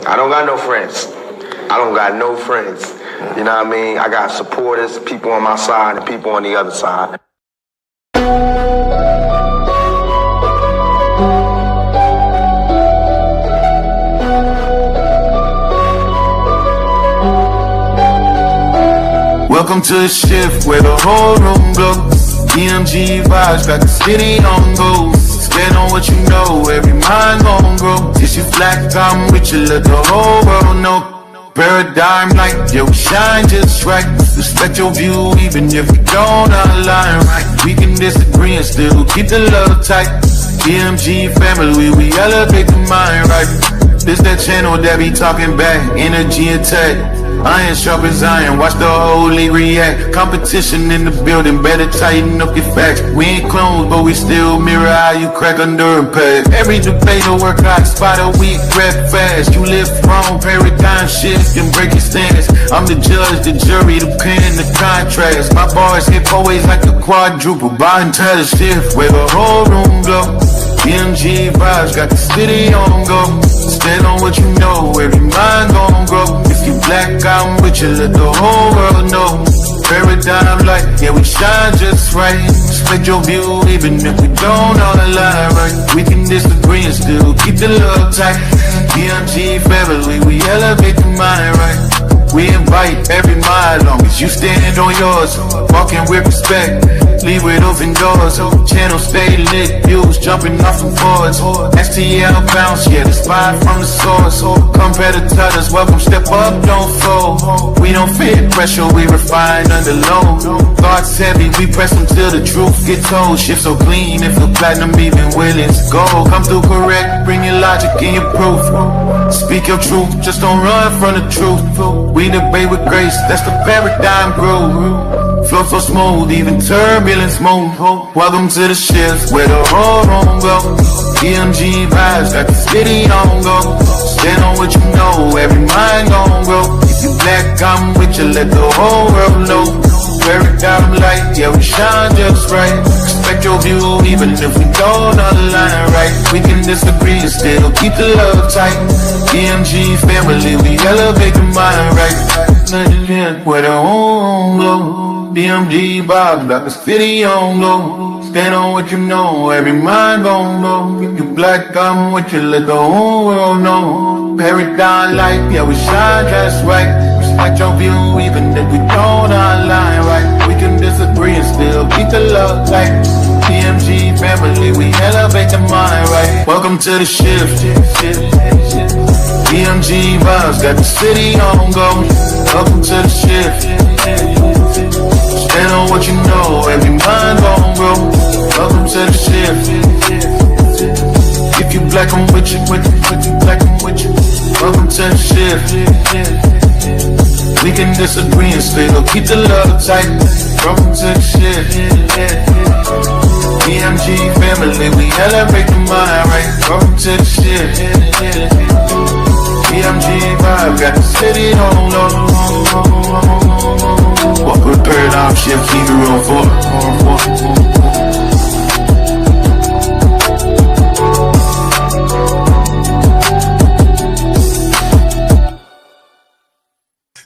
I don't got no friends. I don't got no friends. You know what I mean? I got supporters, people on my side and people on the other side. Welcome to the shift where the whole room glows. EMG vibes got the city on go. Stand on what you know, every mind gon' grow. If you black, I'm with you, let the whole world know. Paradigm light, yeah, we shine just right. Respect your view, even if we don't align right. We can disagree and still keep the love tight. EMG family, we elevate the mind right. This that channel that be talking back, energy attack. Iron sharp as iron, watch the whole league react. Competition in the building, better tighten up your facts. We ain't clones, but we still mirror how you crack under impact. Every debate will work out, spot a week, rap fast. You live wrong, paradigm shift, and break your stance. I'm the judge, the jury, the pen, the contrast. My bars hit always like a quadruple, buying to the shift where the whole room glow. EMG vibes got the city on go. Stand on what you know, every mind gon' grow. If you black, I'm with you, let the whole world know. Paradigm light, yeah, we shine just right. Respect your view, even if we don't all align right. We can disagree and still keep the love tight. EMG family, we elevate the mind right. We invite every mind, long as you stand on yours. Walking with respect, leave with open doors. Channel stay lit, views jumping off from boards. STL bounce, yeah, the spot from the source. Competitors, welcome, step up, don't fold. We don't fit pressure, we refine under load. Thoughts heavy, we press them till the truth get told. Shift so clean, it feel platinum, even willing to go. Come through correct, bring your logic and your proof. Speak your truth, just don't run from the truth. We debate with grace, that's the paradigm groove. Flow so smooth, even turbulence move. Welcome to the shift where the whole room go. EMG vibes got the city on go. Stand on what you know, every mind gon' grow. If you black, I'm with you, let the whole world know. Paradigm light, yeah, we shine just right. Respect your view, even if we don't align right. We can disagree and still keep the love tight. EMG family, we elevate the mind right. Where the home glow. DMG vibes got the city on go. Stand on what you know, every mind gon' go. If you black, I'm with you, let the whole world know. Paradigm light, yeah, we shine just right. Respect your view, even if we don't align right. We can disagree and still keep the love tight. DMG family, we elevate the mind right. Welcome to the shift. DMG vibes got the city on go. Welcome to the shift. Stand on what you know, every mind gon' grow. Welcome to the shift. If you black, I'm with you, black, I'm with you. Welcome to the shift. We can disagree and still keep the love tight. Welcome to the shift. EMG family, we elevate the mind right. Welcome to the shift. EMG vibe got the city on low. Walk with paradigm shift, keep it real for.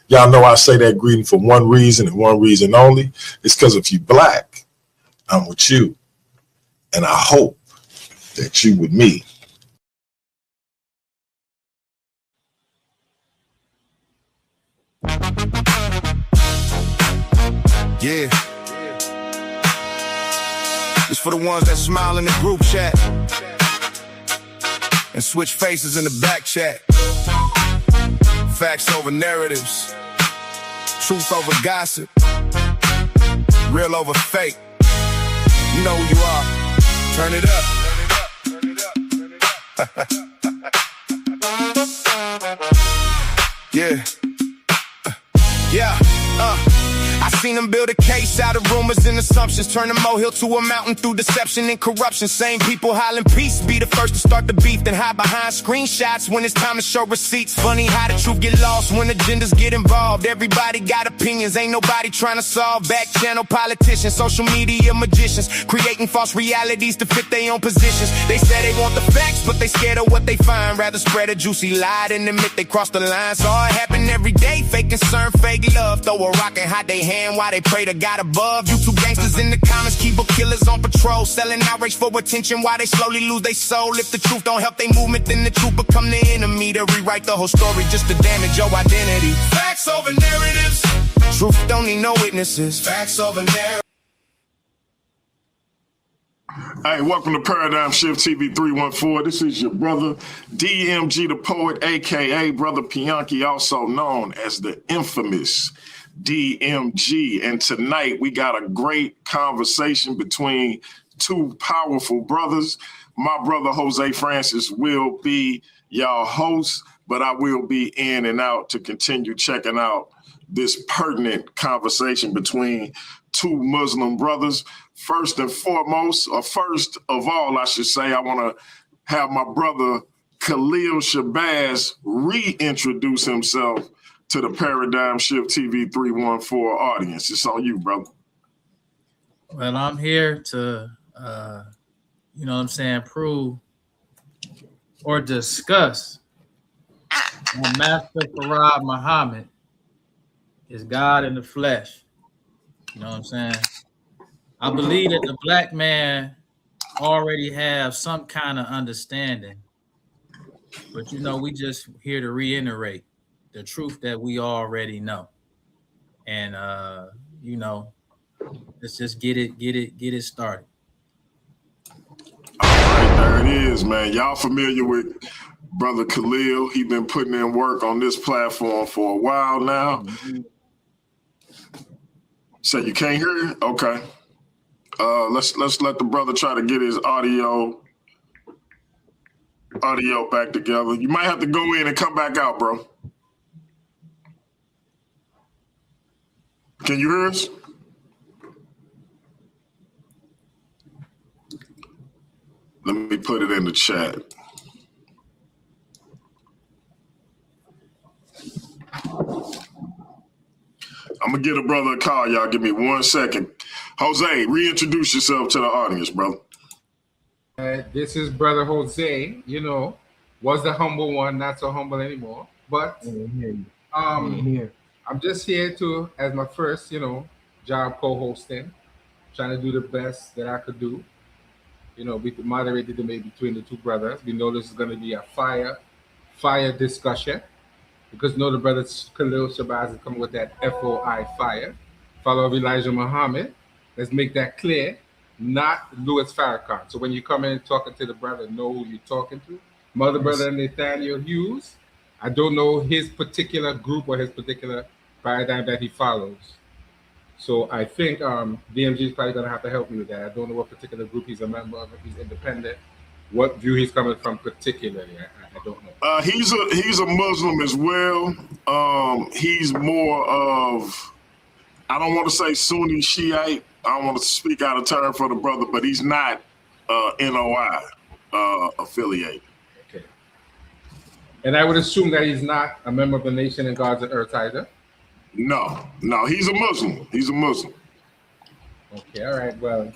Y'all know I say that greeting for one reason and one reason only. It's because if you black, I'm with you. And I hope that you with me. Yeah. It's for the ones that smile in the group chat and switch faces in the back chat. Facts over narratives, truth over gossip, real over fake. You know who you are. Turn it up. Yeah. Yeah. I Seen them build a case out of rumors and assumptions, turn a molehill to a mountain through deception and corruption. Same people hollering peace, be the first to start the beef, then hide behind screenshots when it's time to show receipts. Funny how the truth get lost when agendas get involved. Everybody got opinions, ain't nobody trying to solve. Back channel politicians, social media magicians, creating false realities to fit their own positions. They say they want the facts, but they scared of what they find. Rather spread a juicy lie than admit they crossed the line. Saw it happen every day, fake concern, fake love. Throw a rock and hide they hand while they pray to God above. You two gangsters in the comments, keyboard killers on patrol, selling outrage for attention while they slowly lose their soul. If the truth don't help they movement, then the truth become the enemy. To rewrite the whole story just to damage your identity. Facts over narratives. Truth don't need no witnesses. Facts over narratives. Hey, welcome to Paradigm Shift TV 314. This is your brother, DMG the Poet, a.k.a. Brother Pianki, also known as the infamous DMG. And tonight we got a great conversation between two powerful brothers. My brother, Jose Francis, will be y'all host, but I will be in and out to continue checking out this pertinent conversation between two Muslim brothers. First and foremost, or first of all, I should say, I want to have my brother Khalil Shabazz reintroduce himself to the Paradigm Shift TV 314 audience. It's on you, brother. Well, I'm here to, you know what I'm saying, prove or discuss that Master Farad Muhammad is God in the flesh. You know what I'm saying? I believe that the black man already have some kind of understanding, but you know, we just here to reiterate the truth that we already know. And you know, let's just get it started. All right, there it is, man. Y'all familiar with Brother Khalil? He been putting in work on this platform for a while now. Mm-hmm. So you can't hear it? Okay. Let's let the brother try to get his audio back together. You might have to go in and come back out, bro. Can you hear us? Let me put it in the chat. I'm going to give a brother a call, y'all. Give me 1 second. Jose, reintroduce yourself to the audience, brother. This is Brother Jose, you know, was the humble one, not so humble anymore. But I'm just here to, as my first, you know, job co-hosting, trying to do the best that I could do. You know, we moderate the debate between the two brothers. We know this is going to be a fire discussion. Because you know the brother Khalil Shabazz is coming with that FOI fire. Follow of Elijah Muhammad. Let's make that clear. Not Louis Farrakhan. So when you come in talking to the brother, know who you're talking to. My other brother Nathaniel Hughes. I don't know his particular group or his particular paradigm that he follows. So I think DMG is probably going to have to help me with that. I don't know what particular group he's a member of. If he's independent. What view he's coming from particularly, I don't know. He's a Muslim as well. He's more of, I don't want to say Sunni Shiite. I don't want to speak out of turn for the brother, but he's not NOI affiliated. Okay. And I would assume that he's not a member of the Nation and Gods of Earth either. No, he's a Muslim. He's a Muslim. Okay, all right. Well,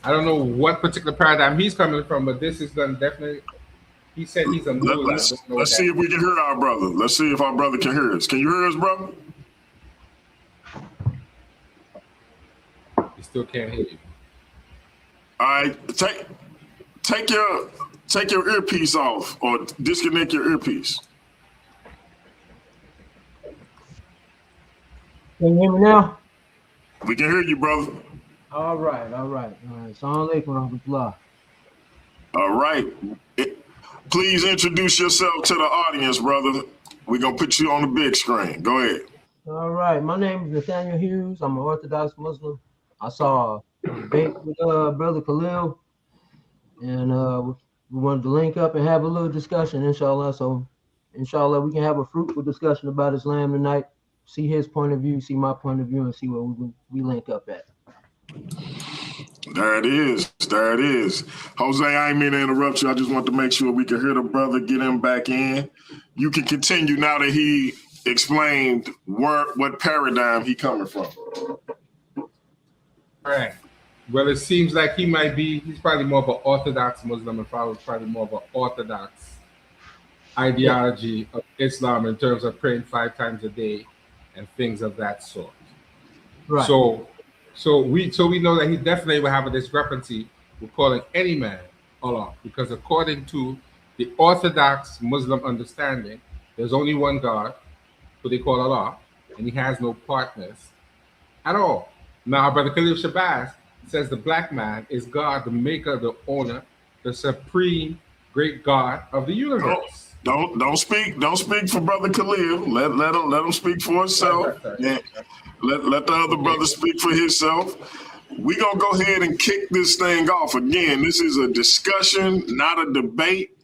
I don't know what particular paradigm he's coming from, but this is going to definitely. He said he's a Muslim. Let's see if we can hear our brother. Let's see if our brother can hear us. Can you hear us, brother? He still can't hear you. All right, take your earpiece off or disconnect your earpiece. Can you hear me now? We can hear you, brother. All right. Assalamu alaikum warahmatullah. All right. Please introduce yourself to the audience, brother. We're going to put you on the big screen. Go ahead. All right. My name is Nathaniel Hughes. I'm an Orthodox Muslim. I saw a debate with Brother Khalil, and we wanted to link up and have a little discussion, inshallah. So, inshallah, we can have a fruitful discussion about Islam tonight. see his point of view, see my point of view, and see where we link up at. There it is. There it is. Jose, I ain't mean to interrupt you. I just want to make sure we can hear the brother, get him back in. You can continue now that he explained what paradigm he coming from. All right. Well, it seems like he's probably more of an Orthodox Muslim and probably more of an Orthodox ideology of Islam in terms of praying 5 times a day and things of that sort. Right. So we know that he definitely will have a discrepancy with calling any man Allah, because according to the Orthodox Muslim understanding, there's only one God, who they call Allah, and he has no partners at all. Now, Brother Khalil Shabazz says the black man is God, the maker, the owner, the supreme great God of the universe. Don't speak for Brother Khalil. Let him speak for himself. Yeah. Let the other brother speak for himself. We're gonna go ahead and kick this thing off. Again, this is a discussion, not a debate.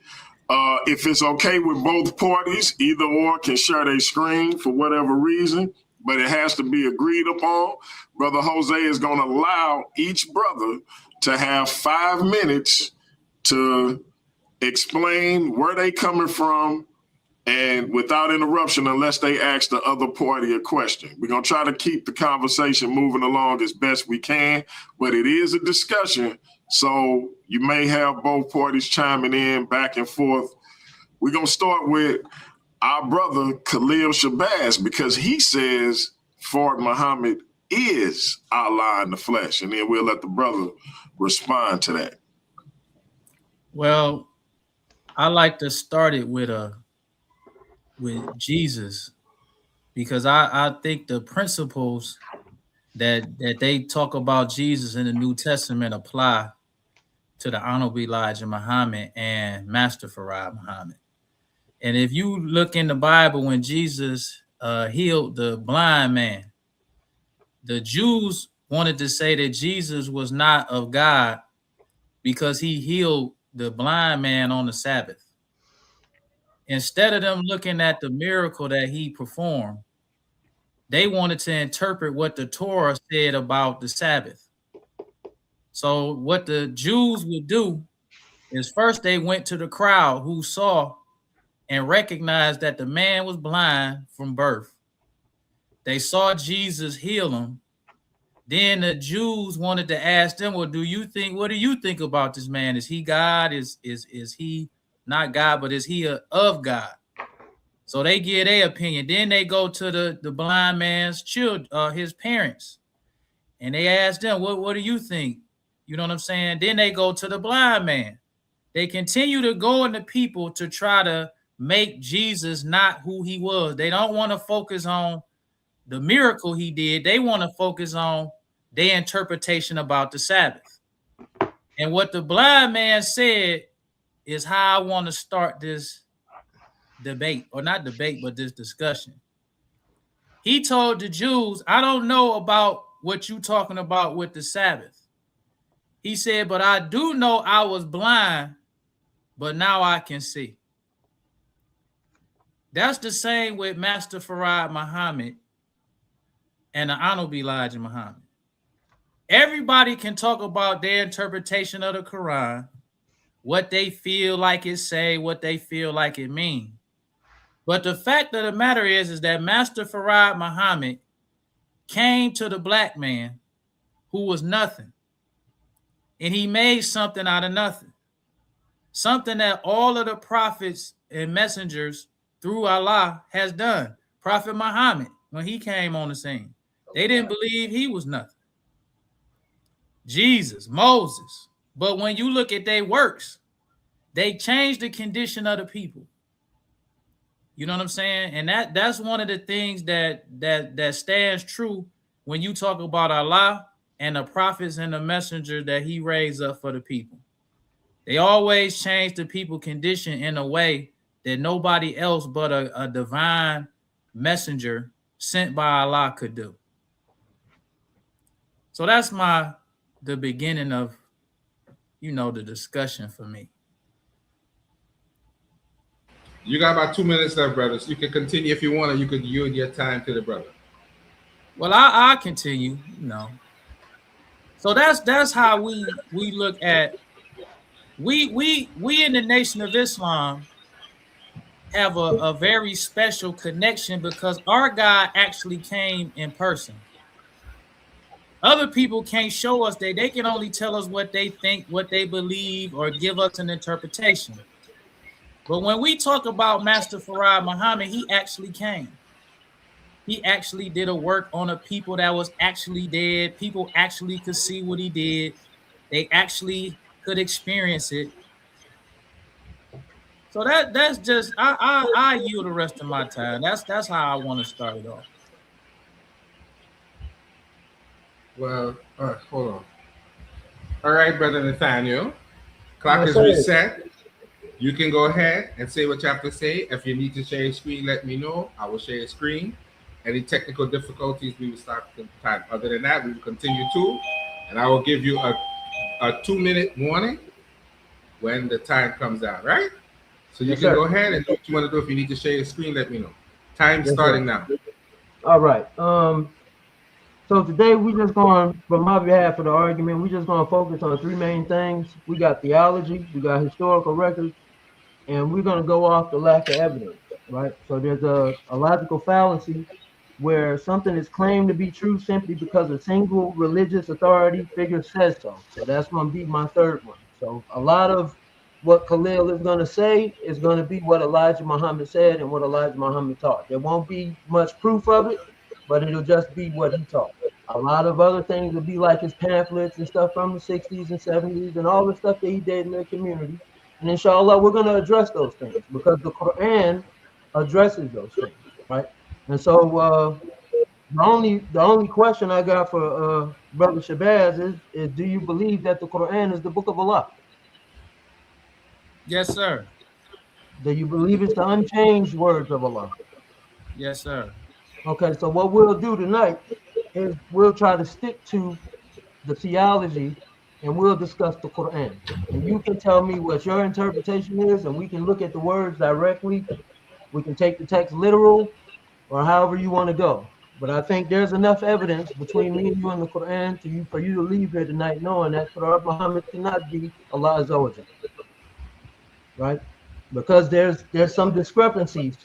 If it's okay with both parties, either or can share their screen for whatever reason, but it has to be agreed upon. Brother Jose is going to allow each brother to have 5 minutes to explain where they coming from and without interruption, unless they ask the other party a question. We're going to try to keep the conversation moving along as best we can, but it is a discussion. So you may have both parties chiming in back and forth. We're going to start with our brother Khalil Shabazz, because he says Fard Muhammad is Allah in the flesh, and then we'll let the brother respond to that. Well, I like to start it with Jesus, because I think the principles that they talk about Jesus in the New Testament apply to the Honorable Elijah Muhammad and Master Farad Muhammad. And if you look in the Bible, when Jesus healed the blind man, the Jews wanted to say that Jesus was not of God because he healed the blind man on the Sabbath. Instead of them looking at the miracle that he performed, they wanted to interpret what the Torah said about the Sabbath. So what the Jews would do is first they went to the crowd who saw and recognized that the man was blind from birth. They saw Jesus heal him. Then the Jews wanted to ask them, well, what do you think about this man? Is he God? Is he not God, but is he of God? So they give their opinion. Then they go to the blind man's children, his parents, and they ask them, what do you think? You know what I'm saying? Then they go to the blind man. They continue to go into people to try to make Jesus not who he was. They don't want to focus on the miracle he did. They want to focus on their interpretation about the Sabbath. And what the blind man said is how I want to start this debate, or not debate, but this discussion. He told the Jews, I don't know about what you're talking about with the Sabbath. He said, but I do know I was blind, but now I can see. That's the same with Master Farad Muhammad and the Honorable Elijah Muhammad. Everybody can talk about their interpretation of the Quran, what they feel like it say, what they feel like it mean. But the fact of the matter is that Master Farad Muhammad came to the black man who was nothing, and he made something out of nothing. Something that all of the prophets and messengers through Allah has done. Prophet Muhammad, when he came on the scene, they didn't believe he was nothing. Jesus, Moses. But when you look at their works, they changed the condition of the people. You know what I'm saying? And that's one of the things that stands true when you talk about Allah and the prophets and the messengers that he raised up for the people. They always change the people condition in a way that nobody else but a divine messenger sent by Allah could do. So that's the beginning of, the discussion for me. You got about 2 minutes left, brothers. You can continue if you want, or you could yield your time to the brother. Well, I continue, you know. So that's how we look at we in the Nation of Islam have a very special connection because our God actually came in person. Other people can't show us that. They can only tell us what they think, what they believe, or give us an interpretation. But when we talk about Master Farad Muhammad, he actually came. He actually did a work on a people that was actually dead. People actually could see what he did. They actually could experience it. So that's just I yield the rest of my time. That's how I want to start it off. Well, hold on. All right, brother Nathaniel. Clock Yes, is sir. reset. You can go ahead and say what you have to say. If you need to share your screen, let me know. I will share your screen. Any technical difficulties, we will start the time. Other than that, we will continue to, and I will give you a 2-minute warning when the time comes out, right? So you Yes, can sir. go ahead and do what you want to do. If you need to share your screen, let me know. Time Yes, starting sir. now. All right. So today we just going, from my behalf of the argument, we just going to focus on three main things. We got theology, we got historical records, and we're going to go off the lack of evidence, right? So there's a logical fallacy where something is claimed to be true simply because a single religious authority figure says so. So that's going to be my third one. So a lot of what Khalil is going to say is going to be what Elijah Muhammad said and what Elijah Muhammad taught. There won't be much proof of it, but it'll just be what he taught. A lot of other things will be like his pamphlets and stuff from the 60s and 70s and all the stuff that he did in the community. And inshallah, we're going to address those things because the Quran addresses those things, right? And so the only question I got for Brother Shabazz is do you believe that the Quran is the book of Allah? Yes, sir. Do you believe it's the unchanged words of Allah? Yes, sir. Okay, so what we'll do tonight is we'll try to stick to the theology and we'll discuss the Quran. And you can tell me what your interpretation is, and we can look at the words directly. We can take the text literal or however you want to go. But I think there's enough evidence between me and you and the Quran for you to leave here tonight knowing that Prophet Muhammad cannot be Allah Azza wa Jalla, right? Because there's some discrepancies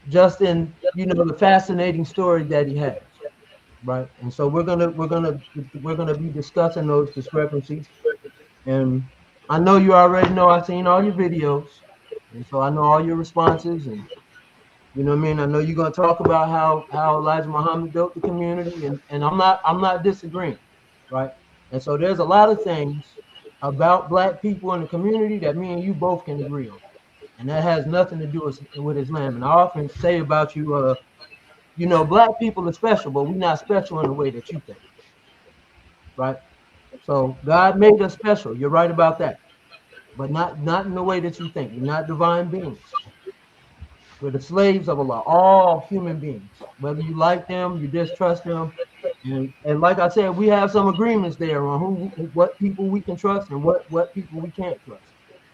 just in the fascinating story that he has, right? And so we're gonna be discussing those discrepancies. And I know you already know I've seen all your videos, and so I know all your responses, and you know what I mean. I know you're gonna talk about how Elijah Muhammad built the community, and I'm not disagreeing, right? And so there's a lot of things about Black people in the community that me and you both can agree on, and that has nothing to do with Islam. And I often say about you, Black people are special, but we're not special in the way that you think, right? So God made us special. You're right about that, but not in the way that you think. We're not divine beings. We're the slaves of Allah, all human beings. Whether you like them, you distrust them, and like I said, we have some agreements there on what people we can trust and what people we can't trust.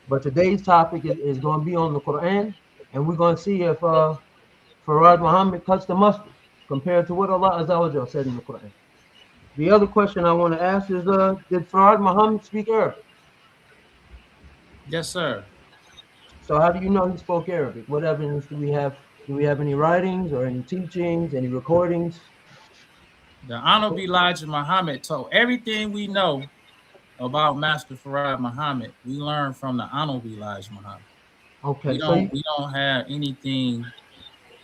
But today's topic is going to be on the Quran, and we're going to see if Farad Muhammad cuts the mustard compared to what Allah Azza wa Jalla said in the Quran. The other question I want to ask is, did Farad Muhammad speak Arabic? Yes, sir. So how do you know he spoke Arabic? What evidence do we have? Do we have any writings or any teachings, any recordings? The Honorable Elijah Muhammad told everything we know about Master Farad Muhammad. We learned from the Honorable Elijah Muhammad. Okay, We don't have anything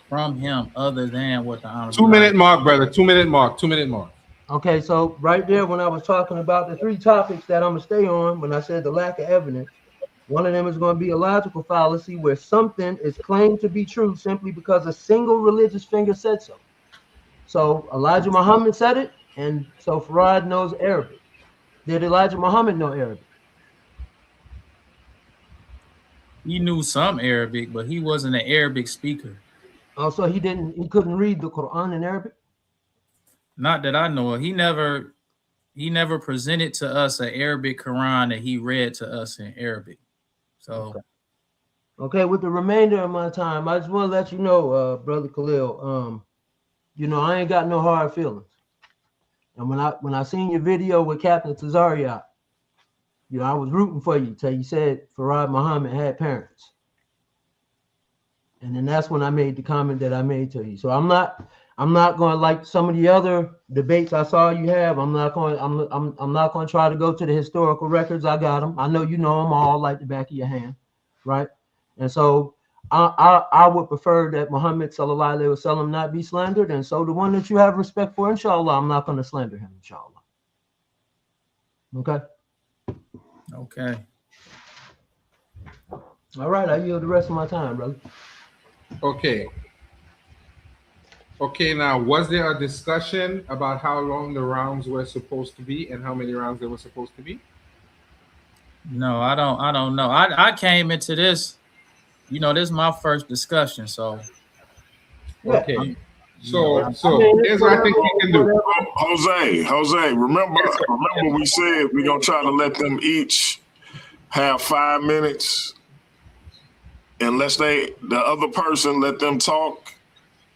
from him other than what the Honorable 2-minute mark, brother. 2-minute mark. 2-minute mark. Okay, so right there, when I was talking about the three topics that I'm gonna stay on, when I said the lack of evidence, one of them is going to be a logical fallacy where something is claimed to be true simply because a single religious figure said so. So Elijah Muhammad said it, and so Farad knows Arabic. Did Elijah Muhammad know Arabic? He knew some Arabic, but he wasn't an Arabic speaker. Also, he couldn't read the Quran in Arabic? Not that I know of. He never presented to us an Arabic Quran that he read to us in Arabic. So Okay, with the remainder of my time, I just want to let you know, brother Khalil, you know, I ain't got no hard feelings. And when I seen your video with Captain Tazariot, you know, I was rooting for you till you said Farad Muhammad had parents. And then that's when I made the comment that I made to you. So I'm not going to, like some of the other debates I saw you have. I'm not going to try to go to the historical records. I got them. I know you know them all like the back of your hand, right? And so I would prefer that Muhammad sallallahu alaihi wasallam not be slandered. And so the one that you have respect for, inshallah, I'm not going to slander him, inshallah. Okay. Okay. All right. I yield the rest of my time, brother. Okay. Okay, now, was there a discussion about how long the rounds were supposed to be and how many rounds they were supposed to be? No, I don't know. I came into this, you know, this is my first discussion, so okay. So here's what I think we can do. Jose, remember we said we're gonna try to let them each have 5 minutes, unless the other person let them talk,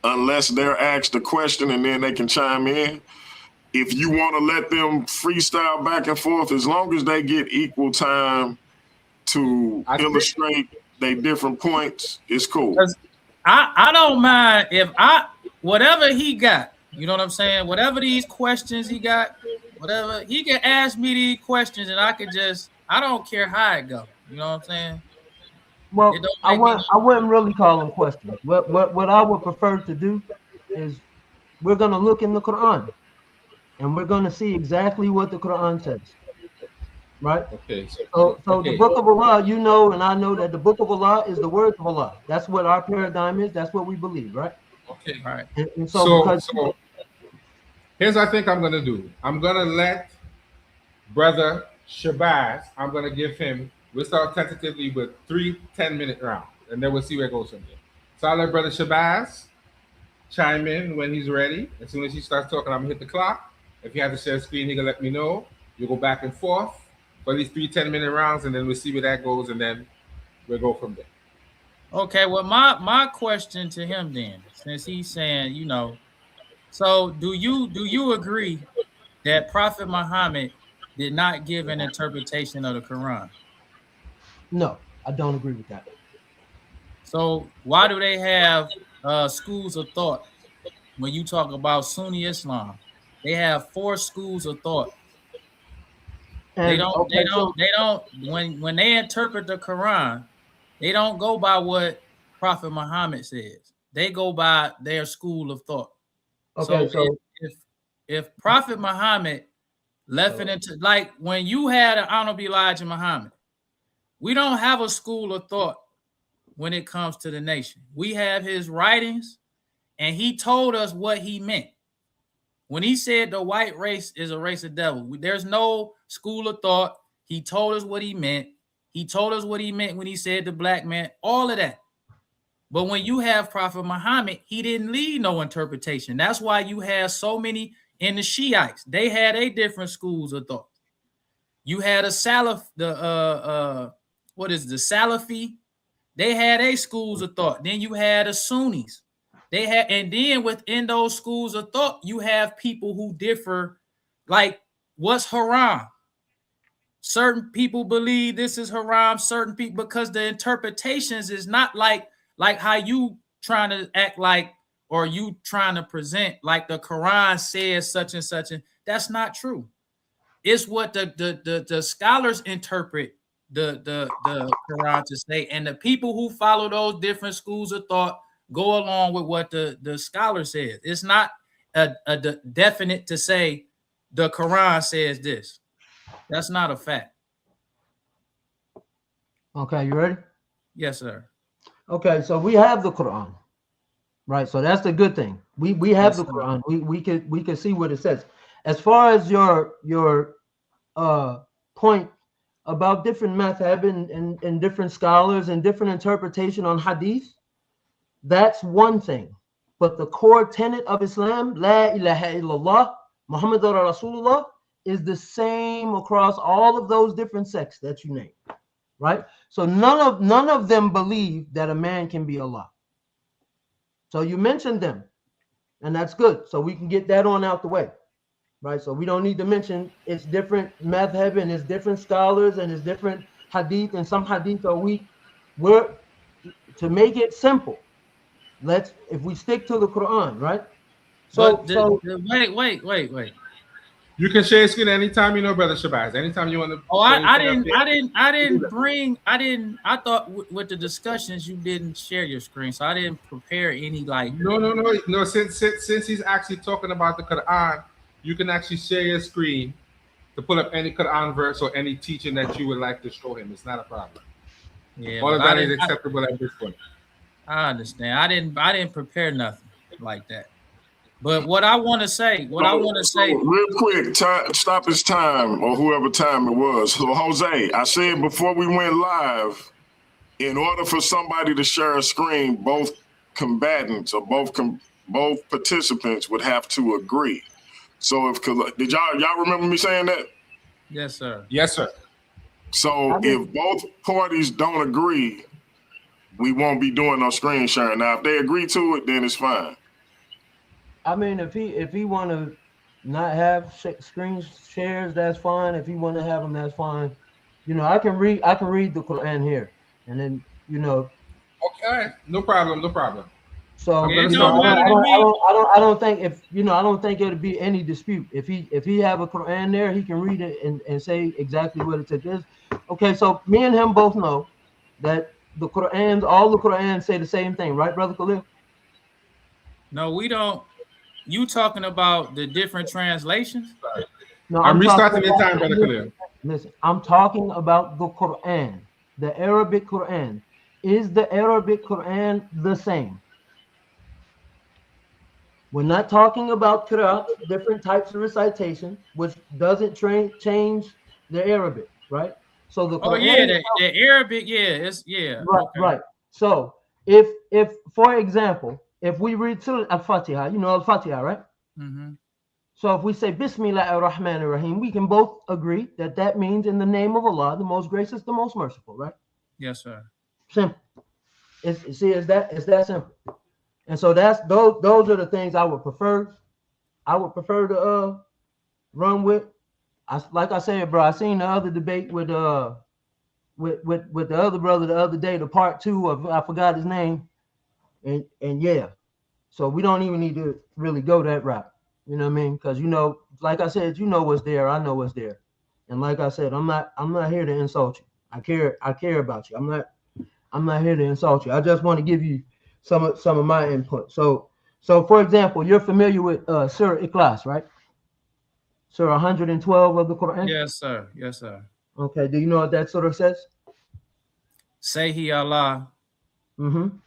unless they're asked a question, and then they can chime in. If you want to let them freestyle back and forth, as long as they get equal time to illustrate their different points, it's cool. I don't mind if whatever he got, you know what I'm saying? Whatever these questions he got, whatever, he can ask me these questions and I don't care how it go. You know what I'm saying? Well, I wouldn't really call them questions. What I would prefer to do is we're going to look in the Quran and we're going to see exactly what the Quran says. Right? Okay. So the book of Allah, you know, and I know that the book of Allah is the words of Allah. That's what our paradigm is. That's what we believe, right? Okay. All right. And so here's what I think I'm going to do. I'm going to let brother Shabazz, I'm going to give him, we'll start tentatively with 3 10-minute rounds, and then we'll see where it goes from there. So I'll let brother Shabazz chime in when he's ready. As soon as he starts talking, I'm going to hit the clock. If he has to share a screen, he can let me know. You'll go back and forth for these 3 10-minute rounds, and then we'll see where that goes, and then we'll go from there. Okay, well, my question to him then, since he's saying, you know, so do you agree that Prophet Muhammad did not give an interpretation of the Quran? No, I don't agree with that. So why do they have schools of thought when you talk about Sunni Islam? They have 4 schools of thought. And they don't when they interpret the Quran, they don't go by what Prophet Muhammad says. They go by their school of thought. Okay, so if Prophet Muhammad left it into, like when you had an Honorable Elijah Muhammad, we don't have a school of thought when it comes to the nation. We have his writings, and he told us what he meant. When he said the white race is a race of devils, there's no school of thought. He told us what he meant. He told us what he meant when he said the black man, all of that. But when you have Prophet Muhammad, he didn't leave no interpretation. That's why you have so many in the Shiites. They had a different schools of thought. You had a Salaf, the Salafi? They had a schools of thought. Then you had the Sunnis. They had, and then within those schools of thought, you have people who differ, like what's haram. Certain people believe this is haram, certain people, because the interpretations is not like how you trying to act like, or you trying to present like the Quran says such and such, and that's not true. It's what the scholars interpret the Quran to say, and the people who follow those different schools of thought go along with what the scholar says. It's not a definite to say the Quran says this. That's not a fact. Okay, you ready? Yes, sir. Okay, so we have the Quran, right? So that's the good thing. We have the Quran. We can see what it says. As far as your point about different madhab and different scholars and different interpretation on hadith, that's one thing. But the core tenet of Islam, La ilaha illallah, Muhammadur Rasulullah, is the same across all of those different sects that you name. right? So none of them believe that a man can be Allah. So you mentioned them, and that's good. So we can get that on out the way, right? So we don't need to mention it's different madhab and it's different scholars and it's different hadith, and some hadith are weak. We're to make it simple. If we stick to the Quran, right? But So wait. You can share screen anytime, brother Shabazz. Anytime you want to. Oh, I thought with the discussions you didn't share your screen, so I didn't prepare any like. No. Since he's actually talking about the Quran, you can actually share your screen to pull up any Quran verse or any teaching that you would like to show him. It's not a problem. Yeah, all of that is acceptable at this point. I understand. I didn't prepare nothing like that. But what I want to say, real quick, stop his time or whoever time it was. So Jose, I said before we went live, in order for somebody to share a screen, both combatants or both participants would have to agree. So did y'all remember me saying that? Yes, sir. Yes, sir. So if both parties don't agree, we won't be doing no screen sharing. Now, if they agree to it, then it's fine. I mean, if he want to not have screen shares, that's fine. If he want to have them, that's fine. I can read the Quran here, and then Okay, no problem. So I don't think I don't think it'll be any dispute if he have a Quran there, he can read it and say exactly what it is. Okay, so me and him both know that all the Qur'ans say the same thing, right, brother Khalil? No, we don't. You talking about the different translations? No, I'm restarting your time, brother Khalil. Listen, I'm talking about the Quran, the Arabic Quran. Is the Arabic Quran the same? We're not talking about qira'at, different types of recitation, which doesn't change the Arabic, right? So the Quran, the Arabic, right, okay. Right. So if for example, if we read Surah Al-Fatiha, Al-Fatiha, right? Mm-hmm. So if we say Bismillahir Rahmanir Rahim, we can both agree that means in the name of Allah, the most gracious, the most merciful, right? Yes, sir. Simple. It's that simple. And so those are the things I would prefer. I would prefer to run with. Like I said, bro, I seen the other debate with the other brother the other day, the part 2 of, I forgot his name. And yeah. So we don't even need to really go that route. You know what I mean? Because like I said, what's there, I know what's there. And like I said, I'm not here to insult you. I care about you. I'm not here to insult you. I just want to give you some of my input. So for example, you're familiar with Surah Ikhlas, right? Surah 112 of the Quran? Yes, sir. Yes, sir. Okay. Do you know what that surah says? Say He Allah. Mm-hmm.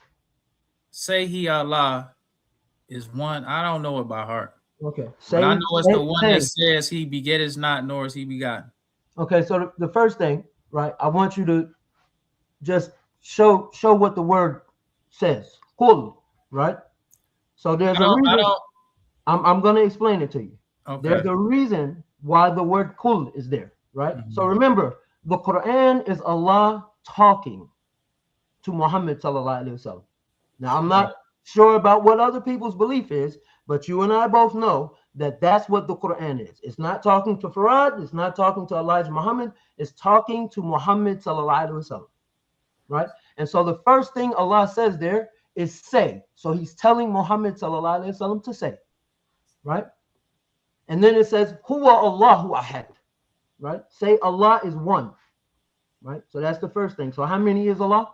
Say He Allah is one. I don't know it by heart. Okay. But I know it's the one that says He begetteth not, nor is He begotten. Okay. So the first thing, right? I want you to just show what the word says. Kul, right? So there's a reason. I'm going to explain it to you. Okay. There's a reason why the word kul is there, right? Mm-hmm. So remember, the Quran is Allah talking to Muhammad sallallahu alaihi wasallam. Now I'm not sure about what other people's belief is, but you and I both know that that's what the Quran is. It's not talking to Farad. It's not talking to Elijah Muhammad. It's talking to Muhammad sallallahu alaihi wasallam, right? And so the first thing Allah says there is say. So He's telling Muhammad sallallahu alaihi wasallam to say, right? And then it says, Huwa Allahu Ahad, right? Say Allah is one, right? So that's the first thing. So how many is Allah?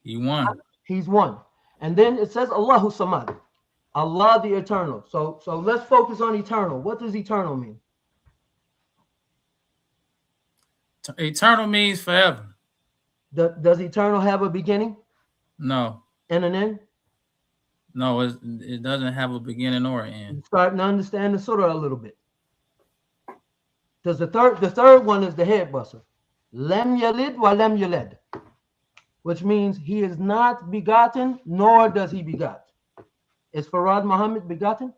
He one. He's one. And then it says Allahu Samad, Allah the eternal. So let's focus on eternal. What does eternal mean? Eternal means forever. Does eternal have a beginning? No. And an end? No, it doesn't have a beginning or an end. You're starting to understand the surah a little bit. Because the third one is the head buster. Lam yalid wa lam yulad, which means He is not begotten, nor does He begot. Is Farad Muhammad begotten?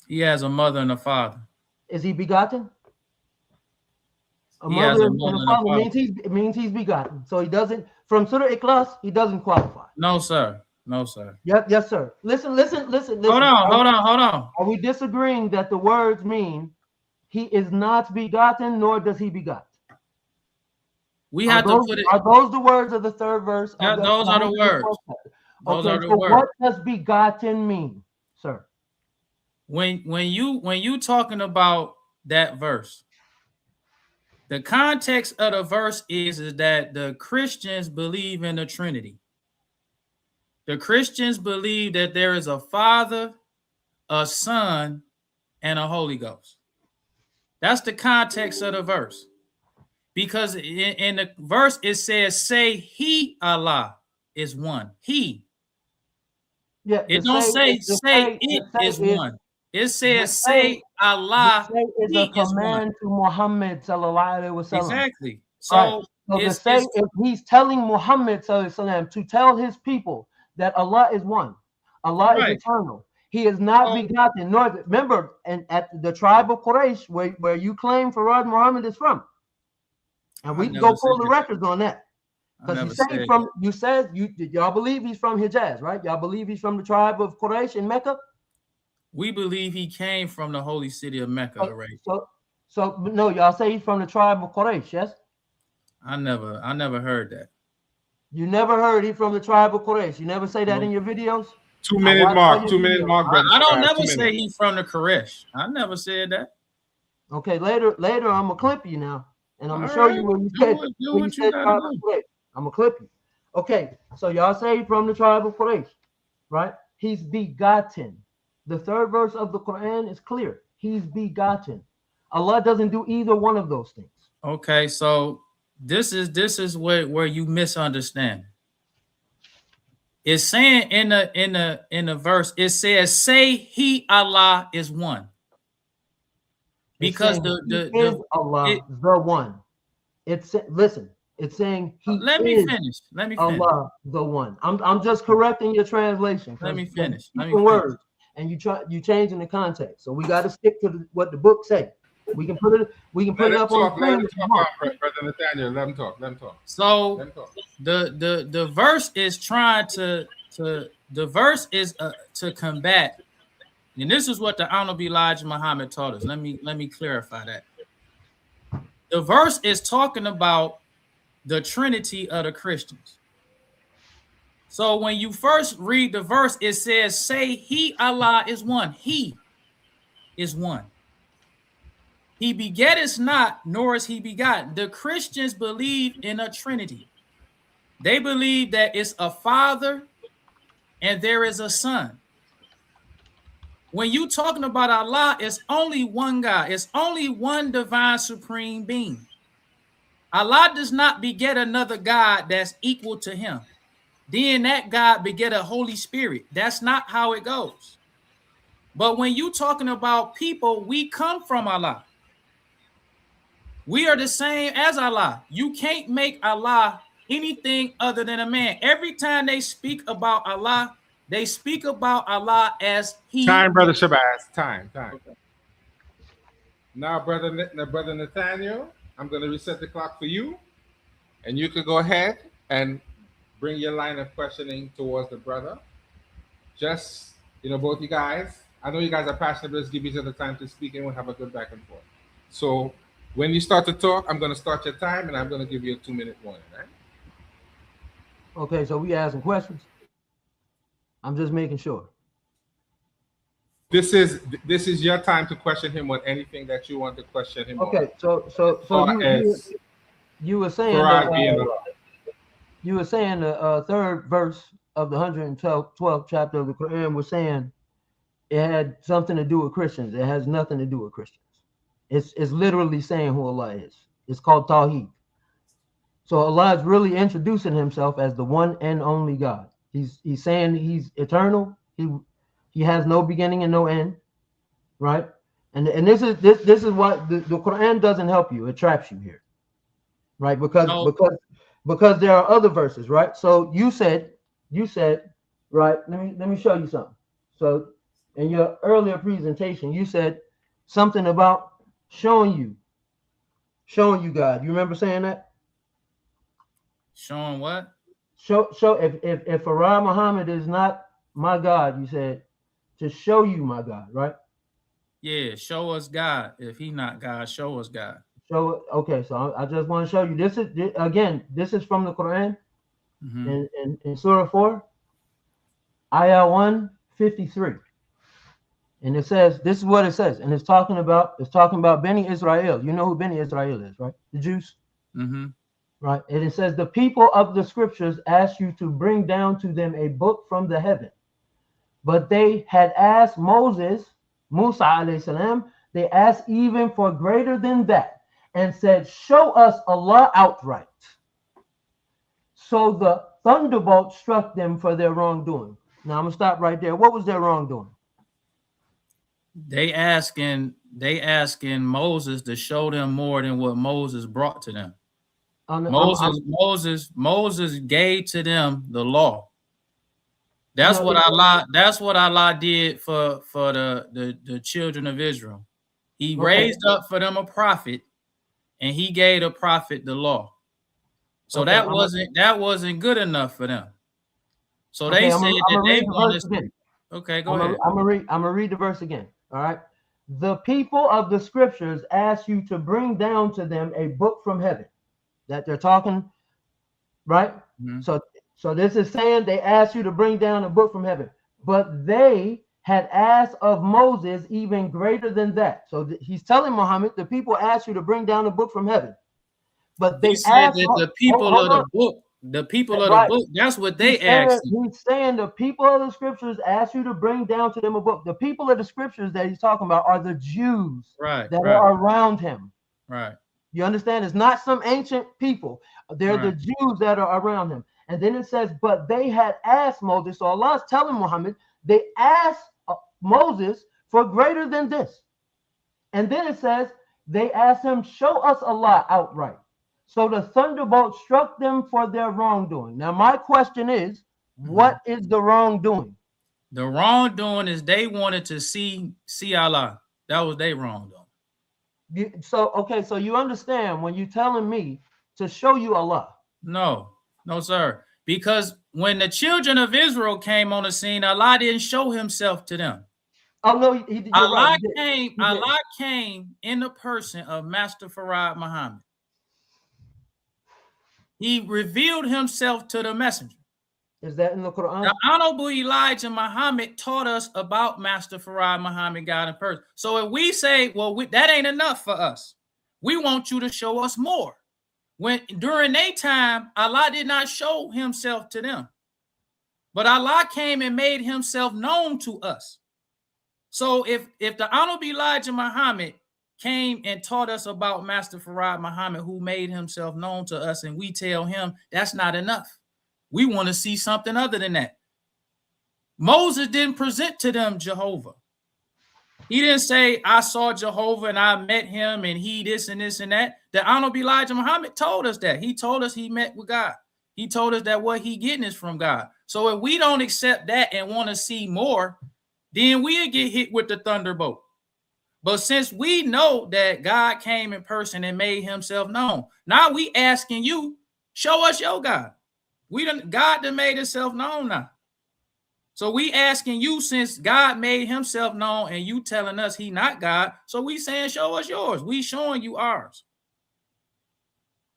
He has a mother and a father. Is he begotten? A He has mother a and mother a and a father father. means he's begotten. So he doesn't, from Surah Ikhlas, he doesn't qualify. No, sir. No, sir. Yes, sir. Listen. Hold on. Are we disagreeing that the words mean he is not begotten, nor does he begot? We have to put it. Are those the words of the third verse of Yeah, the those are the words. Those Okay, are the so words. what does begotten mean, sir? When you talking about that verse, the context of the verse is that the Christians believe in the Trinity. The Christians believe that there is a Father, a Son, and a Holy Ghost. That's the context of the verse. Because in the verse it says, say he, Allah, is one. He. Yeah, It don't say it is one. It says say Allah, is he a is one. command to Muhammad sallallahu alaihi wasallam. Exactly. So, So to say, if he's telling Muhammad sallallahu alaihi wasallam to tell his people that Allah is one, Allah is eternal. He is not begotten. Nor remember, and at the tribe of Quraysh, where you claim Farad Muhammad is from, and we can go pull the records on that. Because you said y'all believe he's from Hijaz, right? Y'all believe he's from the tribe of Quraysh in Mecca? We believe he came from the holy city of Mecca already. So no, y'all say he's from the tribe of Quraysh, yes? I never heard that. You never heard he's from the tribe of Quraysh. You never say that in your videos? 2 minute mark, 2 minute mark, brother. I don't never say he's from the Quraysh. I never said that. Okay, later I'm gonna clip you now, and I'm gonna show you where you said tribe of Quraysh. I'm gonna clip you. Okay, so y'all say he's from the tribe of Quraysh, right? He's begotten. The third verse of the Quran is clear. He's begotten. Allah doesn't do either one of those things. Okay, so this is where you misunderstand. It's saying in the verse, it says, say he Allah is one. Because Allah the one. It's saying he let me finish. Allah the one. I'm just correcting your translation. Let me finish. Words, and you changing the context. So we got to stick to what the book say. We can put it up on the screen. Brother Nathaniel, let him talk. So the verse is trying to combat, and this is what the Honorable Elijah Muhammad taught us. Let me clarify that. The verse is talking about the Trinity of the Christians. So when you first read the verse, it says, say he Allah is one. He is one. He begetteth not, nor is he begotten. The Christians believe in a Trinity. They believe that it's a Father and there is a Son. When you talking about Allah, it's only one God. It's only one divine supreme being. Allah does not beget another God that's equal to him. Then that God beget a Holy Spirit. That's not how it goes. But when you talking about people, we come from Allah. We are the same as Allah. You can't make Allah anything other than a man. Every time they speak about Allah, they speak about Allah as he. Time, brother Shabazz. Time. Now, brother Nathaniel, I'm going to reset the clock for you, and you could go ahead and bring your line of questioning towards the brother. Just, both you guys, I know you guys are passionate, but let's give each other time to speak and we'll have a good back and forth. So when you start to talk, I'm going to start your time and I'm going to give you a 2-minute warning, right? Okay, so we asking questions. I'm just making sure. This is your time to question him on anything that you want to question him on. Okay, so you were saying the third verse of the 112th chapter of the Quran was saying it had something to do with Christians. It has nothing to do with Christians. It's literally saying who Allah is. It's called Tawheed. So Allah is really introducing himself as the one and only God. He's saying he's eternal. He has no beginning and no end, right? And this is what the Quran doesn't help you. It traps you here, right? Because there are other verses, right? So you said, right? Let me show you something. So in your earlier presentation, you said something about showing you Showing you God. You remember saying that? Showing what? Show if Farah Muhammad is not my God, you said to show you my God, right? Yeah, show us God. If he not God, show us God. So okay, so I just want to show you. This is again, this is from the Quran Mm-hmm. in Surah 4, Ayah 153. And it says, this is what it says, and it's talking about Beni Israel. You know who Beni Israel is, right? The Jews. Mm-hmm. Right. And it says, the people of the scriptures asked you to bring down to them a book from the heaven. But they had asked Musa alayhi salam, they asked even for greater than that, and said, show us Allah outright. So the thunderbolt struck them for their wrongdoing. Now I'm gonna stop right there. What was their wrongdoing? They asking Moses to show them more than what Moses brought to them. Moses gave to them the law. That's what Allah did for the children of Israel. He raised up for them a prophet, and he gave the prophet the law. So that wasn't good enough for them. So they said that they wanted to. Okay, go ahead. I'm gonna read the verse again. All right. The people of the scriptures ask you to bring down to them a book from heaven. That they're talking, right? Mm-hmm. So this is saying they asked you to bring down a book from heaven, but they had asked of Moses even greater than that. So he's telling Muhammad, the people asked you to bring down a book from heaven, but they said that the people of the book. The people of the book, that's what they asked. He's saying the people of the scriptures asked you to bring down to them a book. The people of the scriptures that he's talking about are the Jews that are around him. Right. You understand? It's not some ancient people. They're the Jews that are around him. And then it says, but they had asked Moses. So Allah is telling Muhammad, they asked Moses for greater than this. And then it says, they asked him, show us Allah outright. So the thunderbolt struck them for their wrongdoing. Now, my question is, what is the wrongdoing? The wrongdoing is they wanted to see Allah. That was their wrongdoing. So you understand when you're telling me to show you Allah? No, sir. Because when the children of Israel came on the scene, Allah didn't show himself to them. Oh no, Allah came in the person of Master Farad Muhammad. He revealed himself to the messenger. Is that in the Quran? The Honorable Elijah Muhammad taught us about Master Farad Muhammad, God in person. So if we say, well, that ain't enough for us, we want you to show us more. When during their time, Allah did not show himself to them, but Allah came and made himself known to us. So if the Honorable Elijah Muhammad came and taught us about Master Farad Muhammad, who made himself known to us, and we tell him that's not enough, we want to see something other than that. Moses didn't present to them Jehovah. He didn't say, I saw Jehovah and I met him and he this and this and that. The Honorable Elijah Muhammad told us that. He told us he met with God. He told us that what he getting is from God. So if we don't accept that and want to see more, then we'll get hit with the thunderbolt. But since we know that God came in person and made himself known, now we asking you, show us your God. God done made himself known now. So we asking you, since God made himself known and you telling us he not God, so we saying show us yours. We showing you ours.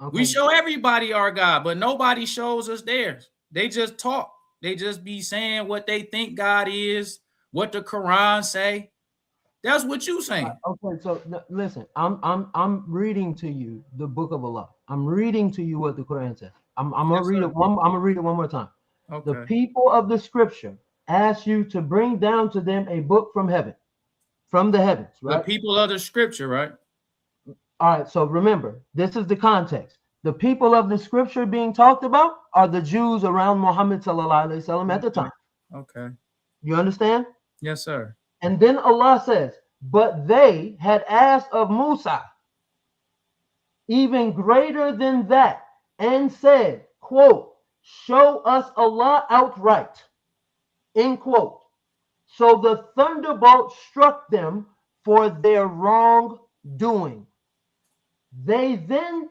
Okay. We show everybody our God, but nobody shows us theirs. They just talk. They just be saying what they think God is, what the Quran say. That's what you saying. Okay, so listen, I'm reading to you the book of Allah. I'm reading to you what the Quran says. I'm gonna read it. I'm gonna read it one more time. Okay. The people of the scripture ask you to bring down to them a book from heaven, from the heavens, right? The people of the scripture, right? All right, so remember, this is the context. The people of the scripture being talked about are the Jews around Muhammad sallallahu alaihi wasallam at the time. Okay. You understand? Yes, sir. And then Allah says, but they had asked of Musa even greater than that and said, quote, show us Allah outright, end quote. So the thunderbolt struck them for their wrongdoing. They then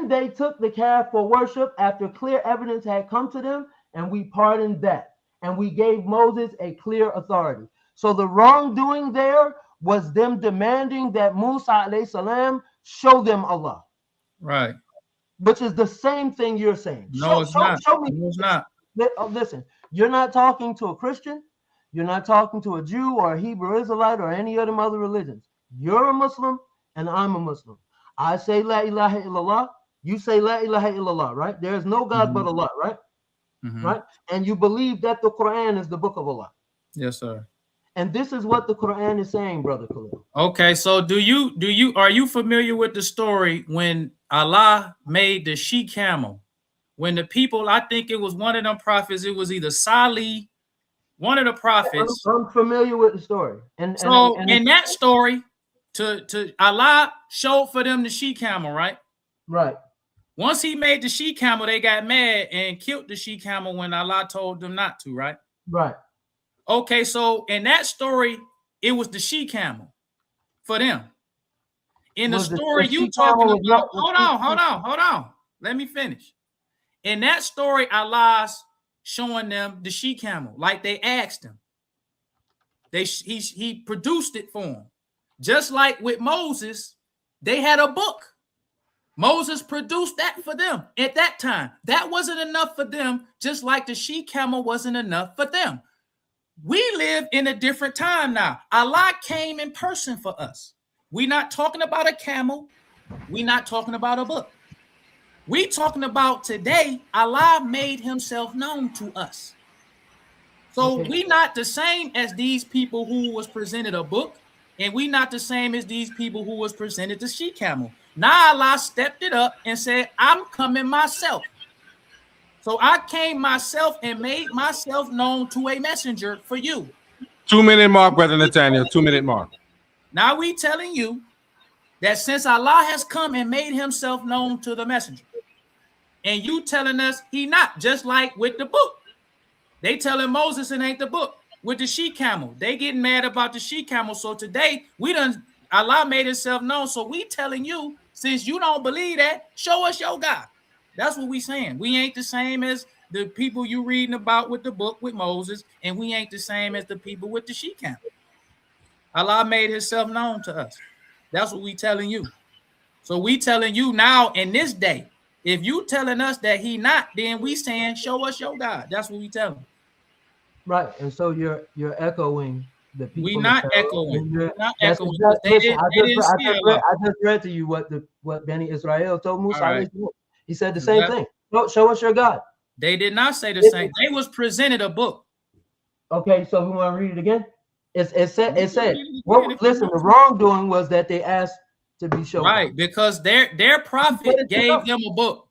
they took the calf for worship after clear evidence had come to them, and we pardoned that, and we gave Moses a clear authority. So the wrongdoing there was them demanding that Musa alayhi salam show them Allah, Right. which is the same thing you're saying. No, it's not. Show me. No, it's not. Listen, you're not talking to a Christian, you're not talking to a Jew or a Hebrew Israelite or any of them other religions. You're a Muslim and I'm a Muslim. I say La ilaha illallah, you say La ilaha illallah, right? There is no God but Allah, right? Right? And you believe that the Quran is the book of Allah. Yes, sir. And this is what the Quran is saying, Brother Khalil. Okay, so are you familiar with the story when Allah made the she camel? When the people, I think it was one of them prophets, it was either Salih, one of the prophets. I'm familiar with the story. And in that story, to Allah showed for them the she camel, right? Right. Once he made the she camel, they got mad and killed the she camel when Allah told them not to, right? Right. Okay, so in that story, it was the she camel for them. In the story you talking about, hold on. Let me finish. In that story, Allah's showing them the she camel, like they asked him. He produced it for them. Just like with Moses, they had a book. Moses produced that for them at that time. That wasn't enough for them, just like the she camel wasn't enough for them. We live in a different time now. Allah came in person for us. We're not talking about a camel. We're not talking about a book. We talking about today, Allah made himself known to us. So we not the same as these people who was presented a book, and we not the same as these people who was presented the she camel. Now Allah stepped it up and said, I'm coming myself. So I came myself and made myself known to a messenger for you. 2-minute mark, Brother Nathaniel, 2-minute mark. Now we telling you that since Allah has come and made himself known to the messenger, and you telling us he not, just like with the book. They telling Moses it ain't the book. With the she camel, they getting mad about the she camel. So today Allah made himself known. So we telling you, since you don't believe that, show us your God. That's what we saying. We ain't the same as the people you reading about with the book with Moses, and we ain't the same as the people with the she camel. Allah made himself known to us. That's what we telling you. So we telling you now in this day, if you telling us that he not, then we saying show us your God. That's what we telling. Right, and so you're echoing the people. We not echoing. I just read to you what Beni Israel told Musa. Right. He said the same thing. Show us your God. They did not say the same. They was presented a book. Okay, so we want to read it again. It said. Well, listen, the wrongdoing was that they asked to be shown. Right, because their prophet gave them a book.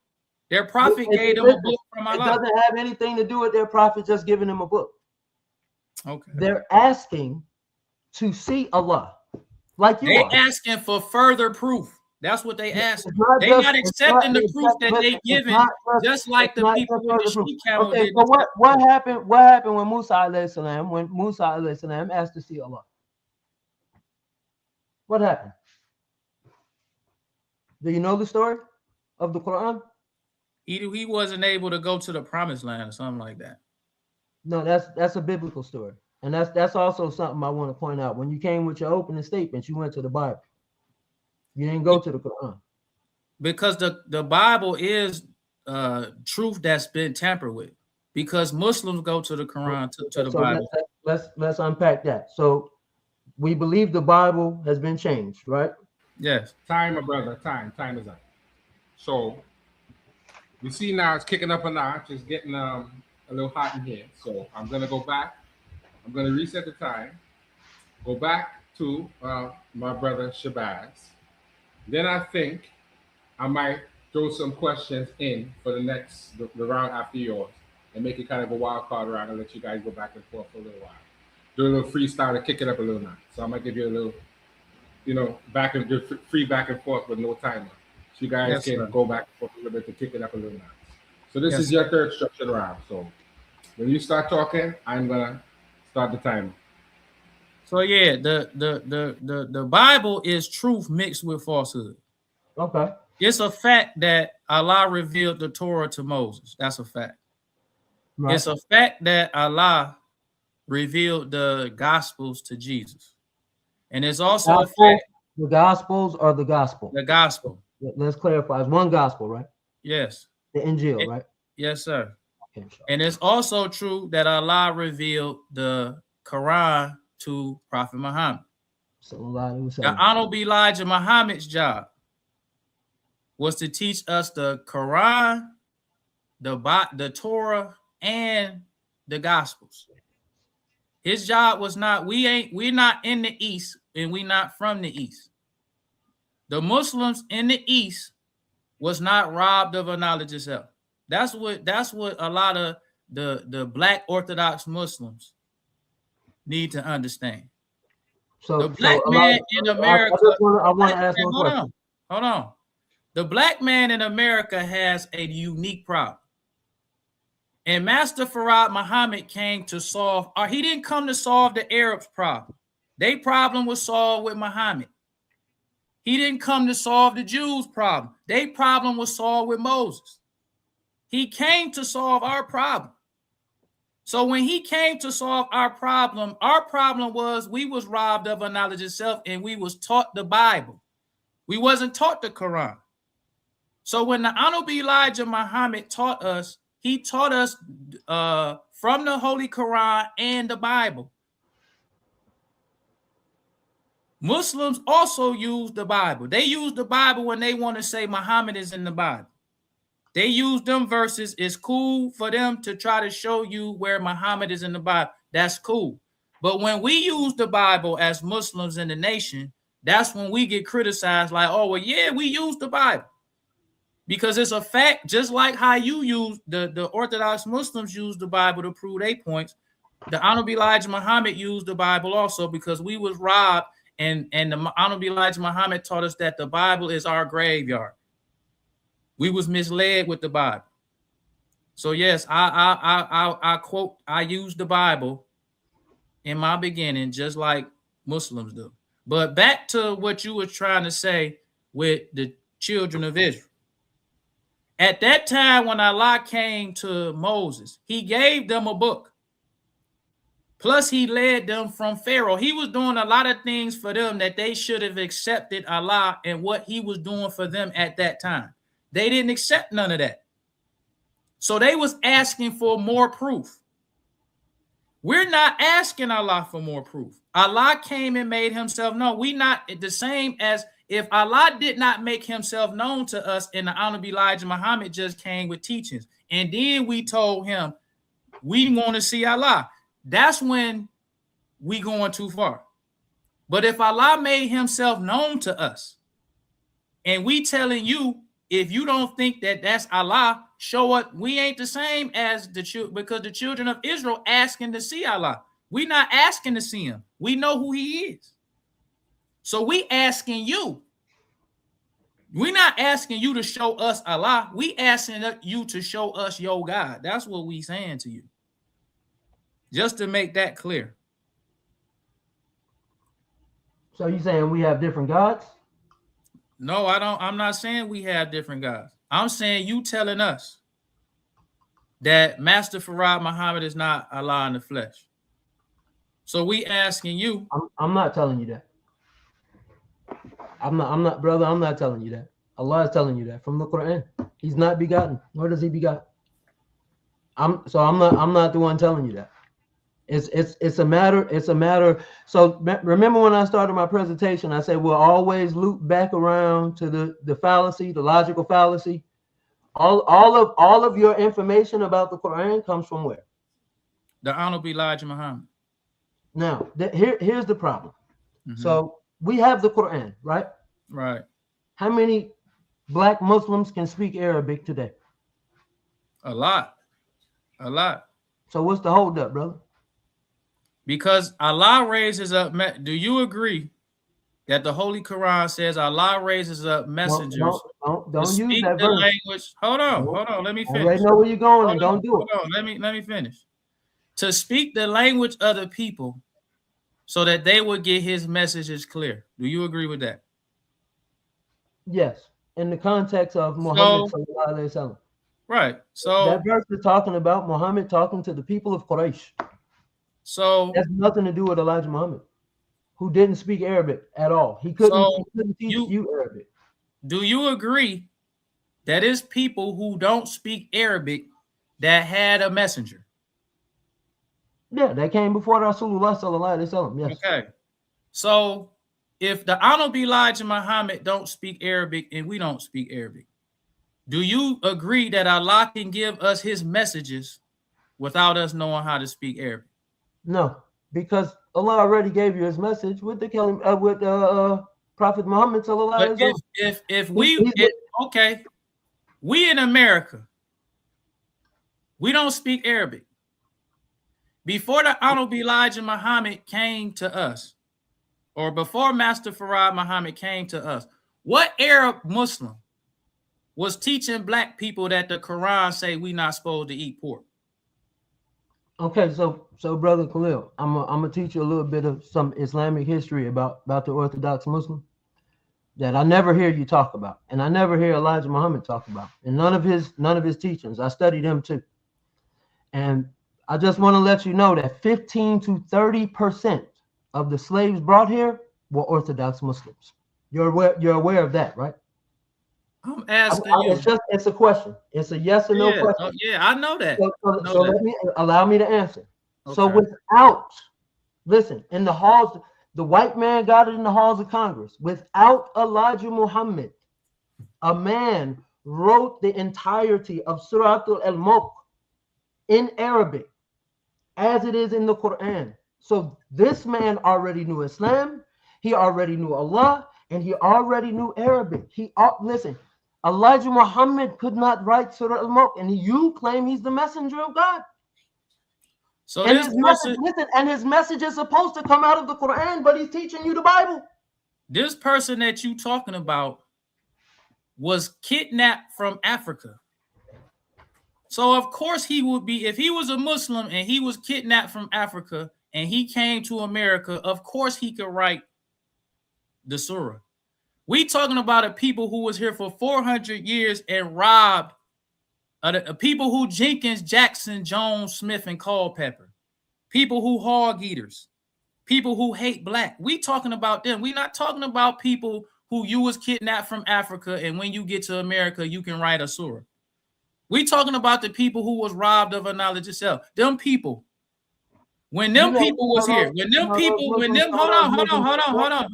Their prophet gave them a book from Allah. It doesn't have anything to do with their prophet just giving them a book. Okay. They're asking to see Allah, like you are. They asking for further proof. That's what they asked. They're not accepting the proof that they given, just like the people with the she camel did. Okay, but what happened? What happened when Musa alayhi salam asked to see Allah? What happened? Do you know the story of the Quran? He wasn't able to go to the promised land or something like that. No, that's a biblical story, and that's also something I want to point out. When you came with your opening statements, you went to the Bible. You didn't go to the Quran. Because the Bible is truth that's been tampered with. Because Muslims go to the Quran to the Bible. Let's unpack that. So we believe the Bible has been changed, right? Yes. Time, my brother. Time is up. So we see now it's kicking up a notch. It's getting a little hot in here. So I'm gonna go back. I'm gonna reset the time. Go back to my brother Shabazz. Then I think I might throw some questions in for the round after yours and make it kind of a wild card round and let you guys go back and forth for a little while. Do a little freestyle to kick it up a little now. So I'm gonna give you a little, free back and forth with no timer. So you guys can go back and forth a little bit to kick it up a little now. So this is your third structured round. So when you start talking, I'm gonna start the timer. So yeah, the Bible is truth mixed with falsehood. Okay. It's a fact that Allah revealed the Torah to Moses. That's a fact. Right. It's a fact that Allah revealed the Gospels to Jesus. And it's also a fact. The Gospels or the Gospel? The Gospel. Let's clarify. It's one Gospel, right? Yes. The Injil, right? Yes, sir. Okay, sure. And it's also true that Allah revealed the Quran to Prophet Muhammad. The Honorable Elijah Muhammad's job was to teach us the Quran, the Torah, and the Gospels. His job was not, we're not in the East and we're not from the East. The Muslims in the East was not robbed of a knowledge itself. That's what a lot of the Black Orthodox Muslims need to understand. So the black man in America. I want to ask one question. Hold on. The black man in America has a unique problem. And Master Farad Muhammad came to solve, or he didn't come to solve the Arabs' problem. Their problem was solved with Muhammad. He didn't come to solve the Jews' problem. Their problem was solved with Moses. He came to solve our problem. So when he came to solve our problem was we was robbed of our knowledge itself, and we was taught the Bible. We wasn't taught the Quran. So when the Honorable Elijah Muhammad taught us, he taught us from the Holy Quran and the Bible. Muslims also use the Bible. They use the Bible when they want to say Muhammad is in the Bible. They use them verses. It's cool for them to try to show you where Muhammad is in the Bible. That's cool. But when we use the Bible as Muslims in the nation, that's when we get criticized like, oh, well, yeah, we use the Bible. Because it's a fact, just like how you use the Orthodox Muslims use the Bible to prove their points. The Honorable Elijah Muhammad used the Bible also because we was robbed, and the Honorable Elijah Muhammad taught us that the Bible is our graveyard. We was misled with the Bible. So yes, I quote, I use the Bible in my beginning, just like Muslims do. But back to what you were trying to say with the children of Israel. At that time, when Allah came to Moses, he gave them a book. Plus, he led them from Pharaoh. He was doing a lot of things for them that they should have accepted Allah and what he was doing for them at that time. They didn't accept none of that. So they was asking for more proof. We're not asking Allah for more proof. Allah came and made himself known. We not the same as if Allah did not make himself known to us, and the Honorable Elijah Muhammad just came with teachings, and then we told him we want to see Allah. That's when we going too far. But if Allah made himself known to us, and we telling you, if you don't think that that's Allah, show us. We ain't the same as the children, because the children of Israel asking to see Allah. We not asking to see him. We know who he is. So we asking you. We're not asking you to show us Allah. We asking you to show us your God. That's what we saying to you. Just to make that clear. So you saying we have different gods? No, I don't. I'm not saying we have different gods. I'm saying you telling us that Master Farad Muhammad is not Allah in the flesh. So we asking you. I'm not telling you that. I'm not, brother. I'm not telling you that. Allah is telling you that from the Quran. He's not begotten, nor does he begot. I'm not the one telling you that. It's a matter. So remember when I started my presentation, I said we'll always loop back around to the fallacy, the logical fallacy. All of your information about the Quran comes from where? The Honorable Elijah Muhammad. Now, here's the problem. Mm-hmm. So we have the Quran, right? Right. How many Black Muslims can speak Arabic today? A lot. So what's the holdup, brother? Because Allah raises up. Do you agree that the Holy Quran says Allah raises up messengers? Don't to use speak that the verse. language. Hold on. Let me finish. I already know where you're going, and don't do it. Hold on. Let me finish. To speak the language of the people, so that they would get his messages clear. Do you agree with that? Yes. in the context of Muhammad sallallahu alaihi wasallam. Right. So That verse is talking about Muhammad talking to the people of Quraysh. So that's nothing to do with Elijah Muhammad, who didn't speak Arabic at all. He couldn't teach you Arabic. Do you agree that it's people who don't speak Arabic that had a messenger? Yeah, that came before Rasulullah sallallahu alaihi wasallam. Yes. Okay. So if the Honorable Elijah Muhammad don't speak Arabic and we don't speak Arabic, do you agree that Allah can give us his messages without us knowing how to speak Arabic? No, because Allah already gave you his message with the Prophet Muhammad sallallahu alaihi wasallam. If we in America, we don't speak Arabic. Before the Honorable Elijah Muhammad came to us, or before Master Farad Muhammad came to us, what Arab Muslim was teaching black people that the Quran say we not supposed to eat pork? Okay, so Brother Khalil, I'm gonna teach you a little bit of some Islamic history about the Orthodox Muslim that I never hear you talk about, and I never hear Elijah Muhammad talk about, and none of his teachings. I studied him too, and I just want to let you know that 15 to 30% of the slaves brought here were Orthodox Muslims. You're aware of that, right? I'm asking you. It's a question. It's a yes or no question. Yeah, I know that. So allow me to answer. Okay. So without, listen, in the halls, the white man got it in the halls of Congress. Without Elijah Muhammad, a man wrote the entirety of Surah Al-Mulk in Arabic, as it is in the Quran. So this man already knew Islam, he already knew Allah, and he already knew Arabic. Listen, Elijah Muhammad could not write Surah Al-Mulk, and you claim he's the messenger of God. So and his message is supposed to come out of the Quran, but he's teaching you the Bible. This person that you talking about was kidnapped from Africa. So of course he would be, if he was a Muslim and he was kidnapped from Africa and he came to America, of course he could write the surah. We talking about a people who was here for 400 years and robbed people who Jenkins, Jackson, Jones, Smith, and Culpeper, people who hog eaters, people who hate black. We talking about them. We not talking about people who you was kidnapped from Africa and when you get to America, you can write a surah. We talking about the people who was robbed of a knowledge itself. Them people. When them people was here, hold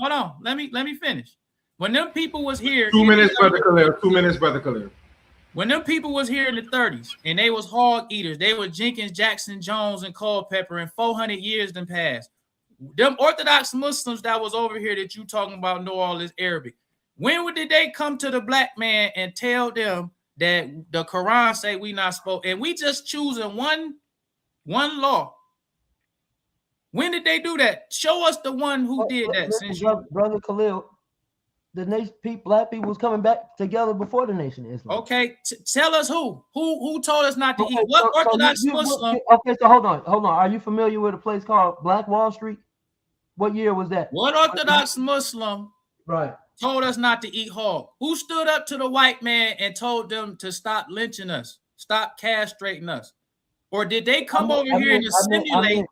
on. Let me finish. When them people was here, 2 minutes, Brother Khalil. 2 minutes, Brother Khalil. When them people was here in the 30s and they was hog eaters, they were Jenkins, Jackson, Jones, and Culpeper, and 400 years then passed. Them Orthodox Muslims that was over here that you talking about know all this Arabic. When did they come to the black man and tell them that the Quran say we not supposed, and we just choosing one law? When did they do that? Show us the one who did that. Since Brother Khalil, the nation, black people was coming back together before the Nation of Islam. Okay, tell us who told us not to eat. What Orthodox Muslim? Okay, so hold on. Are you familiar with a place called Black Wall Street? What year was that? What Orthodox Muslim told us not to eat hog? Who stood up to the white man and told them to stop lynching us, stop castrating us? Or did they come over here and simulate?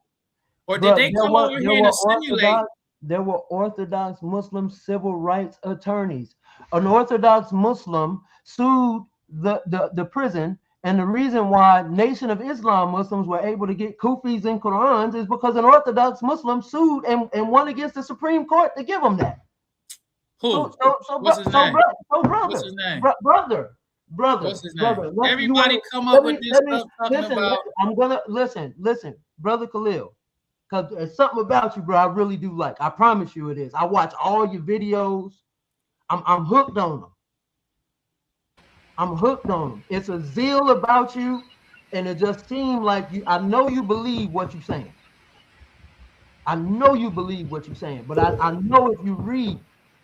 Or did they come over here and simulate? There were Orthodox Muslim civil rights attorneys. An Orthodox Muslim sued the prison, and the reason why Nation of Islam Muslims were able to get kufis and Qurans is because an Orthodox Muslim sued and won against the Supreme Court to give them that. Who? What's his name? What's his name? Brother. What's his name? Everybody come up with this stuff talking about. I'm gonna listen, Brother Khalil. Because there's something about you, bro, I really do like. I promise you it is. I watch all your videos. I'm hooked on them. It's a zeal about you, and it just seems like you. I know you believe what you're saying. But I know if you read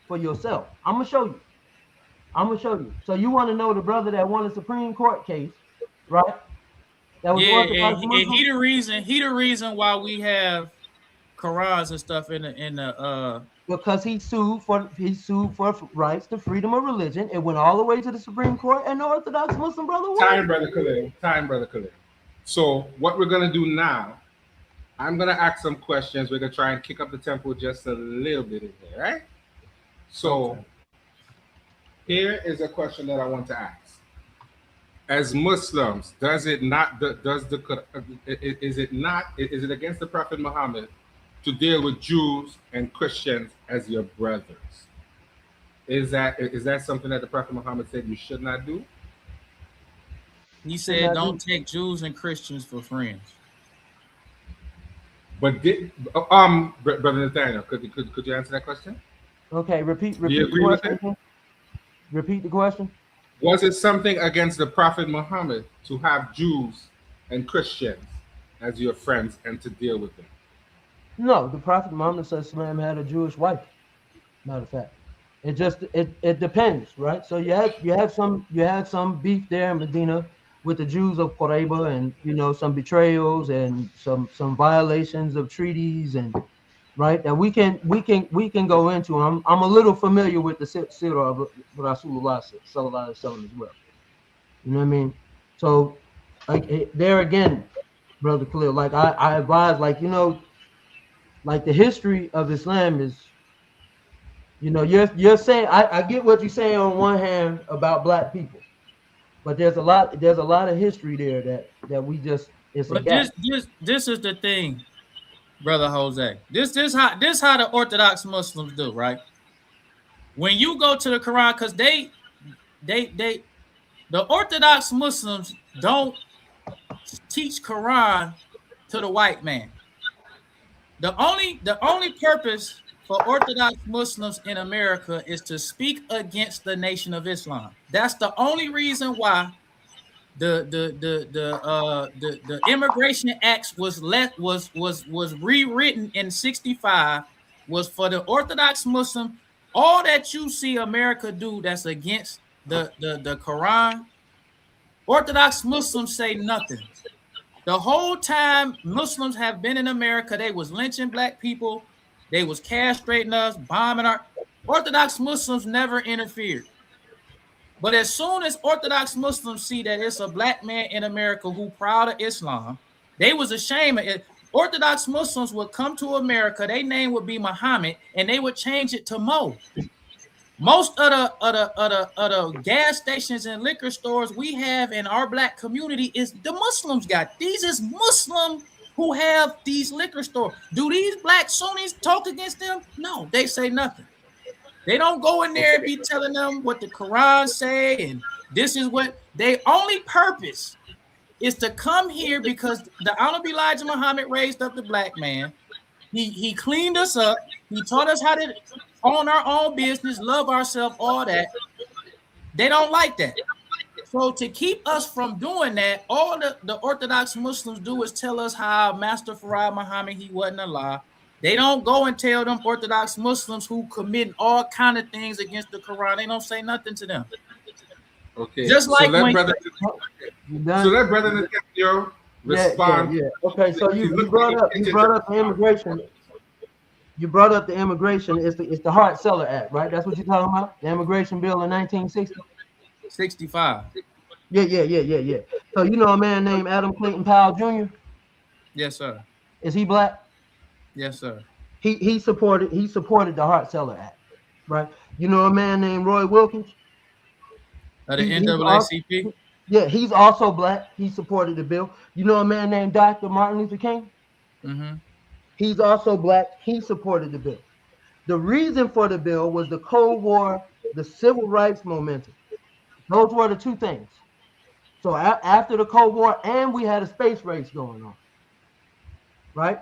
for yourself. I'm going to show you. So you want to know the brother that won a Supreme Court case, right? That was he the reason why we have Qurans and stuff in the Because he sued for rights to freedom of religion. It went all the way to the Supreme Court, and the Orthodox Muslim brother won. Time, brother Khalil. Time, brother Khalil. So what we're gonna do now, I'm gonna ask some questions. We're gonna try and kick up the tempo just a little bit in here, right? So here is a question that I want to ask. As Muslims, is it against the Prophet Muhammad to deal with Jews and Christians as your brothers? Is that something that the Prophet Muhammad said you should not do? He said, "Don't take Jews and Christians for friends." But brother Nathaniel, could you answer that question? Okay, repeat you agree the with question. it? Repeat the question. Was it something against the Prophet Muhammad to have Jews and Christians as your friends and to deal with them? No, the Prophet Muhammad ﷺ had a Jewish wife. Matter of fact, it depends, right? So you had some beef there in Medina with the Jews of Qurayba, and some betrayals and some violations of treaties, and right that we can go into. I'm a little familiar with the Sirah of Rasulullah sallallahu alaihi wasallam as well. You know what I mean? So like there again, brother Khalil, like I advise, like like the history of Islam is, you're saying I get what you're saying on one hand about black people, but there's a lot of history there that we just it's a But gap. this is the thing, brother Jose. This how the Orthodox Muslims do, right? When you go to the Quran, because the Orthodox Muslims don't teach Quran to the white man. The only purpose for Orthodox Muslims in America is to speak against the Nation of Islam. That's the only reason why the Immigration Acts was rewritten in 1965, was for the Orthodox Muslim. All that you see America do that's against the Quran, Orthodox Muslims say nothing. The whole time Muslims have been in America, they was lynching black people, they was castrating us, bombing our Orthodox Muslims never interfered. But as soon as Orthodox Muslims see that it's a black man in America who proud of Islam, they was ashamed of it. Orthodox Muslims would come to America, their name would be Muhammad, and they would change it to Mo. Most of the gas stations and liquor stores we have in our black community is the Muslims got. These is Muslim who have these liquor stores. Do these black Sunnis talk against them? No, they say nothing. They don't go in there and be telling them what the Quran say, and this is what their only purpose is to come here because the Honorable Elijah Muhammad raised up the black man. He cleaned us up. He taught us how to own our own business, love ourselves, all that. They don't like that. So to keep us from doing that, all the Orthodox Muslims do is tell us how Master Farad Muhammad, he wasn't Allah. They don't go and tell them Orthodox Muslims who commit all kind of things against the Quran. They don't say nothing to them. Okay. Just like let brother Nathaniel respond. Yeah. Okay, so you brought up the immigration. You brought up the immigration. It's the Hart-Celler Act, right? That's what you're talking about? The immigration bill in 1960? 65. Yeah. So you know a man named Adam Clayton Powell Jr.? Yes, sir. Is he black? Yes, sir. He supported the Hart-Celler Act, right? You know a man named Roy Wilkins? The NAACP? Yeah, he's also black. He supported the bill. You know a man named Dr. Martin Luther King? Mm-hmm. He's also black. He supported the bill. The reason for the bill was the Cold War, the civil rights momentum. Those were the two things. So after the Cold War, and we had a space race going on, right?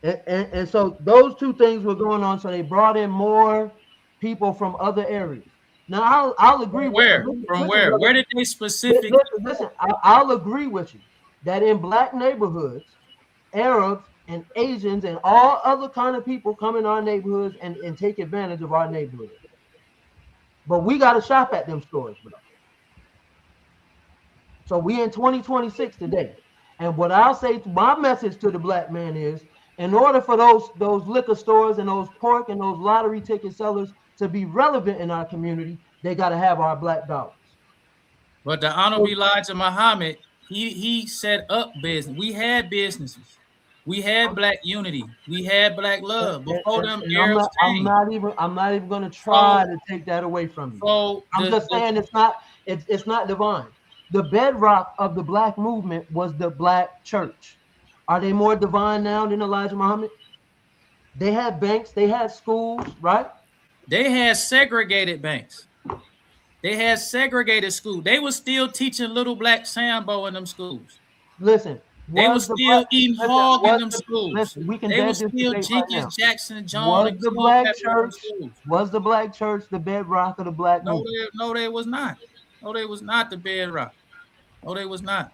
And so those two things were going on. So they brought in more people from other areas. Now I'll agree. Where did they specifically? Listen, I'll agree with you that in black neighborhoods, Arabs and Asians and all other kind of people come in our neighborhoods and take advantage of our neighborhoods. But we got to shop at them stores, bro. So we in 2026 today. And what I'll say, my message to the black man is in order for those liquor stores and those pork and those lottery ticket sellers to be relevant in our community, they got to have our black dollars. But the Honorable Elijah Muhammad, he set up business. We had businesses. We had black unity. We had black love before them Arabs came. I'm not even going to try to take that away from you. So I'm just saying it's not divine. The bedrock of the black movement was the black church. Are they more divine now than Elijah Muhammad? They had banks, they had schools, right? They had segregated banks. They had segregated schools. They were still teaching little black Sambo in them schools. Listen, they were still eating hog in them schools. Listen, they were still Jenkins, Jackson, Jones. Was the black church? Was the black church the bedrock of the black movement? No, they was not. No, they was not the bedrock. No, they was not.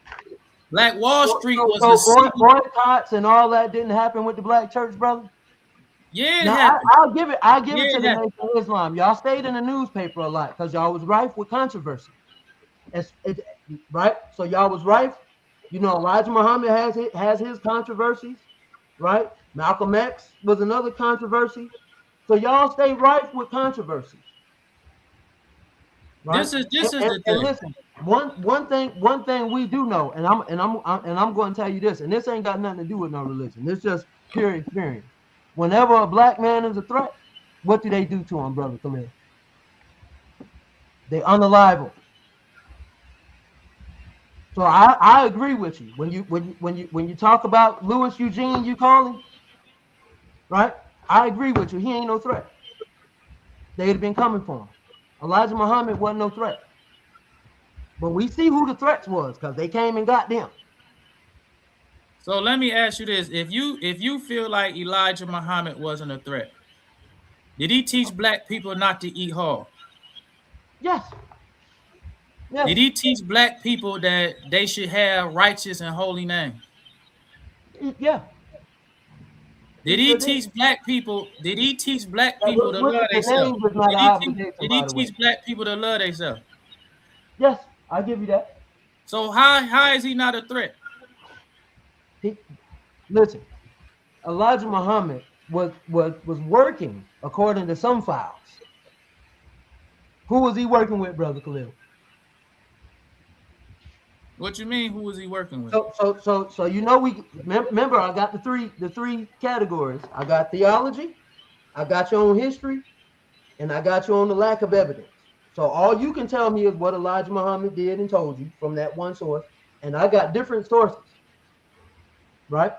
Black Wall Street was the boycotts and all that didn't happen with the black church, brother. Yeah, now, I'll give it to the Nation of Islam. Y'all stayed in the newspaper a lot because y'all was rife with controversy. Right? So y'all was rife. You know, Elijah Muhammad has his controversies, right? Malcolm X was another controversy. So y'all stay rife with controversies. Right? This is the thing. And listen, one thing we do know, and I'm going to tell you this, and this ain't got nothing to do with no religion. It's just pure experience. Whenever a black man is a threat, what do they do to him, brother Khalil? They unalive him. So I agree with you. When you talk about Louis Eugene, you call him, right? I agree with you. He ain't no threat. They'd have been coming for him. Elijah Muhammad wasn't no threat. But we see who the threats was because they came and got them. So let me ask you this: if you feel like Elijah Muhammad wasn't a threat, did he teach black people not to eat hog? Yes. Yes. Did he teach black people that they should have righteous and holy name? Yeah. Did he teach black people? Did he teach black people to love themselves? Did he teach black people to love themselves? Yes, I'll give you that. So how is he not a threat? Listen, Elijah Muhammad was working according to some files. Who was he working with, brother Khalil? What you mean? Who was he working with? So you know we remember I got the three categories. I got theology, I got you on history, and I got you on the lack of evidence. So all you can tell me is what Elijah Muhammad did and told you from that one source, and I got different sources. Right?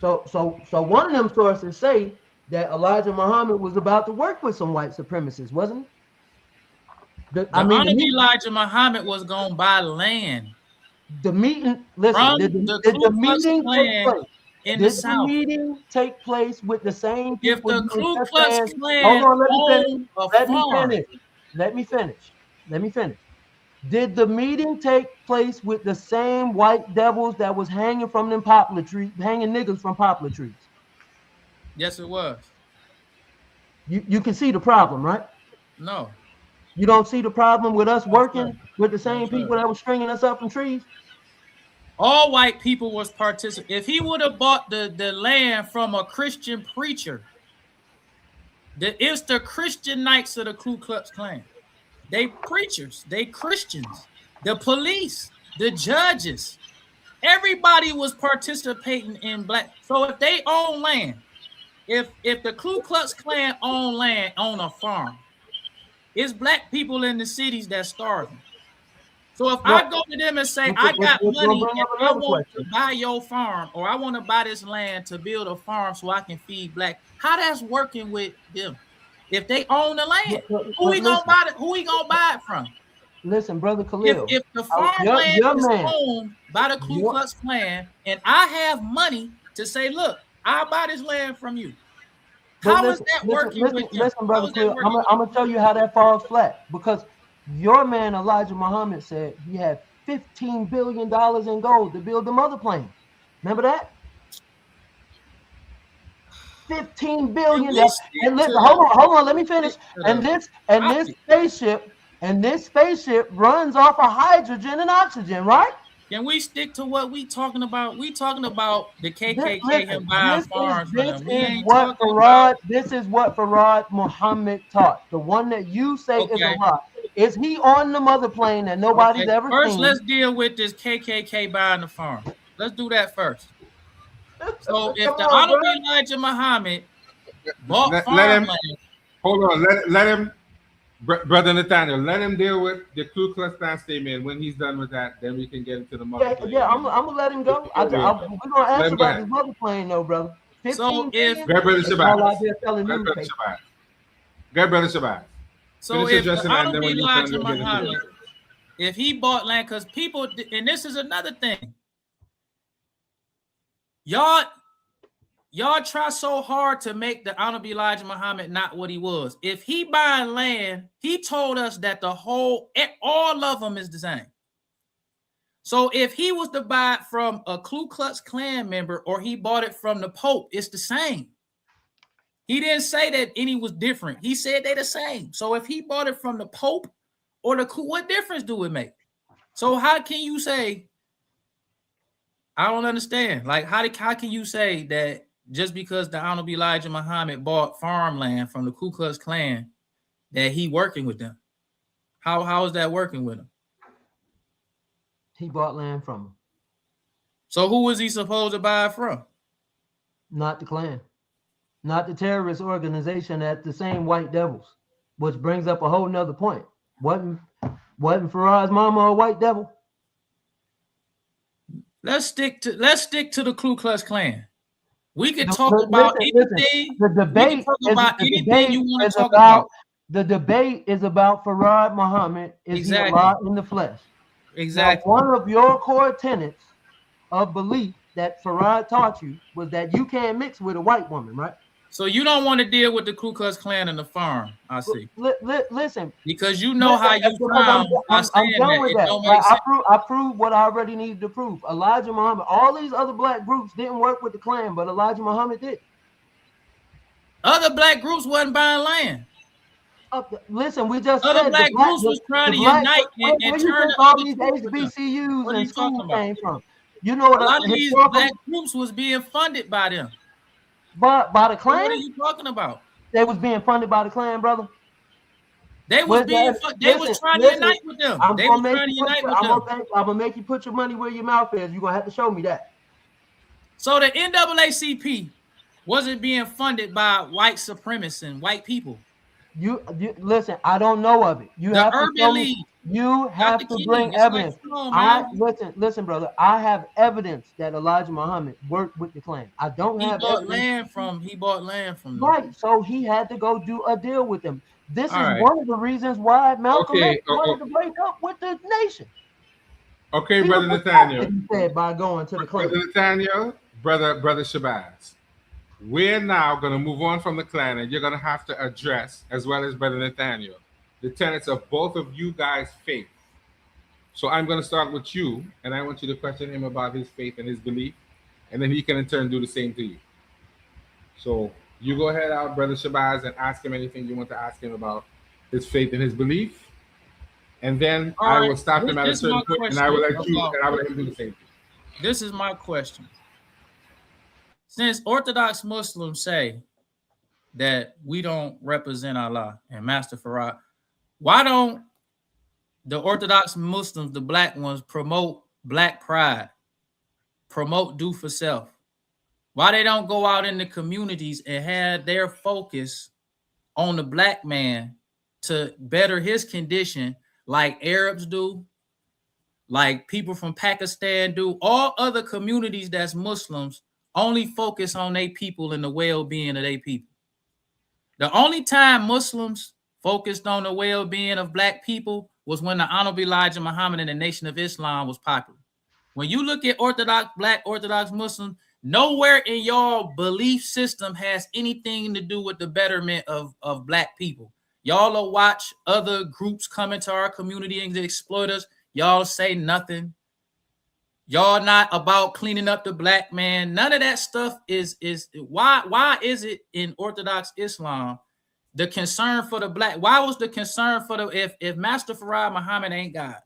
So one of them sources say that Elijah Muhammad was about to work with some white supremacists, wasn't he? Elijah Muhammad was going to buy land. The meeting, listen, did the meeting take place? Did the meeting take place with the same people? If the Ku Klux Klan, hold on, let me finish. Did the meeting take place with the same white devils that was hanging from them poplar trees, hanging niggas from poplar trees? Yes, it was. You can see the problem, right? No. You don't see the problem with us working with the same people that were stringing us up from trees? All white people was participating. If he would have bought the land from a Christian preacher, it's the Christian Knights of the Ku Klux Klan. They preachers, they Christians, the police, the judges, everybody was participating in black. So if they own land, if the Ku Klux Klan own land on a farm, it's black people in the cities that's starving. So if I go to them and say, I got money and I want to buy your farm, or I want to buy this land to build a farm so I can feed black, how that's working with them? If they own the land, who he gonna buy it from? Listen, brother Khalil. If the farmland is owned by the Ku Klux Klan, and I have money to say, look, I'll buy this land from you. How is that working with you? Listen, brother Khalil, I'm gonna tell you how that falls flat. Because your man Elijah Muhammad said he had $15 billion in gold to build the mother plane. Remember that? 15 billion. And listen, hold on, let me finish. And this spaceship runs off of hydrogen and oxygen, right? Can we stick to what we talking about? We talking about the KKK Listen, him buying this farms for them. We is ain't what talking about Farad Muhammad taught. The one that you say is a okay. lie. Is he on the mother plane that nobody's Okay. ever First, seen? let's deal with this KKK buying the farm. Let's do that first. So if Come the on, Honorable bro. Elijah Muhammad bought Let him. farmland, Hold on. Let him. Brother Nathaniel, let him deal with the Ku Klux Klan statement. When he's done with that, then we can get into the mother plane. I'm gonna let him go. We're gonna Let ask him go about ahead. this mother plane, though, brother. So 15 if- million? Go ahead, Brother That's all out Shabazz. there selling Go ahead, Brother newspapers. Shabazz. Go ahead, Brother Shabazz. so Finish if the addressing that, and then Honorable when you Elijah turn, we'll get into Muhammad, it. if he bought land, because people, and this is another thing, y'all try so hard to make the Honorable Elijah Muhammad not what he was. If he buying land, he told us that all of them is the same. So if he was to buy it from a Ku Klux Klan member or he bought it from the Pope, it's the same. He didn't say that any was different. He said they the same. So if he bought it from the Pope or the Ku, what difference do it make? So how can you say, I don't understand. Like, how can you say that just because the Honorable Elijah Muhammad bought farmland from the Ku Klux Klan that he working with them? How is that working with him? He bought land from him, So who was he supposed to buy it from? not the Klan, not the terrorist organization at the same white devils, which brings up a whole nother point. Wasn't Farad's mama a white devil? Let's stick to the Ku Klux Klan. We could No, talk but about listen, anything. the debate we can talk is about the anything debate you want is to talk about. about. The debate is about Farad Muhammad. Is Exactly. he Allah in the flesh? Exactly. Now, one of your core tenets of belief that Farad taught you was that you can't mix with a white woman, right? So you don't want to deal with the Ku Klux Klan and the farm, I see. Listen, Because you know how you because sound by I'm saying done that. with It that. don't make sense. I proved what I already needed to prove. Elijah Muhammad, all these other black groups didn't work with the Klan, but Elijah Muhammad did. Other black groups wasn't buying land. Listen, we just Other said black groups was trying to unite and where you turn think the all other these groups with them. HBCUs What are and you talking schools about? came from? You know what? A lot of these black groups was being funded by them. By the So Klan? what are you talking about? They was being funded by the Klan, brother. They was trying to unite with them. I'm They gonna was make trying to you unite with them. I'm gonna make you put your money where your mouth is. You're gonna have to show me that. So the NAACP wasn't being funded by white supremacists and white people. You listen, I don't know of it. You The have to Urban show me. League. You have Dr. to King, bring it's like, evidence. come on, man. Listen, brother. I have evidence that Elijah Muhammad worked with the Klan. I don't have evidence. He bought land from them. Right, so he had to go do a deal with them. This All is right. one of the reasons why Malcolm X Okay, wanted to break up with the nation. Okay, He Brother was Nathaniel. protected, he said, by going to the Klan. Brother Nathaniel, Brother Shabazz. We're now going to move on from the Klan, and you're going to have to address, as well as Brother Nathaniel, the tenets of both of you guys' faith. So I'm going to start with you, and I want you to question him about his faith and his belief, and then he can in turn do the same to you. So you go ahead out, Brother Shabazz, and ask him anything you want to ask him about his faith and his belief. And then I will stop him at a certain point, and I will let him do the same thing. This is my question. Since Orthodox Muslims say that we don't represent Allah and Master Farad, why don't the Orthodox Muslims, the black ones, promote black pride, promote do for self? Why they don't go out in the communities and have their focus on the black man to better his condition like Arabs do, like people from Pakistan do, all other communities that's Muslims only focus on their people and the well-being of their people. The only time Muslims focused on the well-being of black people was when the Honorable Elijah Muhammad and the Nation of Islam was popular. When you look at black Orthodox Muslims, nowhere in your belief system has anything to do with the betterment of black people. Y'all will watch other groups come into our community and exploit us. Y'all say nothing. Y'all not about cleaning up the black man. None of that stuff is why is it in Orthodox Islam the concern for the black? Why was the concern for if Master Farad Muhammad ain't God?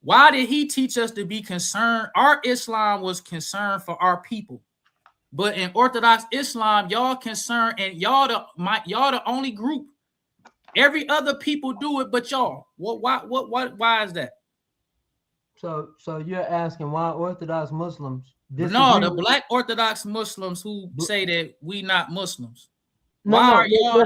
Why did he teach us to be concerned? Our Islam was concerned for our people. But in Orthodox Islam, y'all concerned, and y'all the only group. Every other people do it, but y'all. Why is that? So you're asking why Orthodox Muslims disagree? No, the black Orthodox Muslims who say that we not Muslims. No, why no, are y'all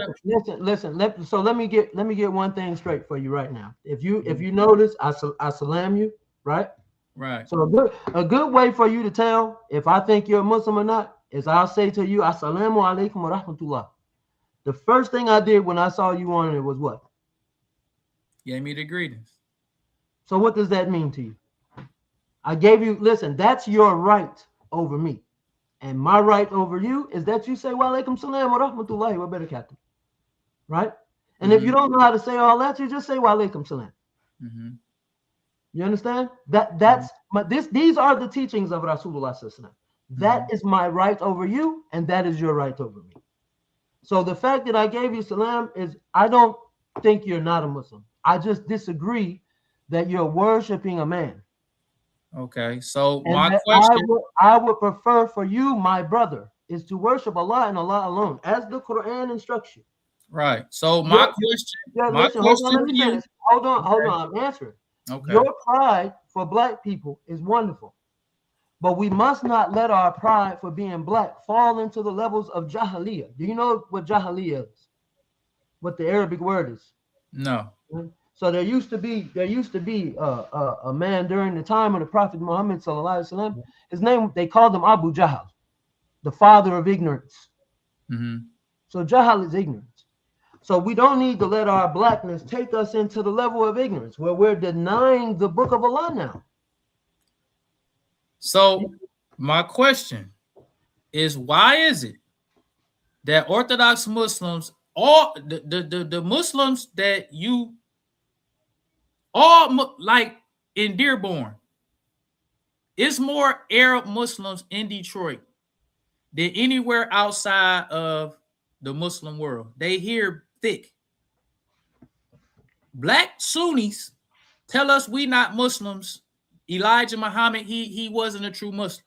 listen. So let me get one thing straight for you right now. If you notice, I salam you, right? Right. So a good way for you to tell if I think you're a Muslim or not is I'll say to you, Assalamu alaikum wa rahmatullah. The first thing I did when I saw you on it was what? Gave me the greetings. So what does that mean to you? I gave you, listen, that's your right over me. And my right over you is that you say wa alaikum salam wa rahmatullahi wa barakatuh. Right? And if you don't know how to say all that, you just say wa alaikum salam. You understand? These are the teachings of Rasulullah sallallahu alaihi wasallam. That is my right over you, and that is your right over me. So the fact that I gave you salam is, I don't think you're not a Muslim. I just disagree that you're worshiping a man. Okay, so And my question, I would prefer for you, my brother, is to worship Allah and Allah alone, as the Quran instructs you. Right. So my question to you. Hold on, I'm answering. Okay. Your pride for black people is wonderful, but we must not let our pride for being black fall into the levels of jahiliyyah. Do you know what jahiliyyah is? What the Arabic word is? No. So there used to be a man during the time of the Prophet Muhammad sallallahu alaihi wasallam. His name, they called him Abu Jahl, the father of ignorance. So Jahl is ignorance. So we don't need to let our blackness take us into the level of ignorance where we're denying the book of Allah now. So my question is, why is it that Orthodox Muslims, all the Muslims that you all like in Dearborn, it's more Arab Muslims in Detroit than anywhere outside of the Muslim world. They here thick. Black Sunnis tell us we not Muslims. Elijah Muhammad, he wasn't a true Muslim.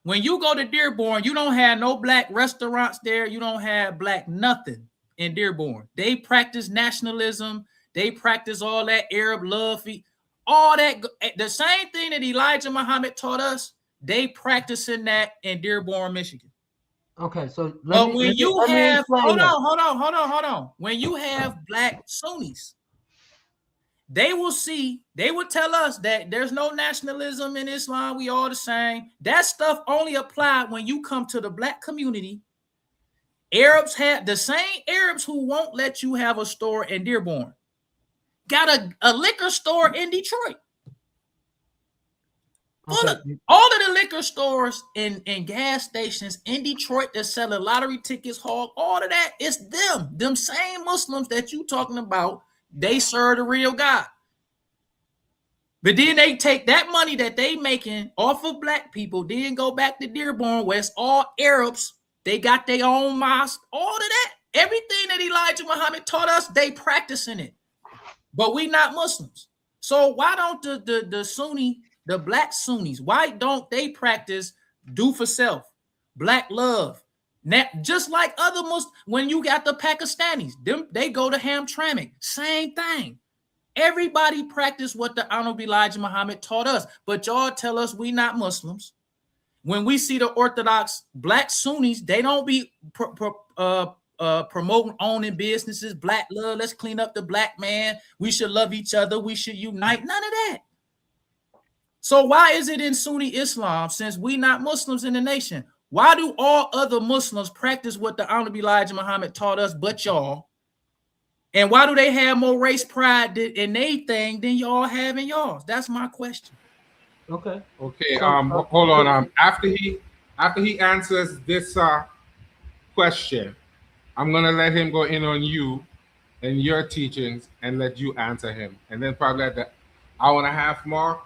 When you go to Dearborn, you don't have no black restaurants there. You don't have black nothing in Dearborn. They practice nationalism. They practice all that Arab love, all that. The same thing that Elijah Muhammad taught us, they practicing that in Dearborn, Michigan. Okay, so when you have hold on. When you have black Sunnis, they will tell us that there's no nationalism in Islam. We all the same. That stuff only applied when you come to the black community. Arabs have the same Arabs who won't let you have a store in Dearborn. Got a liquor store in Detroit. Okay. All of the liquor stores and gas stations in Detroit that sell lottery tickets, all of that, it's them same Muslims that you talking about. They serve the real God. But then they take that money that they making off of black people, then go back to Dearborn, where it's all Arabs. They got their own mosque, all of that. Everything that Elijah Muhammad taught us, they practicing it. But we not Muslims. So why don't the black Sunnis, why don't they practice do for self, black love? Just like other Muslims, when you got the Pakistanis, they go to Hamtramck, same thing. Everybody practice what the Honorable Elijah Muhammad taught us, but y'all tell us we not Muslims. When we see the Orthodox black Sunnis, they don't be promoting owning businesses, black love, let's clean up the black man, we should love each other, we should unite, none of that. So why is it in Sunni Islam, since we not Muslims in the nation, why do all other Muslims practice what the Honorable Elijah Muhammad taught us but y'all? And why do they have more race pride in their thing than y'all have in y'all? That's my question. Okay. Okay. Hold on. After he answers this question, I'm gonna let him go in on you and your teachings and let you answer him. And then probably at the hour and a half mark,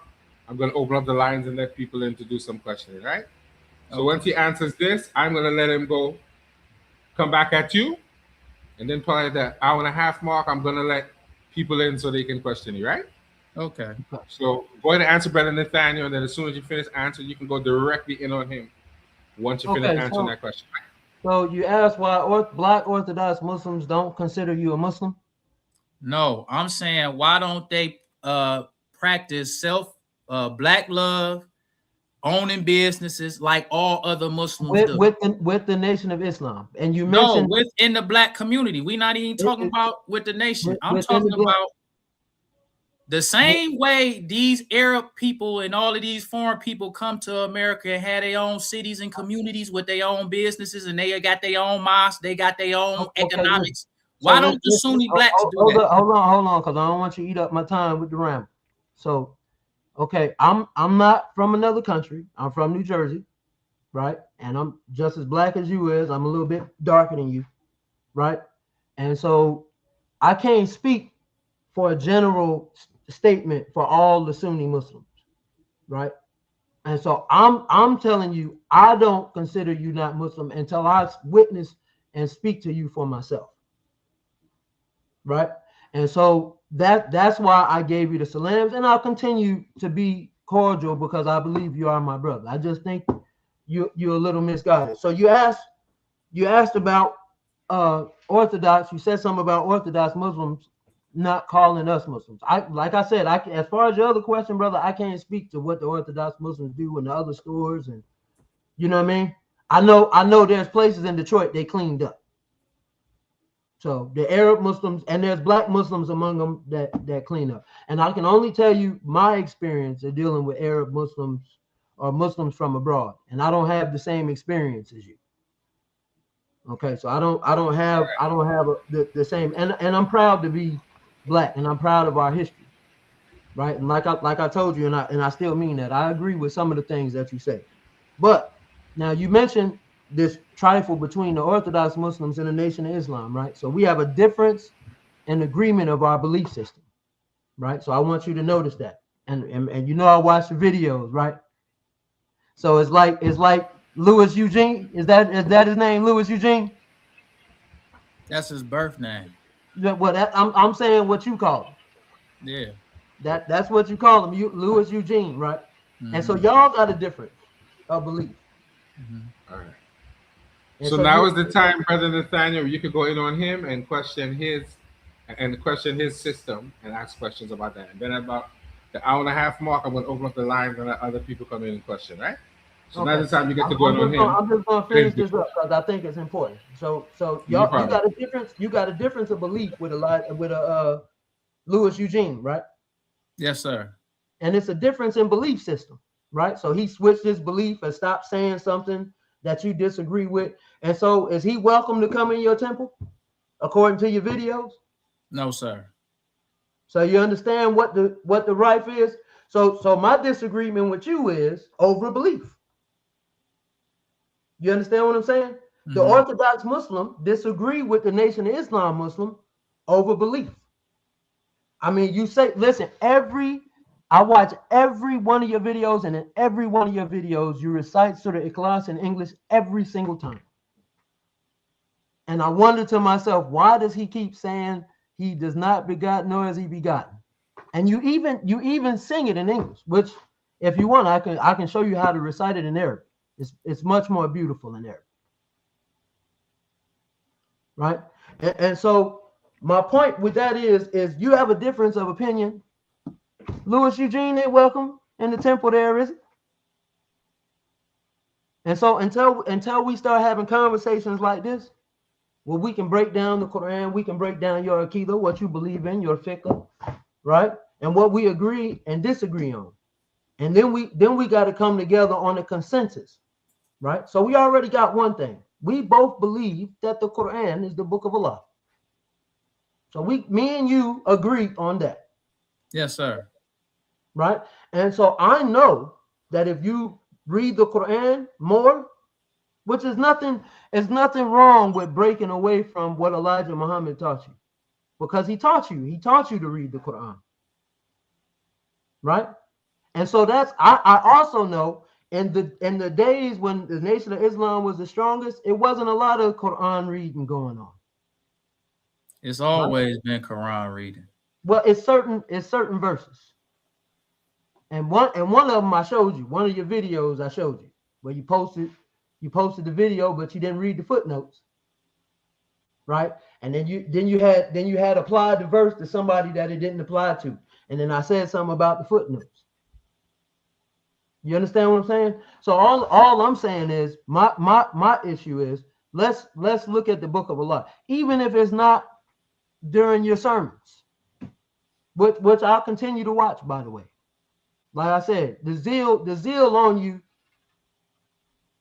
I'm gonna open up the lines and let people in to do some questioning, right? So once he answers this, I'm gonna let him go, come back at you, and then probably at the hour and a half mark, I'm gonna let people in so they can question you, right? Okay. So go ahead and answer Brother Nathaniel, and then as soon as you finish answering, you can go directly in on him once you finish Okay, answering that question. So you asked why Black Orthodox Muslims don't consider you a Muslim? No, I'm saying why don't they practice black love, owning businesses like all other Muslims do? With the Nation of Islam. And you No, mentioned within the black community. We're not even talking about with the nation. I'm within talking the black, about the same way these Arab people and all of these foreign people come to America and have their own cities and communities with their own businesses, and they got their own mosques, they got their own economics. Why don't the Sunni blacks do that? Hold on, because I don't want you to eat up my time with the ramble. So, okay, I'm not from another country. I'm from New Jersey, right? And I'm just as black as you is. I'm a little bit darker than you, right? And so I can't speak for a general statement for all the Sunni Muslims, right? And so I'm telling you, I don't consider you not Muslim until I witness and speak to you for myself, right? And so that's why I gave you the salams, and I'll continue to be cordial because I believe you are my brother. I just think you're a little misguided. So you asked about Orthodox. You said something about Orthodox Muslims not calling us Muslims. Like I said, as far as your other question, brother, I can't speak to what the Orthodox Muslims do in the other stores, and you know what I mean. I know there's places in Detroit they cleaned up. So the Arab Muslims, and there's black Muslims among them that clean up. And I can only tell you my experience of dealing with Arab Muslims or Muslims from abroad, and I don't have the same experience as you. Okay, so I don't have the same, and I'm proud to be black, and I'm proud of our history, right? And like I told you, and I still mean that. I agree with some of the things that you say, but now you mentioned this trifle between the Orthodox Muslims and the Nation of Islam, right? So we have a difference in agreement of our belief system, right? So I want you to notice that, and you know I watch the videos, right? So it's like Louis Eugene. Is that his name, Louis Eugene? That's his birth name. Well, I'm saying what you call him. Yeah. That's what you call him, Louis Eugene, right? Mm-hmm. And so y'all got a difference of belief. Mm-hmm. All right. So now is the time, Brother Nathaniel, you could go in on him and question his system and ask questions about that. And then about the hour and a half mark, I'm going to open up the lines and let other people come in and question, right? So okay. Now's the time you get to go in on him. I'm just going to finish this up because I think it's important. So y'all, you got a difference. You got a difference of belief with Louis Eugene, right? Yes, sir. And it's a difference in belief system, right? So he switched his belief and stopped saying something that you disagree with. And so is he welcome to come in your temple according to your videos? No, sir. So you understand what the right is? So my disagreement with you is over belief. You understand what I'm saying? Mm-hmm. The Orthodox Muslim disagree with the Nation of Islam Muslim over belief. I mean, you say, listen, I watch every one of your videos, and in every one of your videos, you recite Surah Ikhlas in English every single time. And I wonder to myself, why does he keep saying he does not begot, nor is he begotten? And you even sing it in English, which, if you want, I can show you how to recite it in Arabic. It's much more beautiful in Arabic, right? And so my point with that is you have a difference of opinion. Louis Eugene ain't welcome in the temple there, is it? And so until we start having conversations like this, well, we can break down the Quran, we can break down your Aqidah, what you believe in, your fiqh, right? And what we agree and disagree on. And then we got to come together on a consensus, right? So we already got one thing. We both believe that the Quran is the book of Allah. So me and you agree on that. Yes, sir. Right? And so I know that if you read the Quran more, which is nothing wrong with breaking away from what Elijah Muhammad taught you, because he taught you to read the Quran. Right? And so I also know in the days when the Nation of Islam was the strongest, it wasn't a lot of Quran reading going on. It's always been Quran reading. Well, it's certain verses. And one of them I showed you. One of your videos I showed you where you posted the video, but you didn't read the footnotes, right? And then you had applied the verse to somebody that it didn't apply to, and then I said something about the footnotes. You understand what I'm saying? So all I'm saying is my issue is let's look at the book of Allah, even if it's not during your sermons, which I'll continue to watch, by the way. Like I said, the zeal on you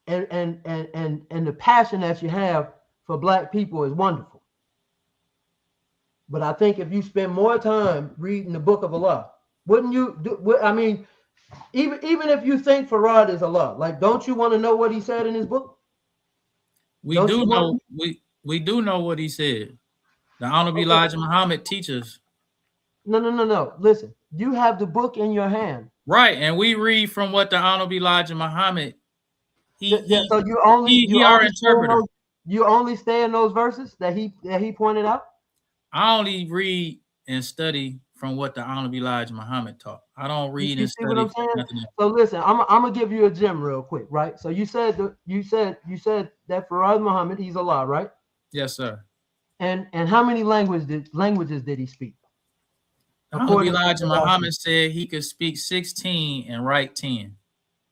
and the passion that you have for black people is wonderful. But I think if you spend more time reading the book of Allah, wouldn't you do? I mean, even if you think Farad is Allah, like, don't you want to know what he said in his book? We do know what he said. The Honorable Elijah Muhammad teaches. No. Listen, you have the book in your hand. Right, and we read from what the Honorable Elijah Muhammad. So our interpreter. You only stay in those verses that he pointed out. I only read and study from what the Honorable Elijah Muhammad taught. I don't read and study. What I'm saying? So listen, I'm gonna give you a gem real quick, right? So you said that Farad Muhammad, he's Allah, right? Yes, sir. And how many languages did he speak? Elijah Muhammad said he could speak 16 and write 10.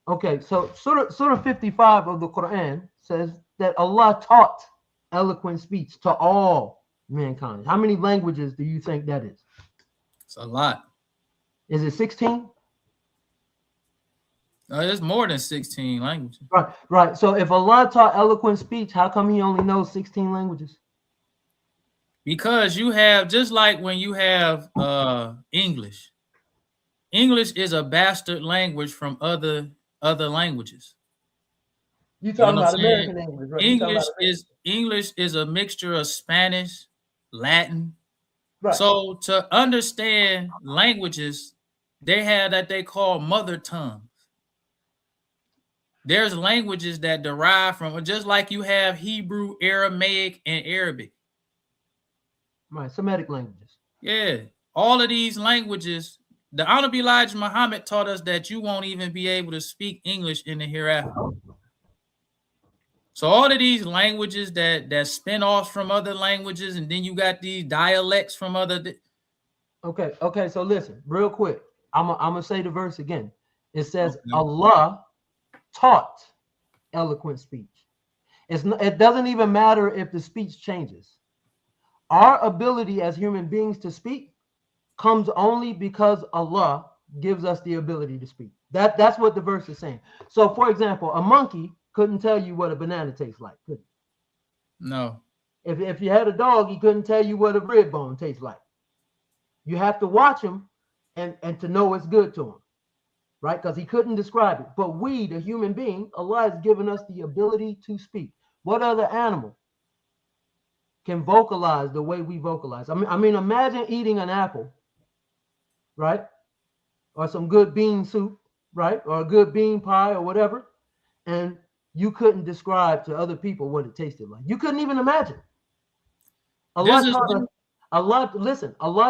Okay, so Surah 55 of the Quran says that Allah taught eloquent speech to all mankind. How many languages do you think that is? It's a lot. Is it 16? No, it's more than 16 languages. Right. So if Allah taught eloquent speech, how come he only knows 16 languages? Because you have, just like when you have English. English is a bastard language from other languages. You talking about American English, right? English is a mixture of Spanish, Latin. Right. So to understand languages, they have that they call mother tongues. There's languages that derive from, just like you have Hebrew, Aramaic, and Arabic. Right, Semitic languages. Yeah, all of these languages, the Honorable Elijah Muhammad taught us that you won't even be able to speak English in the hereafter. So all of these languages that spin off from other languages, and then you got these dialects from other. Okay. So listen, real quick. I'm gonna say the verse again. It says Allah taught eloquent speech. It doesn't even matter if the speech changes. Our ability as human beings to speak comes only because Allah gives us the ability to speak. That's what the verse is saying. So, for example, a monkey couldn't tell you what a banana tastes like, could he? No. If you had a dog, he couldn't tell you what a rib bone tastes like. You have to watch him and to know it's good to him, right? Because he couldn't describe it. But we, the human being, Allah has given us the ability to speak. What other animal can vocalize the way we vocalize? I mean, imagine eating an apple, right? Or some good bean soup, right? Or a good bean pie or whatever. And you couldn't describe to other people what it tasted like. You couldn't even imagine. Allah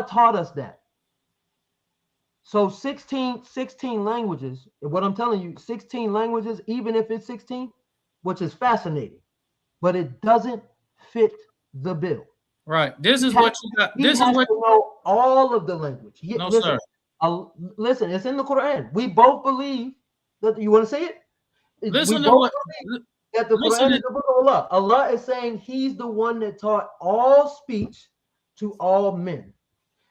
taught us that. So 16 languages, what I'm telling you, 16 languages, even if it's 16, which is fascinating, but it doesn't fit the bill. Right. This is what you got. This is what you know, all of the language. No, listen, sir. Listen, it's in the Quran. We both believe that. You want to say it? Listen to what that the Quran is the book of Allah. Allah is saying he's the one that taught all speech to all men.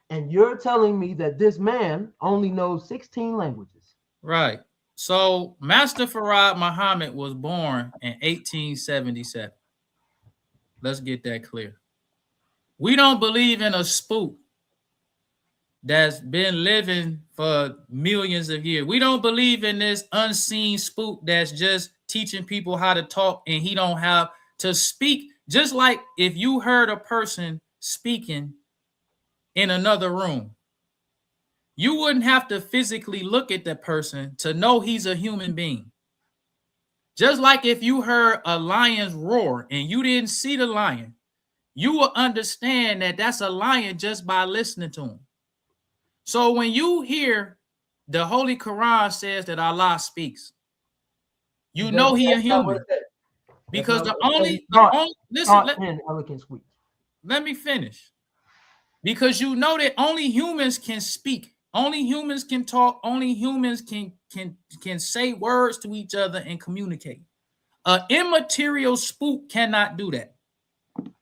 And you're telling me that this man only knows 16 languages. Right. So Master Farad Muhammad was born in 1877. Let's get that clear. We don't believe in a spook that's been living for millions of years. We don't believe in this unseen spook that's just teaching people how to talk and he don't have to speak. Just like if you heard a person speaking in another room, you wouldn't have to physically look at that person to know he's a human being. Just like if you heard a lion's roar and you didn't see the lion, you will understand that that's a lion just by listening to him. So when you hear the Holy Quran says that Allah speaks. You It know doesn't- he a that's not what human. it says. Because That's the not what it only, says. Taught- listen, taught in eloquent speech. let me finish. Because you know that only humans can speak, only humans can talk, only humans can say words to each other and communicate. An immaterial spook cannot do that.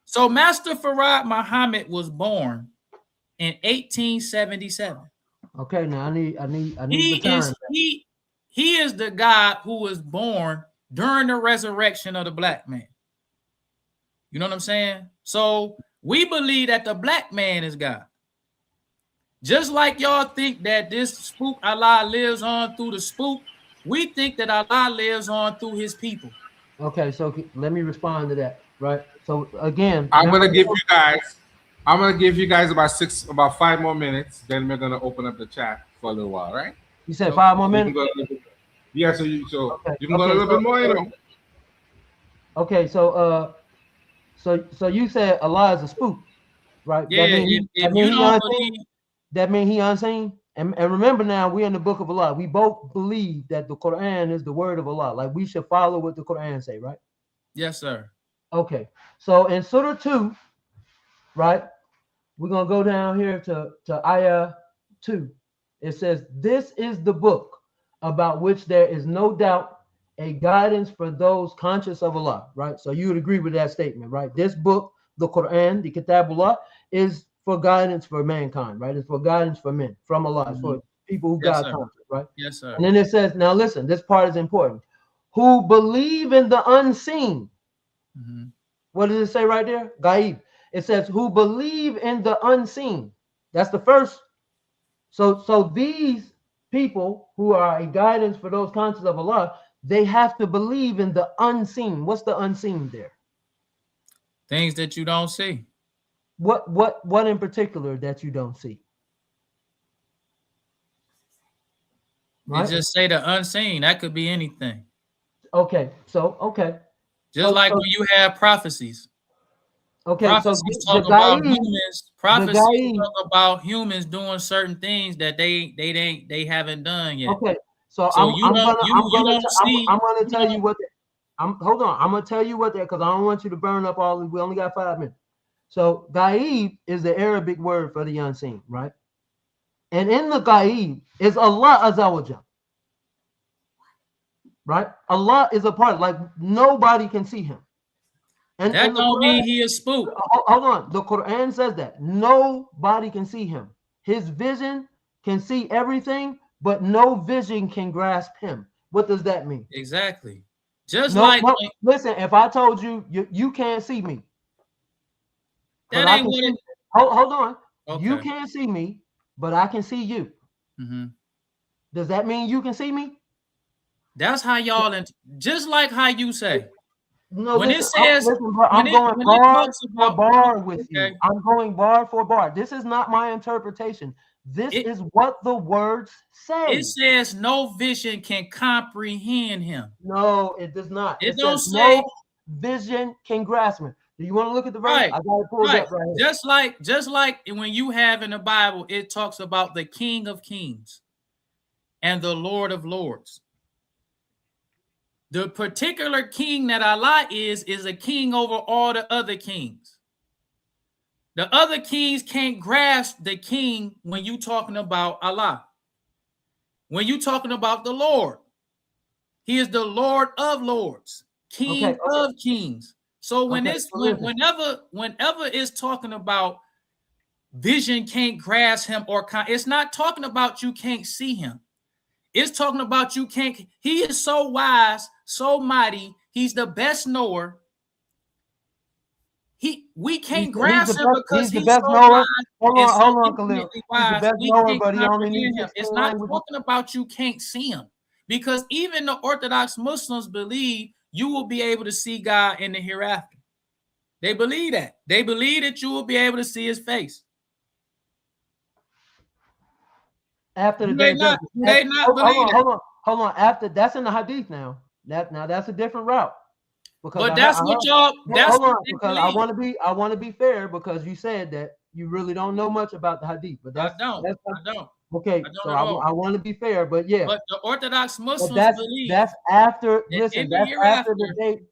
So Master Farad Muhammad was born in 1877. Okay, now I need He the time. he is the God who was born during the resurrection of the black man. You know what I'm saying? So we believe that the black man is God. Just like y'all think that this spook Allah lives on through the spook, we think that Allah lives on through his people. Okay, so let me respond to that. Right. So again, I'm gonna give you guys about 5 more minutes. Then we're gonna open up the chat for a little while, right? You said 5 more minutes. Yeah, so you can go a Okay, little bit more, you know. Okay, so you said Allah is a spook, right? Yeah, if you don't believe, that means he unseen. And remember now, we're in the book of Allah. We both believe that the Quran is the word of Allah. Like we should follow what the Quran say, right? yes, sir. Okay. So in Surah 2, right? We're gonna go down here to Ayah 2. It says, "This is the book about which there is no doubt, a guidance for those conscious of Allah." Right. So you would agree with that statement, right? This book, the Quran, the Kitabullah, is for guidance for mankind, right? It's for guidance for men from Allah, it's for people who Yes, God sir. conscious, right? Yes, sir. And then it says, now listen, this part is important. Who believe in the unseen. What does it say right there? Gaib. It says, who believe in the unseen. That's the first. So these people who are a guidance for those conscious of Allah, they have to believe in the unseen. What's the unseen there? Things that you don't see. What in particular that you don't see? Right? You just say the unseen. That could be anything. Okay. Just like when you have prophecies. Okay. Prophecies talk about humans. Prophecies talk about humans doing certain things that they haven't done yet. Okay. So I'm gonna tell you what. Hold on. I'm gonna tell you what that, because I don't want you to burn up all. We only got 5 minutes. So Gaib is the Arabic word for the unseen, right? And in the Gaib is Allah Azza wa Jal. Right? Allah is a part, like nobody can see him. And that don't mean he is spooked. Hold on. The Quran says that nobody can see him. His vision can see everything, but no vision can grasp him. What does that mean? Exactly. Just listen, if I told you you can't see me. That ain't what it. Hold on. Okay. You can't see me, but I can see you. Does that mean you can see me? That's how y'all, just like how you say. No, when listen, it says, I'm going bar for bar with you. I'm going bar for bar. This is not my interpretation. This is what the words say. It says no vision can comprehend him. No, it does not. It don't say no vision can grasp him. Do you want to look at the verse? Right. I got it pulled up right here. Just like when you have in the Bible, it talks about the King of Kings and the Lord of Lords. The particular king that Allah is a king over all the other kings. The other kings can't grasp the king when you talking about Allah. When you talking about the Lord, he is the Lord of Lords, King of Kings. So whenever it's talking about vision can't grasp him, it's not talking about you can't see him. It's talking about you can't. He is so wise, so mighty. He's the best knower. We can't grasp him because he's so wise. Hold on, Khalil. He's the best knower, but he only needs him. It's not talking about you can't see him, because even the Orthodox Muslims believe you will be able to see God in the hereafter. They believe that. They believe that you will be able to see his face. After the they not believe hold on. After that's in the hadith now. That's a different route. Because that's what y'all. That's what because I want to be fair, because you said that you really don't know much about the hadith. But I don't. Okay, I don't so at all. I want to be fair, but yeah. But the Orthodox But Muslims believe that's after. that Listen, in the that's after the hereafter, day.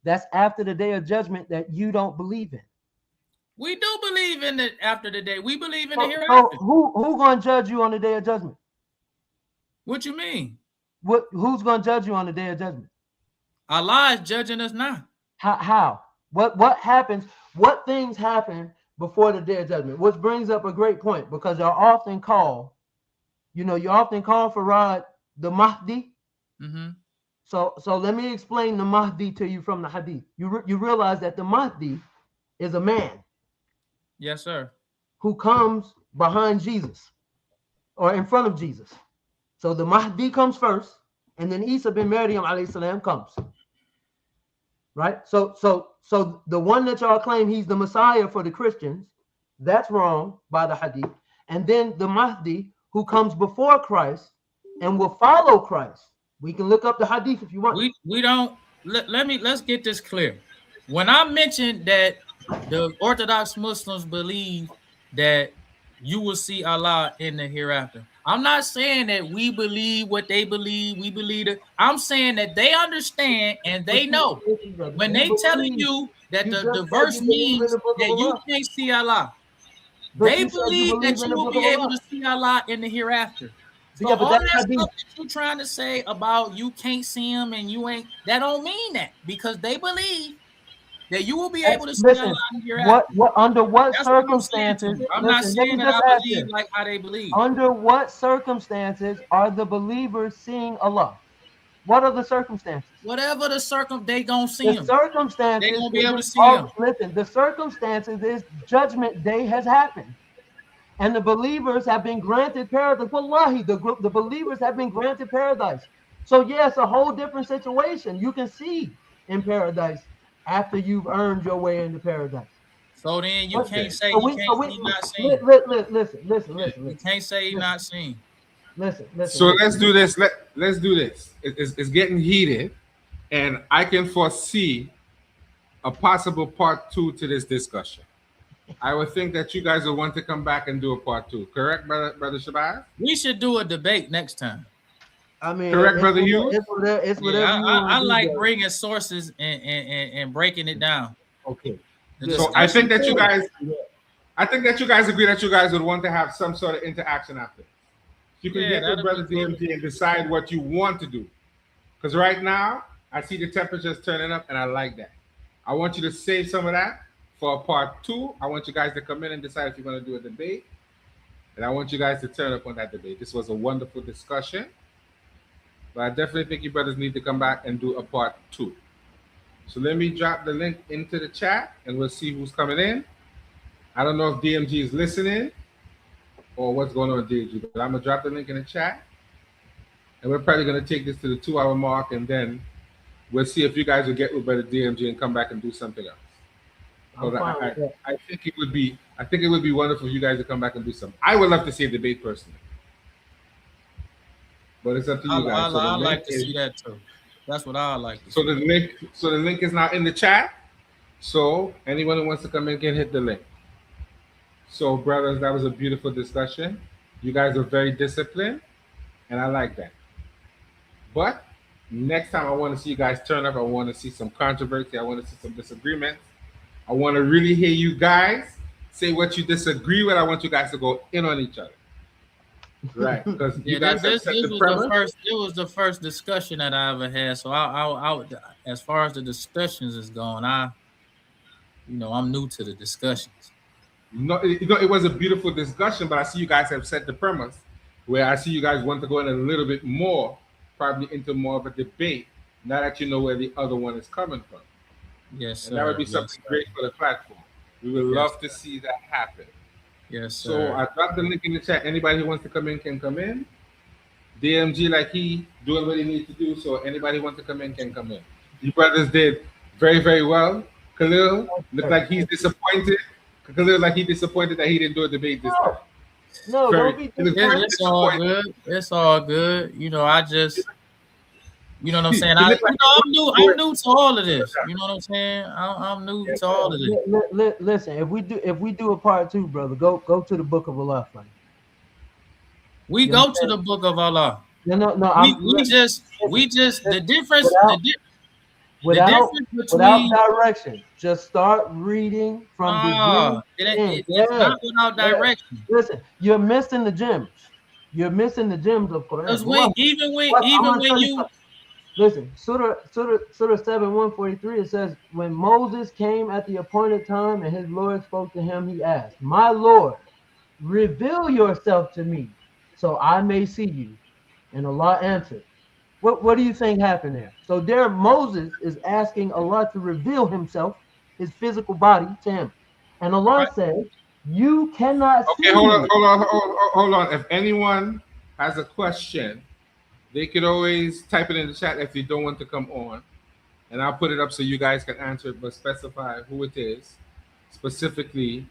That's after the day of judgment that you don't believe in. we do believe in the after the day. We believe in the So hereafter. who gonna judge you on the day of judgment? What you mean? Who's gonna judge you on the day of judgment? Allah is judging us now. How? What happens? What things happen before the day of judgment? Which brings up a great point, because you're often called, Farad the Mahdi. Mm-hmm. So let me explain the Mahdi to you from the Hadith. You realize that the Mahdi is a man Yes, sir. who comes behind Jesus or in front of Jesus. So the Mahdi comes first, and then Isa bin Maryam alayhi salam comes. Right? So the one that y'all claim he's the Messiah for the Christians, that's wrong by the Hadith. And then the Mahdi who comes before Christ and will follow Christ. We can look up the Hadith if you want. We don't let's get this clear. When I mentioned that the Orthodox Muslims believe that you will see Allah in the hereafter, I'm not saying that we believe what they believe. We believe it. I'm saying that they understand and they know when they telling you that the verse means that you can't see Allah. They believe that you will be able to see Allah in the hereafter. So all that stuff that you're trying to say about you can't see him and you ain't, that don't mean that, because they believe that you will be able to see Allah in the hereafter. Under what circumstances? I'm not saying that I believe like how they believe. Under what circumstances are the believers seeing Allah? What are the circumstances? Whatever the they gonna see him. Circumstances. They gonna be able to see him. Listen, the circumstances is judgment day has happened. And the believers have been granted paradise. Wallahi, the believers have been granted paradise. So yes, a whole different situation. You can see in paradise after you've earned your way into paradise. So then you can't say he's not seen. Listen. You can't say he's not seen. Listen. So let's do this. Let's do this. It's getting heated, and I can foresee a possible part 2 to this discussion. I would think that you guys will want to come back and do a part 2. Correct, brother Shabazz? We should do a debate next time. I mean, correct, brother Hughes? It's whatever I like bringing sources and breaking it down. Okay. So I think that you guys agree that you guys would want to have some sort of interaction after. You can get with brother DMG and decide what you want to do. Because right now, I see the temperatures turning up, and I like that. I want you to save some of that for a part 2. I want you guys to come in and decide if you're going to do a debate. And I want you guys to turn up on that debate. This was a wonderful discussion. But I definitely think you brothers need to come back and do a part 2. So let me drop the link into the chat, and we'll see who's coming in. I don't know if DMG is listening or what's going on with DMG, but I'm going to drop the link in the chat. And we're probably going to take this to the 2-hour mark, and then we'll see if you guys will get with brother DMG and come back and do something else. I think it would be wonderful for you guys to come back and do something. I would love to see a debate personally, but it's up to you guys. I like to see that too. That's what I like to see. So the link is now in the chat. So anyone who wants to come in can hit the link. So brothers, that was a beautiful discussion. You guys are very disciplined, and I like that. But next time I want to see you guys turn up. I want to see some controversy. I want to see some disagreements. I want to really hear you guys say what you disagree with. I want you guys to go in on each other. Right. Because you guys have set the premise. It was the first discussion that I ever had. So I as far as the discussions is going, I'm new to the discussions. It was a beautiful discussion, but I see you guys have set the premise where I see you guys want to go in a little bit more, probably into more of a debate, now that you know where the other one is coming from. Yes, sir. And that would be something great for the platform. We would love to see that happen. Yes, sir. So I dropped the link in the chat. Anybody who wants to come in can come in. DMG, like he doing what he needs to do. So anybody who wants to come in can come in. You brothers did very, very well. Khalil looked like he's disappointed. Khalil like he's disappointed that he didn't do a debate this time. No, it's all good. It's all good. I just. You know what I'm saying? I'm new to all of this. You know what I'm saying? I'm new to all of this. Listen, if we do a part 2, brother, go to the book of Allah. We You go to understand? the book of Allah. No. We just the difference without the without difference without between direction. Just start reading from beginning no, to end. it's Yes, not without yes. direction. Listen, you're missing the gems. You're missing the gems of Quran. Because What? even I'm gonna when tell you you something. Listen, Surah 7, 143, it says, when Moses came at the appointed time and his Lord spoke to him, he asked, my Lord, reveal yourself to me so I may see you. And Allah answered. What do you think happened there? So there Moses is asking Allah to reveal himself, his physical body to him. And Allah right, said, you cannot Okay, see me. hold on. If anyone has a question, they could always type it in the chat if you don't want to come on, and I'll put it up so you guys can answer it, but specify who it is specifically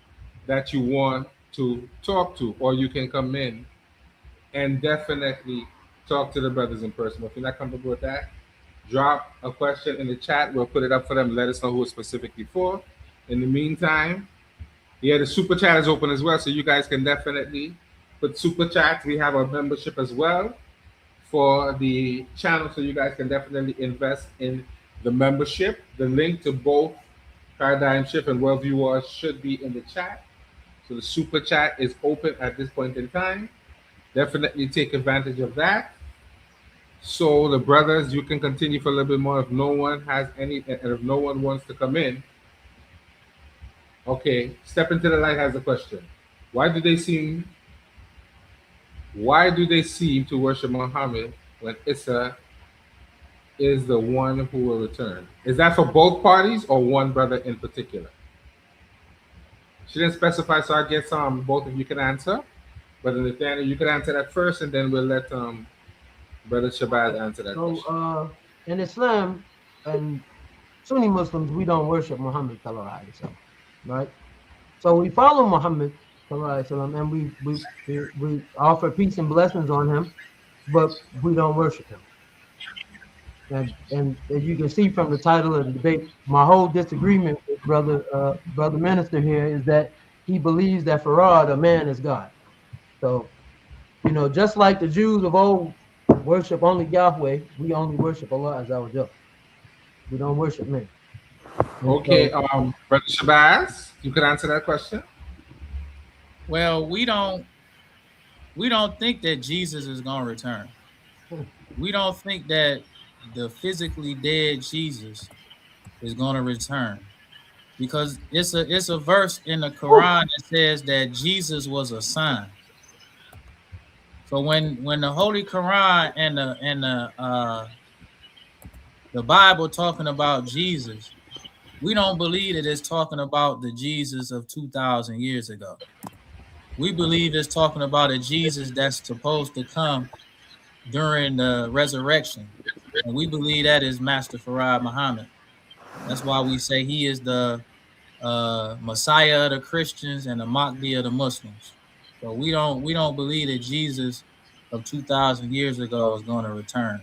that you want to talk to, or you can come in and definitely talk to the brothers in person. If you're not comfortable with that, drop a question in the chat. We'll put it up for them. Let us know who it's specifically for. In the meantime, yeah, the super chat is open as well, so you guys can definitely put super chats. We have a membership as well for the channel, so you guys can definitely invest in the membership. The link to both Paradigm Shift and Worldview Wars should be in the chat. So the super chat is open at this point in time. Definitely take advantage of that. So the brothers, you can continue for a little bit more if no one has any, and if no one wants to come in. Okay, Step Into the Light has a question. Why do they seem to worship Muhammad when Isa is the one who will return? Is that for both parties or one brother in particular? She didn't specify, so I guess both of you can answer. Brother Nathaniel, you can answer that first, and then we'll let Brother Shabazz answer that question. So in Islam and Sunni Muslims, we don't worship Muhammad, right? So we follow Muhammad, and we offer peace and blessings on him, but we don't worship him. And as you can see from the title of the debate, my whole disagreement with brother minister here is that he believes that Farad, a man, is God. So, just like the Jews of old worship only Yahweh, we only worship Allah as our judge. We don't worship men. And okay, so, Brother Shabazz, you can answer that question. well, we don't think that Jesus is going to return. We don't think that the physically dead Jesus is going to return, because it's a verse in the Quran that says that Jesus was a sign. So when the Holy Quran and the Bible talking about Jesus, we don't believe that it's talking about the Jesus of 2,000 years ago. We believe it's talking about a Jesus that's supposed to come during the resurrection. And we believe that is Master Farad Muhammad. That's why we say he is the Messiah of the Christians and the Mahdi of the Muslims. So we don't believe that Jesus of 2,000 years ago is going to return.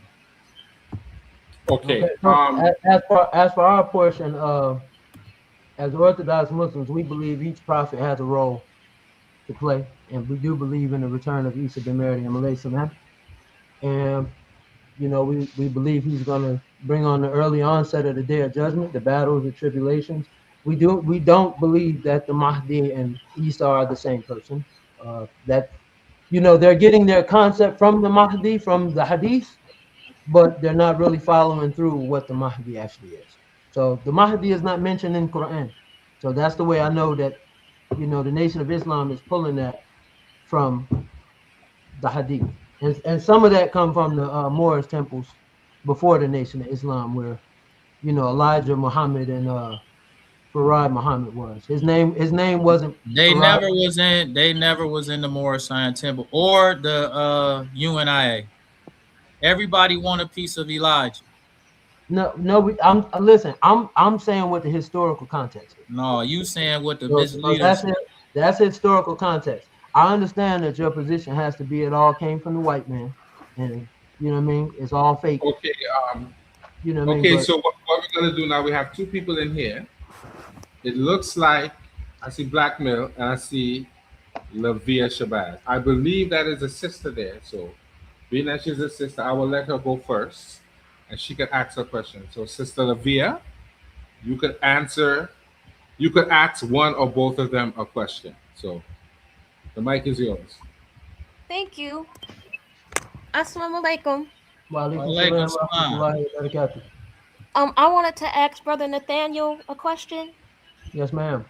Okay. So as for our portion, as Orthodox Muslims, we believe each prophet has a role to play, and we do believe in the return of Isa bin Maryam alayhi salam. And we believe he's going to bring on the early onset of the day of judgment, the battles, the tribulations. We don't believe that the Mahdi and Isa are the same person. That they're getting their concept from the Mahdi, from the Hadith, but they're not really following through what the Mahdi actually is. So the Mahdi is not mentioned in Quran. So that's the way I know that the Nation of Islam is pulling that from the Hadith. And some of that come from the Moorish temples before the Nation of Islam, where Elijah Muhammad and Farad Muhammad was. His name wasn't. They Farad. never was in the Moorish Zion Temple or the UNIA. Everybody want a piece of Elijah. No. Listen. I'm saying what the historical context is. No, you saying what the So misleaders. that's historical context. I understand that your position has to be it all came from the white man, and you know what I mean. It's all fake. Okay. You know what I mean. Okay. But, So what we're gonna do now? We have two people in here. It looks like I see Blackmail and I see Lavia Shabazz. I believe that is a sister there. So, being that she's a sister, I will let her go first, and she can ask her question. So, Sister Lavia, you could answer. You could ask one or both of them a question. So, the mic is yours. Thank you. Assalamu alaikum. Wa alaikum Walaikum salam wa salam. rahmatullahi wa barakatuh. I wanted to ask Brother Nathaniel a question. Yes, ma'am.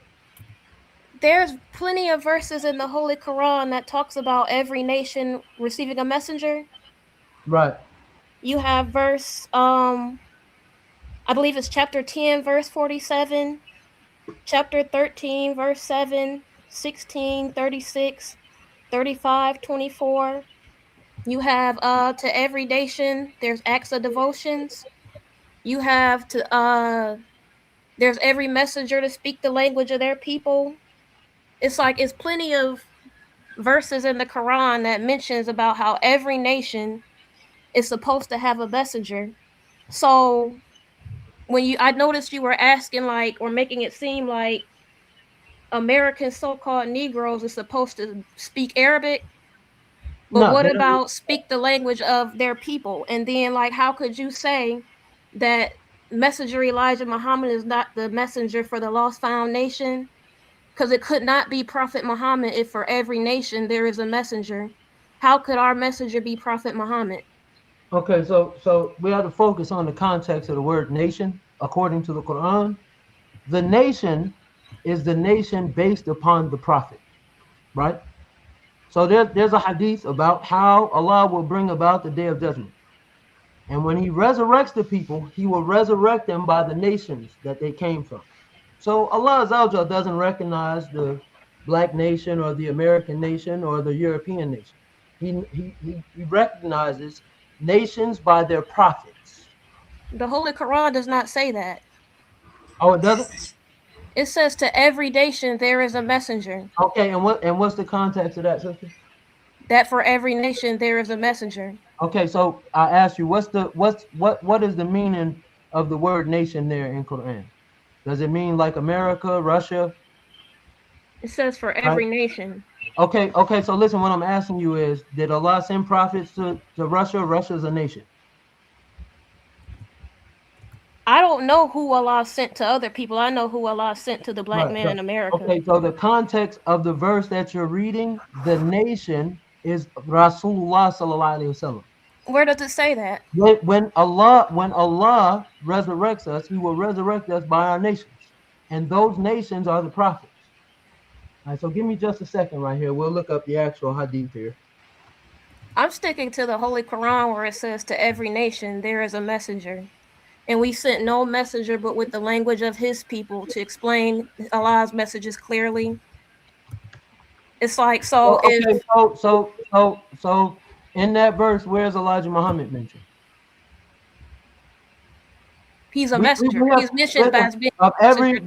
There's plenty of verses in the Holy Quran that talks about every nation receiving a messenger. Right. You have verse, I believe it's chapter 10, verse 47, chapter 13, verse 7, 16, 36, 35, 24. You have to every nation, there's acts of devotions. You have to there's every messenger to speak the language of their people. It's like it's plenty of verses in the Quran that mentions about how every nation is supposed to have a messenger. So when I noticed you were asking like or making it seem like American so-called Negroes are supposed to speak Arabic, but No, what they don't. about speak the language of their people? And then like how could you say that Messenger Elijah Muhammad is not the messenger for the lost found nation? Because it could not be Prophet Muhammad if for every nation there is a messenger. How could our messenger be Prophet Muhammad? Okay, so we have to focus on the context of the word nation. According to the Quran, the nation is the nation based upon the prophet, right? So there's a hadith about how Allah will bring about the day of judgment. And when he resurrects the people, he will resurrect them by the nations that they came from. So Allah Azza doesn't recognize the black nation or the American nation or the European nation. He recognizes nations by their prophets. The Holy Quran does not say that. Oh, it doesn't? It says to every nation there is a messenger. Okay, and what's the context of that, sister? That for every nation there is a messenger. Okay, so I asked you, what is the meaning of the word nation there in Quran? Does it mean like America, Russia? It says for every nation. Okay, so listen, what I'm asking you is, did Allah send prophets to Russia? Russia's a nation. I don't know who Allah sent to other people. I know who Allah sent to the black man in America. Okay, so the context of the verse that you're reading, the nation is Rasulullah sallallahu alaihi wasallam. Where does it say that? When Allah resurrects us, he will resurrect us by our nations. And those nations are the prophets. All right, so give me just a second right here. We'll look up the actual hadith here. I'm sticking to the Holy Quran where it says to every nation there is a messenger. And we sent no messenger but with the language of his people to explain Allah's messages clearly. It's like so. Okay, so in that verse, where's Elijah Muhammad mentioned? He's a messenger. He's mentioned as being of every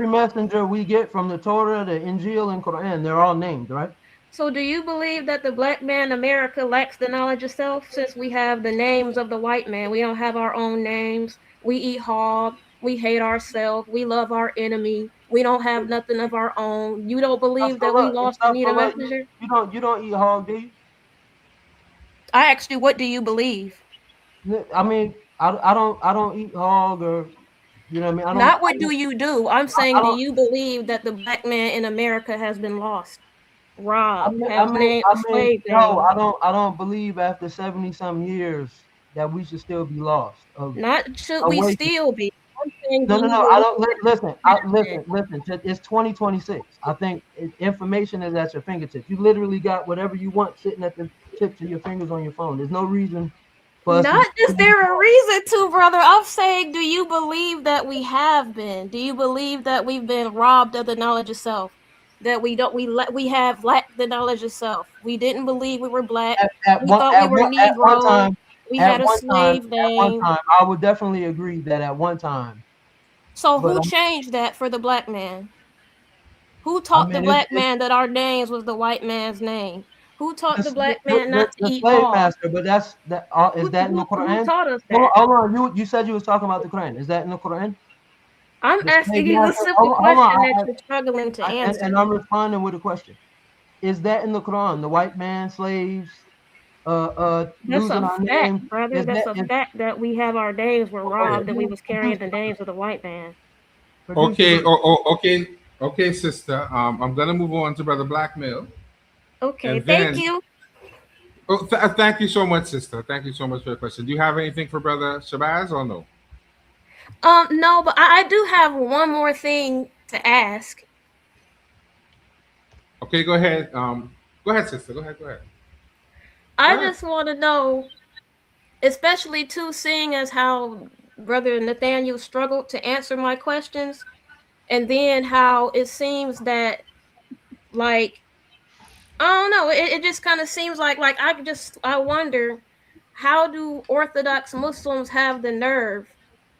messenger we get from the Torah, the Injil, and Quran. They're all named, right? So do you believe that the black man in America lacks the knowledge of self? Since we have the names of the white man, we don't have our own names. We eat hog. We hate ourselves. We love our enemy. We don't have nothing of our own. You don't believe that we lost the need of messenger? You don't eat hog, do you? I asked you, what do you believe? I mean, I don't eat hog, or you know what I mean. I don't, Not what do you do. I'm saying, do you believe that the black man in America has been lost, robbed, no, I don't believe after 70-some years that we should still be lost. Not should we still be. I'm saying, no. I don't listen. It's 2026. I think information is at your fingertips. You literally got whatever you want sitting at the tips of your fingers on your phone. There's no reason. Not is there a reason to, brother? I'm saying, do you believe that we have been? Do you believe that we've been robbed of the knowledge of self? That we have lacked the knowledge of self. We didn't believe we were black. We thought we were Negro. We had a slave name. At one time, I would definitely agree that at one time. So who changed that for the black man? Who taught the black man that our names was the white man's name? Who taught the black man not to eat slave hog? master, but is that in the Quran? Who taught us that? Hold on, you said you was talking about the Quran. Is that in the Quran? I'm asking you a simple question that you're struggling to answer. And I'm responding with a question. is that in the Quran? The white man, slaves, That's losing a our fact, name. brother. Is That's that a is fact that we have our names were robbed, that we was carrying produce the names of the white man. produce the Okay, verse. okay, sister. I'm gonna move on to Brother Blackmail, Okay, and thank then you. thank you so much, sister. Thank you so much for your question. Do you have anything for Brother Shabazz or no? No, but I do have one more thing to ask. Okay, go ahead. Go ahead, sister. Go ahead. Go ahead. I Go ahead. just want to know, especially too, seeing as how Brother Nathaniel struggled to answer my questions, and then how it seems that, like, I don't know, it just kind of seems like I wonder, how do Orthodox Muslims have the nerve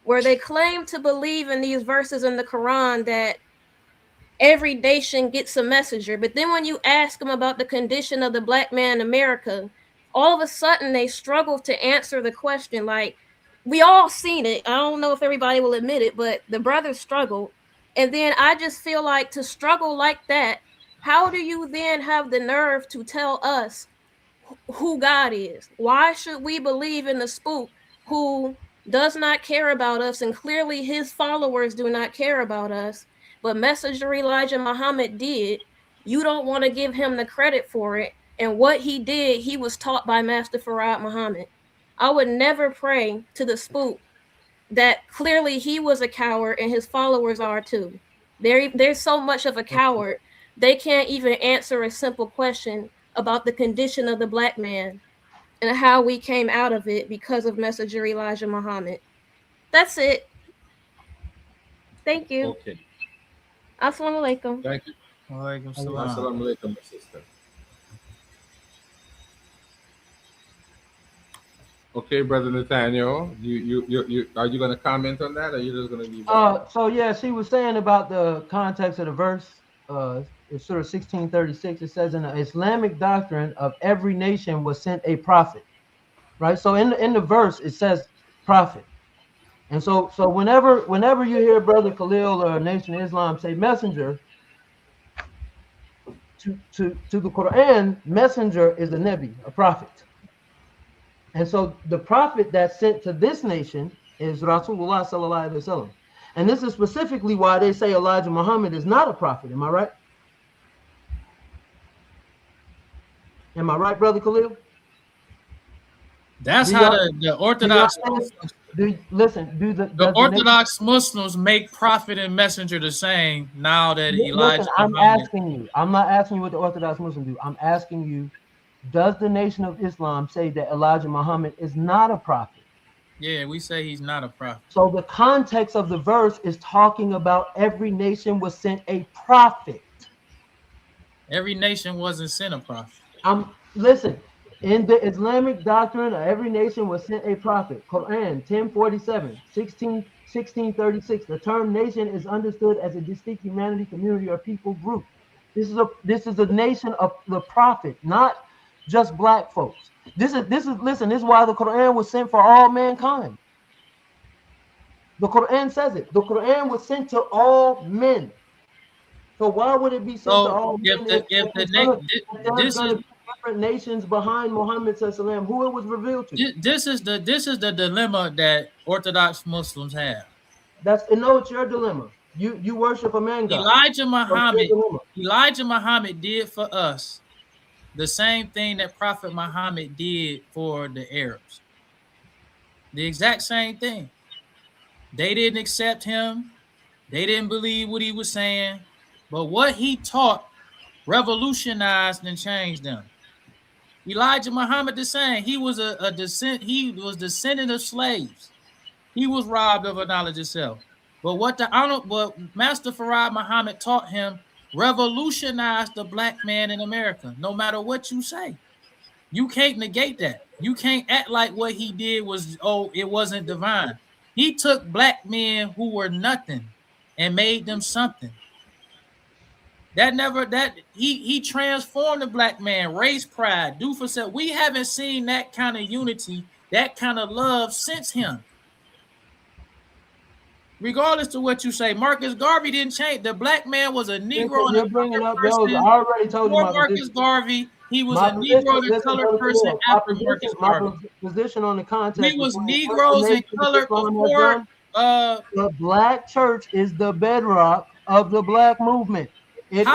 where they claim to believe in these verses in the Quran that every nation gets a messenger, but then when you ask them about the condition of the black man in America, all of a sudden they struggle to answer the question. Like, we all seen it. I don't know if everybody will admit it, but the brothers struggled. And then I just feel like, to struggle like that, how do you then have the nerve to tell us who God is? Why should we believe in the spook who does not care about us, and clearly his followers do not care about us, but Messenger Elijah Muhammad did? You don't want to give him the credit for it, and what he did, he was taught by Master Farad Muhammad. I would never pray to the spook that clearly he was a coward and his followers are too. They're so much of a coward, they can't even answer a simple question about the condition of the black man and how we came out of it because of Messenger Elijah Muhammad. That's it. Thank you. Okay. Assalamu alaikum. Thank you. Walaikum salam. Assalamu alaikum, my sister. Okay, Brother Nathaniel, you are you gonna comment on that, or are you just gonna leave that? So yeah, she was saying about the context of the verse. It's sort of 1636. It says, in the Islamic doctrine of every nation was sent a prophet, right? So in the verse it says prophet, and so whenever you hear Brother Khalil or Nation of Islam say messenger, to the Quran, messenger is a Nabi, a prophet. And so the prophet that's sent to this nation is Rasulullah sallallahu alaihi wasallam. And this is specifically why they say Elijah Muhammad is not a prophet. Am I right? Am I right, Brother Khalil? That's how the Orthodox the Orthodox Muslims make prophet and messenger the same now that Elijah. Listen, I'm asking you. I'm not asking you what the Orthodox Muslims do. I'm asking you, does the Nation of Islam say that Elijah Muhammad is not a prophet? Yeah, we say he's not a prophet. So the context of the verse is talking about every nation was sent a prophet. Every nation wasn't sent a prophet. Listen, in the Islamic doctrine, every nation was sent a prophet. Quran 1047, 1636. The term nation is understood as a distinct humanity, community, or people group. This is a nation of the prophet, not just black folks. This is why the Quran was sent for all mankind. The Quran says it. The Quran was sent to all men. So why would it be sent to all men? There's going to be different nations behind Muhammad sallallahu, who it was revealed to. This is the dilemma that Orthodox Muslims have. It's your dilemma. You worship a man god. Elijah Muhammad did for us the same thing that Prophet Muhammad did for the Arabs. The exact same thing. They didn't accept him. They didn't believe what he was saying. But what he taught revolutionized and changed them. Elijah Muhammad the same. He was he was descendant of slaves. He was robbed of a knowledge of self. But what Master Farad Muhammad taught him revolutionized the black man in America. No matter what you say, you can't negate that. You can't act like what he did was, it wasn't divine. He took black men who were nothing and made them something. He transformed the black man, race pride, do for self. We haven't seen that kind of unity, that kind of love since him. regardless to what you say, Marcus Garvey didn't change. The black man was a Negro and You're a bringing colored up those. person. I already told you Before my Marcus position. Garvey, he was My a position, Negro and a listen, colored Brother person Khalil, after Marcus Garvey. position on the We context was between what the Negroes and Nation of colored Islam has before. done. The black church is the bedrock of the black movement. It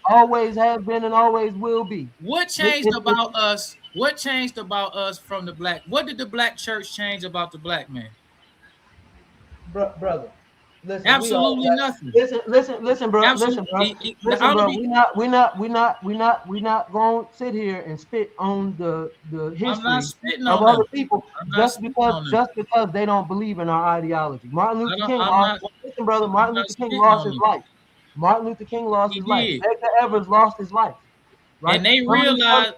always has been and always will be. What changed about us? What changed about us from the black? What did the black church change about the black man? Brother, listen, absolutely nothing. Listen, bro. Absolutely. Listen, bro. We're not going to sit here and spit on the history of other people just because they don't believe in our ideology. Martin Luther King lost. Listen, brother. Martin Luther King lost his life. Martin Luther King lost his life. Edgar Evers lost his life. Right? And they realized.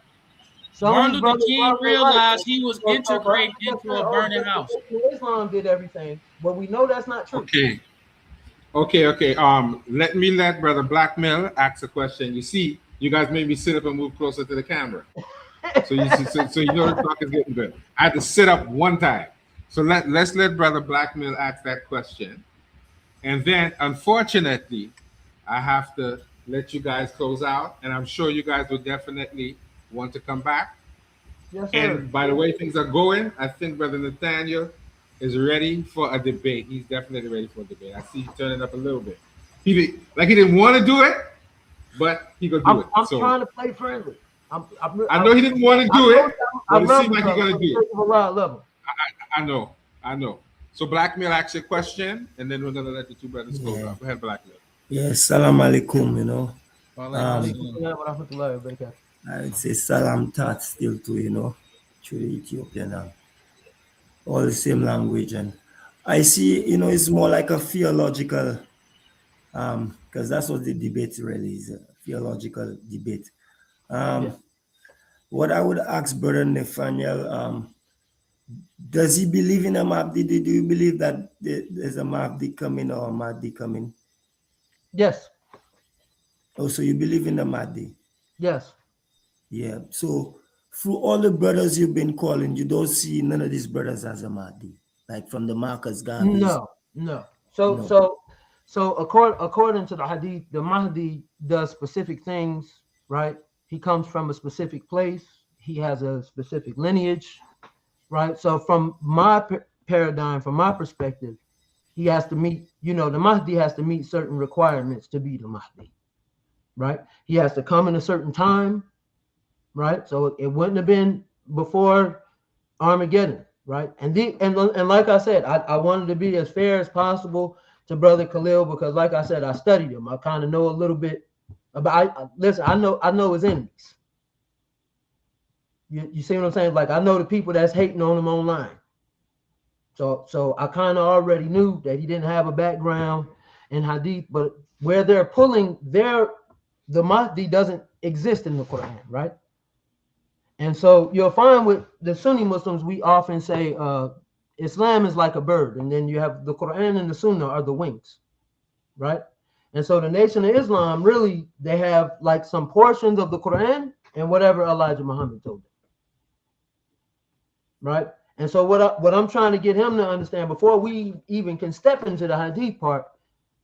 Martin Luther King realized he was integrated into a burning house. Islam did everything, but we know that's not true. Okay. Let Brother Blackmail ask a question. You see, you guys made me sit up and move closer to the camera. So you know the talk is getting good. I had to sit up one time. So let's let Brother Blackmail ask that question. And then, unfortunately, I have to let you guys close out. And I'm sure you guys will definitely want to come back. Yes, sir. And by the way things are going, I think Brother Nathaniel is ready for a debate. He's definitely ready for a debate. I see you turning up a little bit. He didn't want to do it, but he gonna do it. I'm trying to play friendly. I know he didn't want to do it, but it seems like he's gonna do it. I know. So Blackmail, ask your question, and then we're gonna let the two brothers go. Go ahead, Blackmail. Yes, salam alaikum. I would say salam tat still too. Through the Ethiopian. All the same language, and I see, it's more like a theological, because that's what the debate really is, a theological debate. What I would ask Brother Nathaniel, does he believe in a Mahdi? Do you believe that there's a Mahdi coming or a Mahdi coming? Yes. Oh, so you believe in the Mahdi? Yes. Yeah. So through all the brothers you've been calling, you don't see none of these brothers as a Mahdi, like from the Marcus Garvey. No. So according to the Hadith, the Mahdi does specific things, right? He comes from a specific place. He has a specific lineage, right? So from my paradigm, from my perspective, he has to meet, the Mahdi has to meet certain requirements to be the Mahdi, right? He has to come in a certain time, right? So it wouldn't have been before Armageddon, right? And like I said, I wanted to be as fair as possible to Brother Khalil, because like I said, I studied him. I kind of know a little bit about. Listen, I know his enemies. You see what I'm saying? Like, I know the people that's hating on him online. So I kind of already knew that he didn't have a background in Hadith, but where they're pulling the Mahdi doesn't exist in the Quran, right? And so you'll find with the Sunni Muslims, we often say Islam is like a bird, and then you have the Quran and the Sunnah are the wings, right? And so the Nation of Islam, really, they have like some portions of the Quran and whatever Elijah Muhammad told them, right? And so what I'm trying to get him to understand, before we even can step into the Hadith part,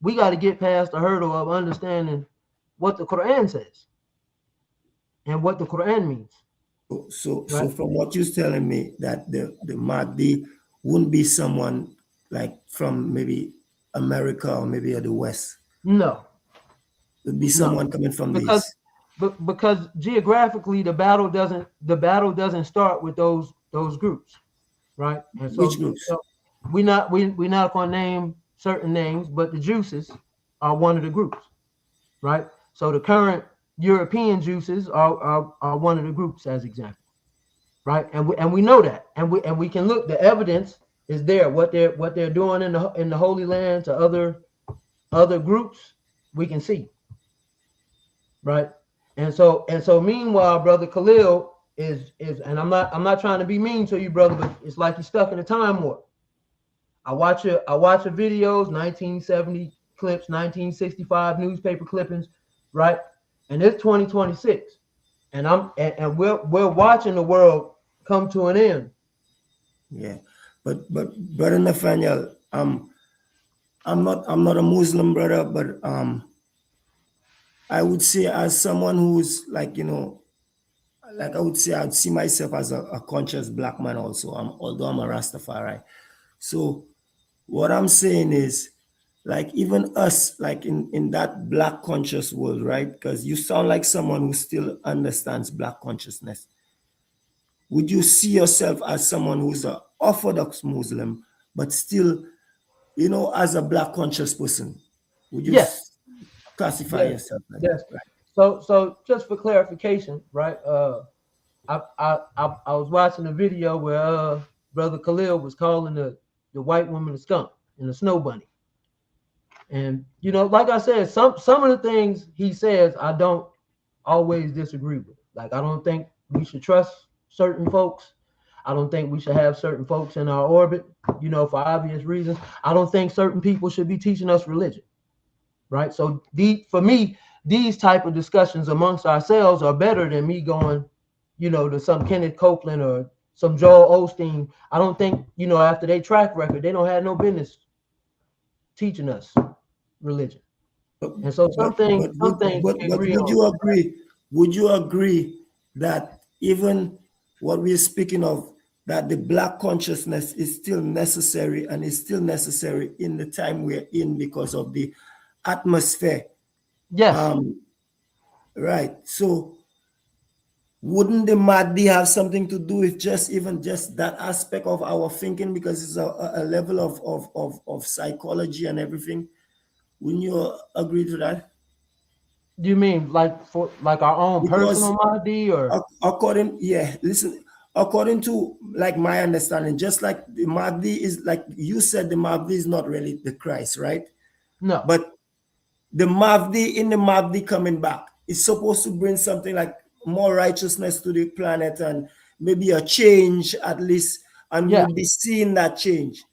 we got to get past the hurdle of understanding what the Quran says and what the Quran means. So from what you're telling me, that the Mahdi wouldn't be someone like from maybe America or maybe the West. No. It would be someone coming from the East. Because geographically the battle doesn't start with those groups, right? And so, which groups? So we're not gonna name certain names, but the juices are one of the groups, right? So the current European juices are one of the groups, as example, right? And we know that, and we can look. The evidence is there. What they're doing in the Holy Land to other groups, we can see, right? And so meanwhile, Brother Khalil is, and I'm not trying to be mean to you, brother, but it's like you're stuck in a time warp. I watch your videos, 1970 clips, 1965 newspaper clippings, right? And it's 2026, and we're watching the world come to an end. Yeah, but Brother Nathaniel, I'm not a Muslim brother, but I would say as someone who's like, like I would say I'd see myself as a conscious black man also. Although I'm a Rastafari. So what I'm saying is, like even us, like in that black conscious world, right? Because you sound like someone who still understands black consciousness. Would you see yourself as someone who's an Orthodox Muslim, but still, as a black conscious person? Would you Yes, classify yes, yourself like that, yes. right? So just for clarification, right? I was watching a video where brother Khalil was calling the white woman a skunk and a snow bunny. And like I said, some of the things he says I don't always disagree with. Like I don't think we should trust certain folks. I don't think we should have certain folks in our orbit, for obvious reasons. I don't think certain people should be teaching us religion. Right. So for me, these type of discussions amongst ourselves are better than me going, to some Kenneth Copeland or some Joel Osteen. I don't think, after their track record, they don't have no business teaching us religion. And so some things we But agree would on. you agree? Would you agree that even what we're speaking of, that the black consciousness is still necessary and is still necessary in the time we're in because of the atmosphere? Yes. Right. So wouldn't the Mahdi have something to do with even just that aspect of our thinking, because it's a level of psychology and everything? Wouldn't you agree to that? Do you mean like for like our own Because personal Mahdi or according to like my understanding, just like the Mahdi is, like you said, the Mahdi is not really the Christ, right? no? But the Mahdi coming back is supposed to bring something like more righteousness to the planet and maybe a change at least, and we Yeah. would be seeing that change.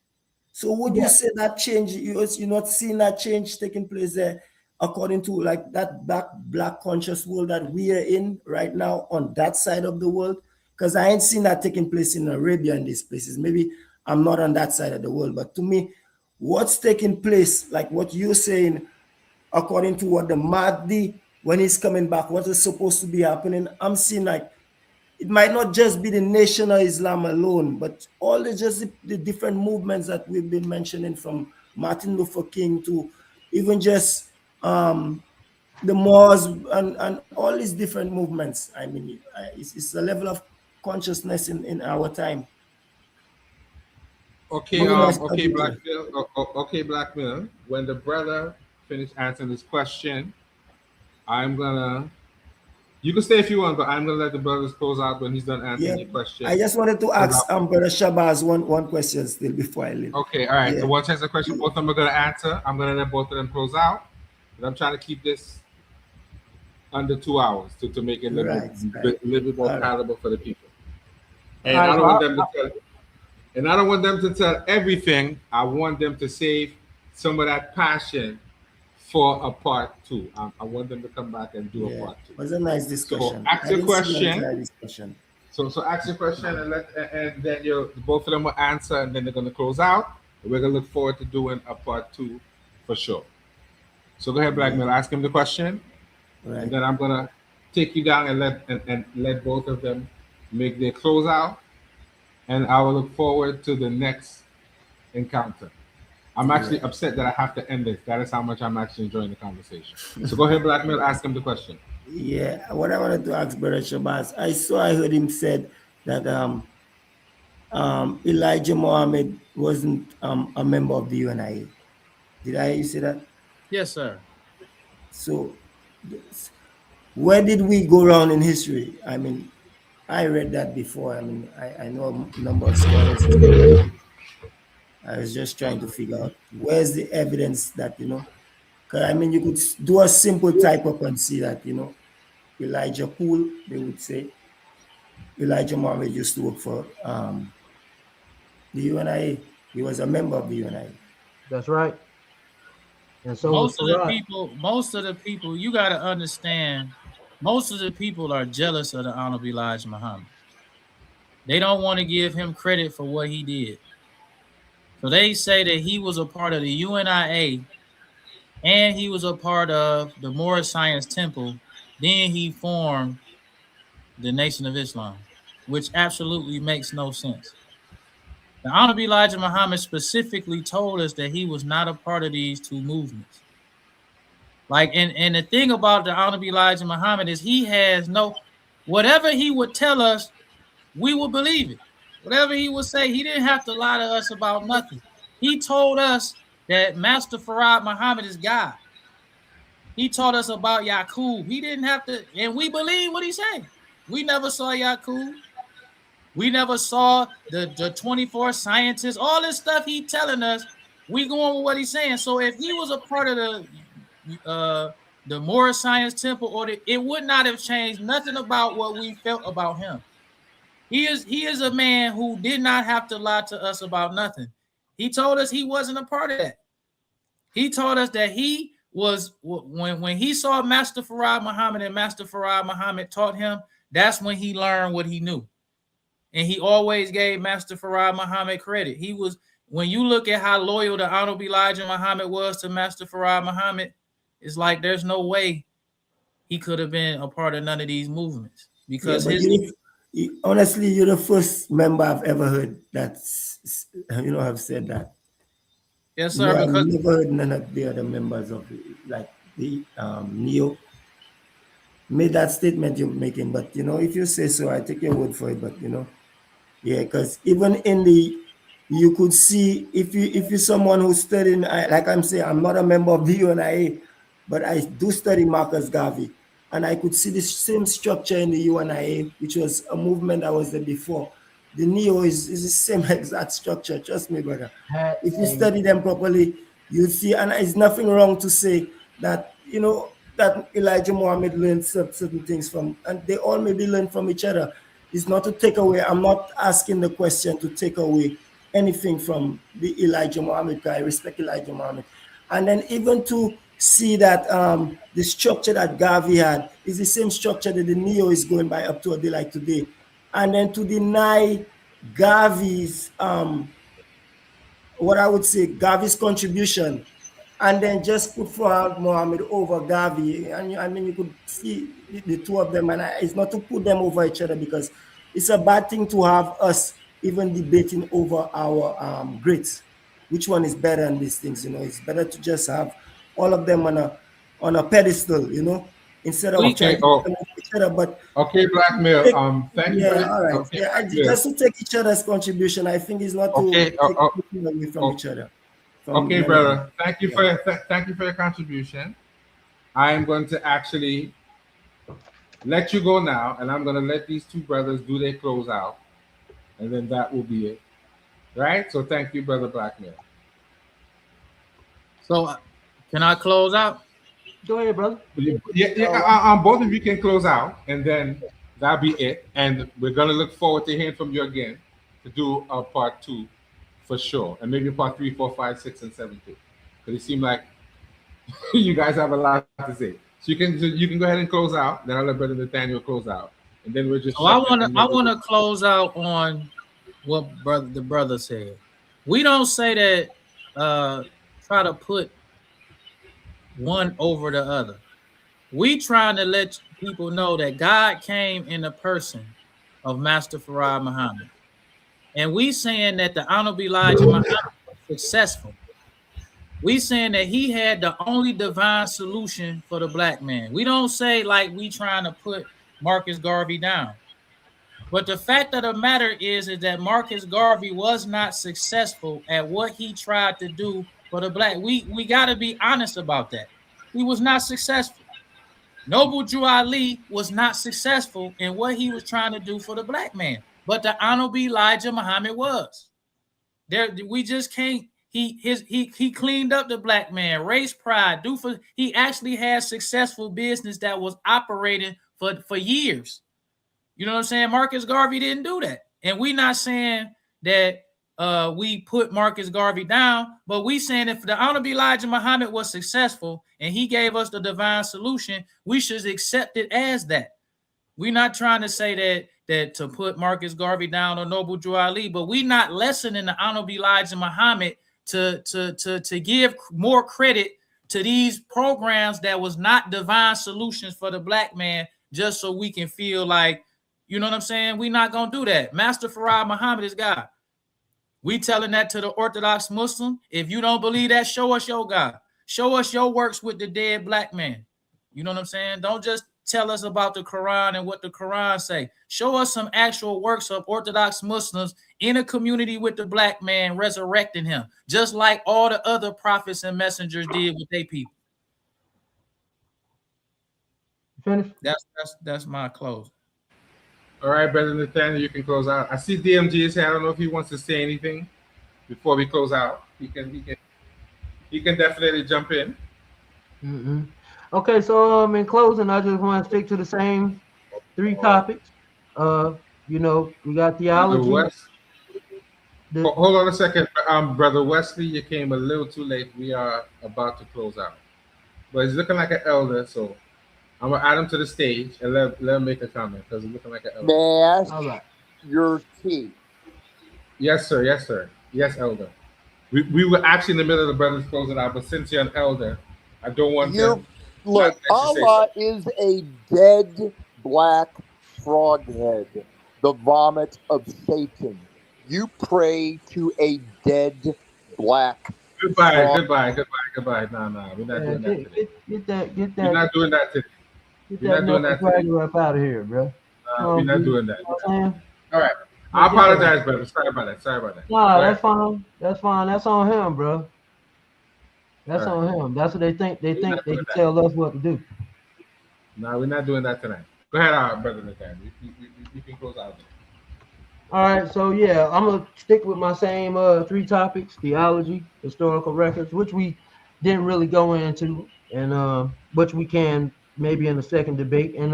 So would you Yeah. say that change, you're not seeing that change taking place there, according to like that black conscious world that we are in right now on that side of the world? Because I ain't seen that taking place in Arabia and these places. Maybe I'm not on that side of the world, but to me, what's taking place, like what you're saying, according to what the Mahdi, when he's coming back, what is supposed to be happening, I'm seeing like it might not just be the Nation of Islam alone, but all the different movements that we've been mentioning, from Martin Luther King to even just the Moors and all these different movements. I mean, it's a level of consciousness in our time. Okay, You must okay, agree to that. Okay, Blackmail. When the brother finished answering this question, I'm gonna. You can stay if you want, but I'm gonna let the brothers close out when he's done Yeah, answering your question. I just wanted to Close ask out. Brother Shabazz one question still before I leave. Okay, all right. Yeah. So once has the question, both of them are gonna answer. I'm gonna let both of them close out, and I'm trying to keep this under 2 hours to make it a Right. little bit more All right. palatable for the people. And All right, I don't so want them to tell. And I don't want them to tell everything. I want them to save some of that passion for a part two. I want them to come back and do a Yeah, part two. it was a nice So discussion. ask I your didn't see the question. entire discussion. So ask your question and then both of them will answer, and then they're gonna close out. We're gonna look forward to doing a part two for sure. So go ahead, Blackmail. Ask him the question, Right. and then I'm gonna take you down and let both of them make their close out, and I will look forward to the next encounter. I'm actually upset that I have to end this. That is how much I'm actually enjoying the conversation. So go ahead, Blackmail. Ask him the question. Yeah, what I wanted to ask Brother Shabazz, I heard him said that Elijah Muhammad wasn't a member of the UNIA. Did I hear you say that? Yes, sir. So where did we go wrong in history? I mean, I read that before. I mean, I know a number of scholars. I was just trying to figure out where's the evidence that, because I mean, you could do a simple type up and see that, Elijah Poole, they would say. Elijah Muhammad used to work for the UNIA. He was a member of the UNIA. That's right. And so Most of the people, you got to understand, most of the people are jealous of the Honorable Elijah Muhammad. They don't want to give him credit for what he did. So they say that he was a part of the UNIA and he was a part of the Moorish Science Temple. Then he formed the Nation of Islam, which absolutely makes no sense. The Honorable Elijah Muhammad specifically told us that he was not a part of these two movements. Like, and the thing about the Honorable Elijah Muhammad is he has no, whatever he would tell us, we would believe it. Whatever he would say, he didn't have to lie to us about nothing. He told us that Master Farad Muhammad is God. He taught us about Yaqub. He didn't have to, and we believe what he said. We never saw Yaqub. We never saw the 24 scientists. All this stuff he telling us, we going with what he's saying. So if he was a part of the Moorish Science Temple, it would not have changed nothing about what we felt about him. He is a man who did not have to lie to us about nothing. He told us he wasn't a part of that. He told us that he was, when he saw Master Farad Muhammad and Master Farad Muhammad taught him, that's when he learned what he knew. And he always gave Master Farad Muhammad credit. He was, when you look at how loyal the Honorable Elijah Muhammad was to Master Farad Muhammad, it's like there's no way he could have been a part of none of these movements. Because honestly, you're the first member I've ever heard that's, have said that. Yes, sir. I've never heard none of the other members of like the Neo made that statement you're making. But if you say so, I take your word for it. But yeah, because even in you could see if you're someone who's studying, like I'm saying, I'm not a member of the UNIA, but I do study Marcus Garvey, and I could see the same structure in the UNIA, which was a movement that was there before. The Neo is the same exact structure. Trust me, brother. If you study them properly, you'll see, and it's nothing wrong to say that that Elijah Muhammad learned certain things from, and they all maybe learn from each other. It's not to take away. I'm not asking the question to take away anything from the Elijah Muhammad guy. I respect Elijah Muhammad. And then even to see that the structure that Garvey had is the same structure that the Neo is going by up to a day like today. And then to deny Garvey's, what I would say, Garvey's contribution, and then just put Farad Muhammad over Garvey. And I mean, you could see the two of them, and it's not to put them over each other, because it's a bad thing to have us even debating over our greats. Which one is better in these things? It's better to just have all of them on a pedestal, instead of trying to put each other. But okay, Blackmail. Thank you. Yeah, all right. Okay, just to take each other's contribution, I think it's not to take away from each other. Okay, brother. Thank you for your contribution. I am going to actually let you go now, and I'm going to let these two brothers do their close out, and then that will be it. Right? So thank you, Brother Blackmail. So can I close out? Go ahead, brother. Yeah. Both of you can close out, and then that'll be it. And we're going to look forward to hearing from you again to do a part 2 for sure, and maybe part 3, 4, 5, 6, and 7 too. Because it seems like you guys have a lot to say. So you can go ahead and close out. Then I'll let Brother Nathaniel close out, and then we're just. So I want to close out on what the brother said. We don't say that try to put one over the other. We trying to let people know that God came in the person of Master Farad Muhammad. And we saying that the Honorable Elijah Muhammad was successful. We saying that he had the only divine solution for the black man. We don't say like we trying to put Marcus Garvey down. But the fact of the matter is that Marcus Garvey was not successful at what he tried to do for the black. We got to be honest about that. He was not successful. Noble Drew Ali was not successful in what he was trying to do for the black man. But the Honorable Elijah Muhammad was. There, we just can't. He cleaned up the black man, race pride. He actually had successful business that was operating for years. You know what I'm saying? Marcus Garvey didn't do that. And we're not saying that we put Marcus Garvey down, but we saying if the Honorable Elijah Muhammad was successful and he gave us the divine solution, we should accept it as that. We're not trying to say that to put Marcus Garvey down or Noble Drew Ali, but we not lessening the Honorable Elijah Muhammad to give more credit to these programs that was not divine solutions for the black man, just so we can feel like, you know what I'm saying? We're not gonna do that. Master Farad Muhammad is God. We telling that to the Orthodox Muslim. If you don't believe that, show us your God. Show us your works with the dead black man. You know what I'm saying? Don't just tell us about the Quran and what the Quran say. Show us some actual works of Orthodox Muslims in a community with the black man, resurrecting him, just like all the other prophets and messengers did with their people. Finish. That's my close. All right, Brother Nathaniel, you can close out. I see DMG is here. I don't know if he wants to say anything before we close out. He can definitely jump in. Mm-hmm. Okay, so in closing, I just want to stick to the same 3 topics. You know, we got theology. Hold on a second, Brother Wesley, you came a little too late. We are about to close out, but he's looking like an elder, so I'm gonna add him to the stage and let him make a comment because he's looking like an elder. May I ask All right. your key? Yes, sir. Yes, sir. Yes, elder. We were actually in the middle of the brothers closing out, but since you're an elder, I don't want to. Look, Allah is a dead black frog head, the vomit of Satan. You pray to a dead black Goodbye. No, we're not doing that today. Get that. We're not doing that today. We're not doing that today. Up out of here, bro. We're not doing that. You know all right. I apologize, brother. Sorry about that. Nah, that's fine. That's on him, bro. That's on him. That's what they think. They think they can tell us what to do. No, we're not doing that tonight. Go ahead, Brother Nathaniel. You can close out. All right, so yeah, I'm gonna stick with my same 3 topics: theology, historical records, which we didn't really go into, and which we can maybe in the second debate, and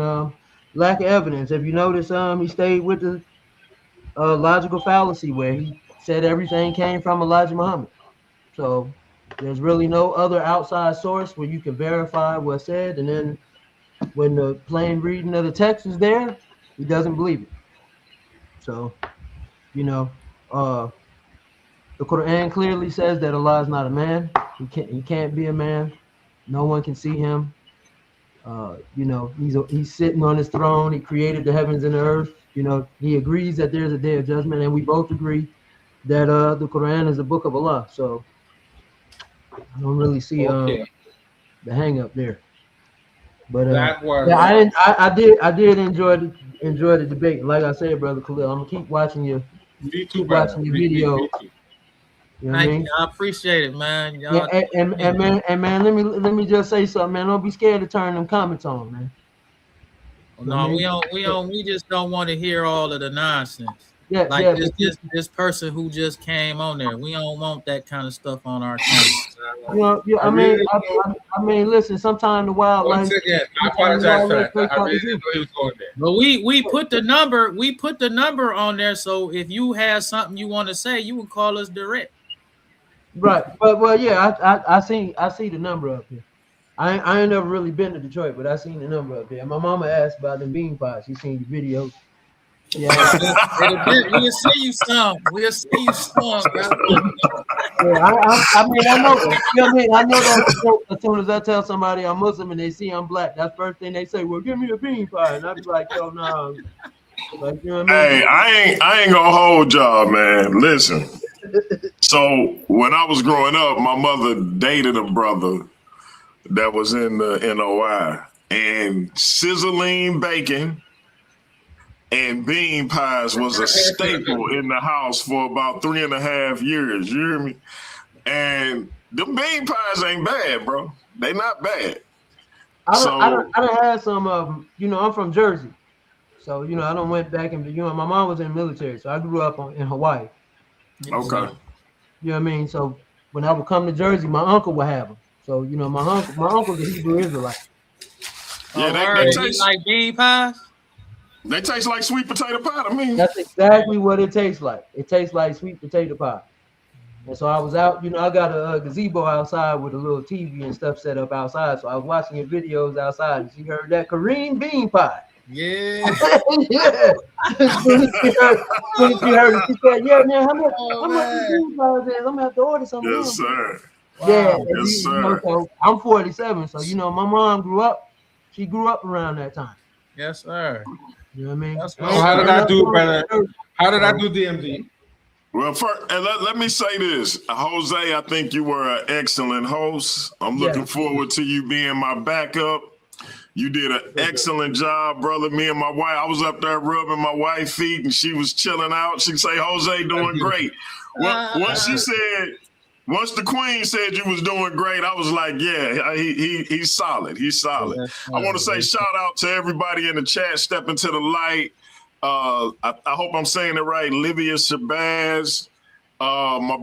lack of evidence. If you notice, he stayed with the logical fallacy where he said everything came from Elijah Muhammad. So there's really no other outside source where you can verify what's said, and then when the plain reading of the text is there, he doesn't believe it. So, you know, the Quran clearly says that Allah is not a man. He can't be a man. No one can see him. You know, he's sitting on his throne. He created the heavens and the earth. You know, he agrees that there's a day of judgment, and we both agree that the Quran is the book of Allah. So I don't really see the hang up there. But yeah, I did enjoy the debate. Like I said, Brother Khalil, I'm gonna keep watching you. Watching your video. You know what I mean? I appreciate it, man. Yeah, and man, let me just say something, man. Don't be scared to turn them comments on, man. No, we just don't want to hear all of the nonsense. Yeah, like this person who just came on there. We don't want that kind of stuff on our channel. You know, I mean, listen. Sometimes the wildlife. Once again, I apologize for that. I really didn't know he was going there. But we put the number. We put the number on there. So if you have something you want to say, you can call us direct. Right, but well, yeah, I see the number up here. I ain't never really been to Detroit, but I seen the number up there. My mama asked about the bean pies. She seen the videos. Yeah, we'll see you some. We'll see you some, bro. Yeah, I mean, I know. You know what I mean? I know that as soon as I tell somebody I'm Muslim and they see I'm black, that's the first thing they say. Well, give me a bean pie, and I be like, yo, no. Like, you know what I mean? Hey, I ain't gonna hold y'all, man. Listen. So when I was growing up, my mother dated a brother that was in the NOI, and sizzling bacon and bean pies was a staple in the house for about 3.5 years. You hear me? And the bean pies ain't bad, bro. They not bad. I done had some of them. You know, I'm from Jersey. So, you know, I done went back and, you know, my mom was in the military. So I grew up in Hawaii. Okay. So, you know what I mean? So when I would come to Jersey, my uncle would have them. So, you know, my uncle's a Hebrew Israelite. Yeah, they taste like bean pies. They taste like sweet potato pie to me. That's exactly what it tastes like. It tastes like sweet potato pie. And so I was out, you know, I got a gazebo outside with a little TV and stuff set up outside. So I was watching your videos outside, and she heard that Korean bean pie. Yeah. Yeah. As soon as she heard it, she said, "Yeah, man, how much man. these guys is? I'm gonna have to order some of them." Yes, sir. Yeah, Wow. and Yes, you know, sir. so I'm 47, so you know, my mom grew up. She grew up around that time. Yes, sir. You know what I mean? That's So how did I do, brother? How did I do, DMG? Well, first, and let me say this. Jose, I think you were an excellent host. I'm looking forward to you being my backup. You did an excellent job, brother. Me and my wife, I was up there rubbing my wife's feet, and she was chilling out. She'd say, Jose, doing great. Once the queen said you was doing great, I was like, yeah, he's solid. He's solid. I want to say shout out to everybody in the chat, stepping to the light. I hope I'm saying it right. Livia Shabazz, my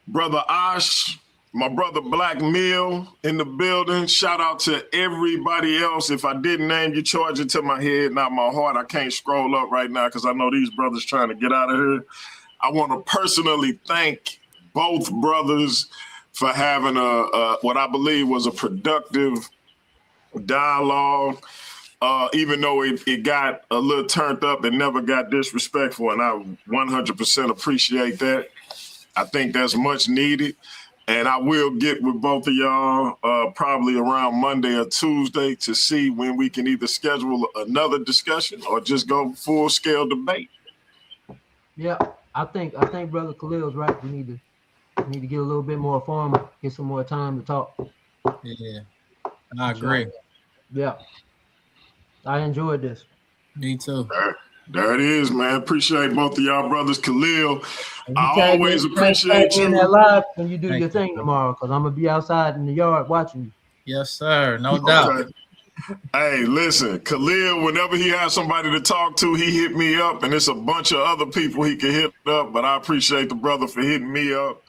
brother Ash, my brother Black Mill in the building. Shout out to everybody else. If I didn't name you, charge it to my head, not my heart. I can't scroll up right now because I know these brothers trying to get out of here. I want to personally thank both brothers for having what I believe was a productive dialogue. Even though it got a little turned up and never got disrespectful, and I 100% appreciate that. I think that's much needed. And I will get with both of y'all probably around Monday or Tuesday to see when we can either schedule another discussion or just go full-scale debate. Yeah, I think Brother Khalil's right. We need to get a little bit more formal, get some more time to talk. Yeah, I agree. Yeah. I enjoyed this. Me too. There it is, man. Appreciate both of y'all brothers. Khalil, I always appreciate you. That live when you do your thing tomorrow, because I'm going to be outside in the yard watching you. Yes, sir. No doubt. Hey, listen, Khalil, whenever he has somebody to talk to, he hit me up, and it's a bunch of other people he can hit up, but I appreciate the brother for hitting me up.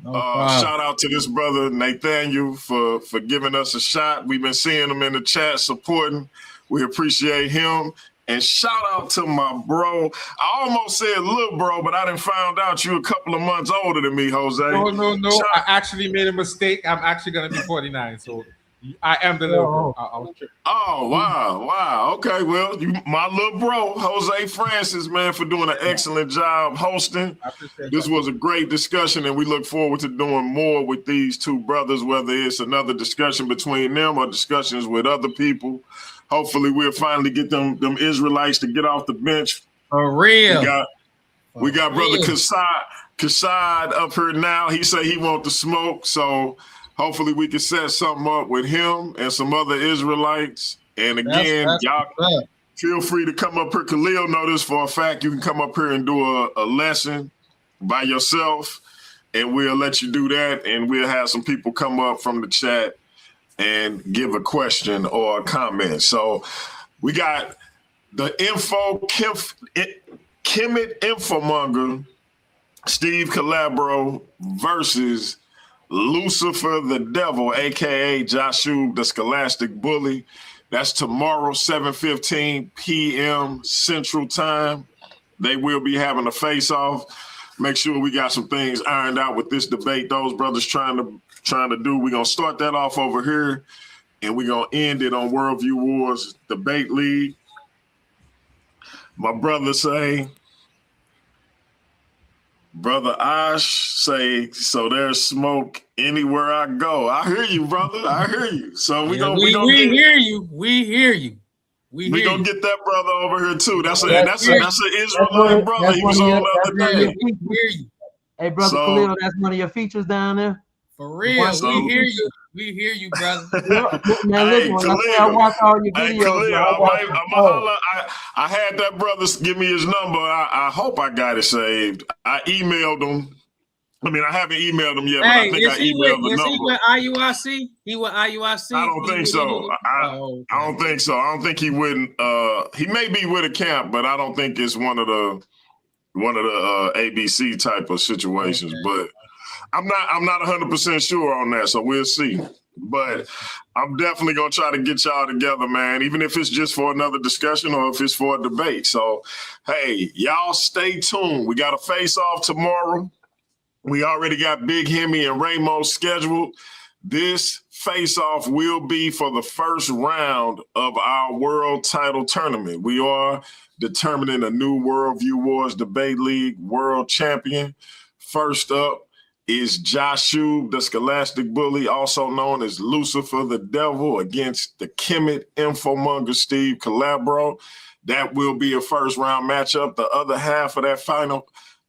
Shout out to this brother, Nathaniel, for giving us a shot. We've been seeing him in the chat supporting. We appreciate him. And shout out to my bro. I almost said little bro, but I done found out you a couple of months older than me, Jose. No. I actually made a mistake. I'm actually going to be 49, so I am the little bro. Oh, wow. Okay, well, you my little bro, Jose Francis, man, for doing an excellent job hosting. This was a great discussion, and we look forward to doing more with these two brothers, whether it's another discussion between them or discussions with other people. Hopefully, we'll finally get them Israelites to get off the bench. For real. We got brother Kassad up here now. He said he want to smoke, so hopefully we can set something up with him and some other Israelites. And again, y'all feel free to come up here. Khalil know this for a fact. You can come up here and do a lesson by yourself, and we'll let you do that, and we'll have some people come up from the chat and give a question or a comment. So we got the Kemet Infomonger, Steve Calabro versus Lucifer the Devil, a.k.a. Joshua the Scholastic Bully. That's tomorrow, 7:15 p.m. Central Time. They will be having a face-off. Make sure we got some things ironed out with this debate those brothers trying to do. We're going to start that off over here, and we're going to end it on Worldview Wars Debate League. My brother say, Brother Ash say, so there's smoke anywhere I go. I hear you, brother. I hear you. So we gonna hear you. We gonna get that brother over here too. That's an Israelite brother. He was on the other day. Hey, brother Khalil, that's one of your features down there. For real, we hear you. We hear you, brother. Man, listen, when I watch all your videos, I had that brother give me his number. I hope I got it saved. I emailed him. I mean, I haven't emailed him yet, but I think I emailed the number. Is he with IUIC? He with IUIC? I don't think so. I don't think so. I don't think he wouldn't. He may be with a camp, but I don't think it's one of the ABC type of situations. Okay. But I'm not 100% sure on that, so we'll see. But I'm definitely gonna try to get y'all together, man, even if it's just for another discussion or if it's for a debate. So, hey, y'all stay tuned. We got a face-off tomorrow. We already got Big Hemi and Ramos scheduled. This face-off will be for the first round of our world title tournament. We are determining a new World View Wars Debate League world champion. First up is Joshua, the Scholastic Bully, also known as Lucifer the Devil, against the Kemet Infomonger Steve Calabro. That will be a first round matchup. The other half of that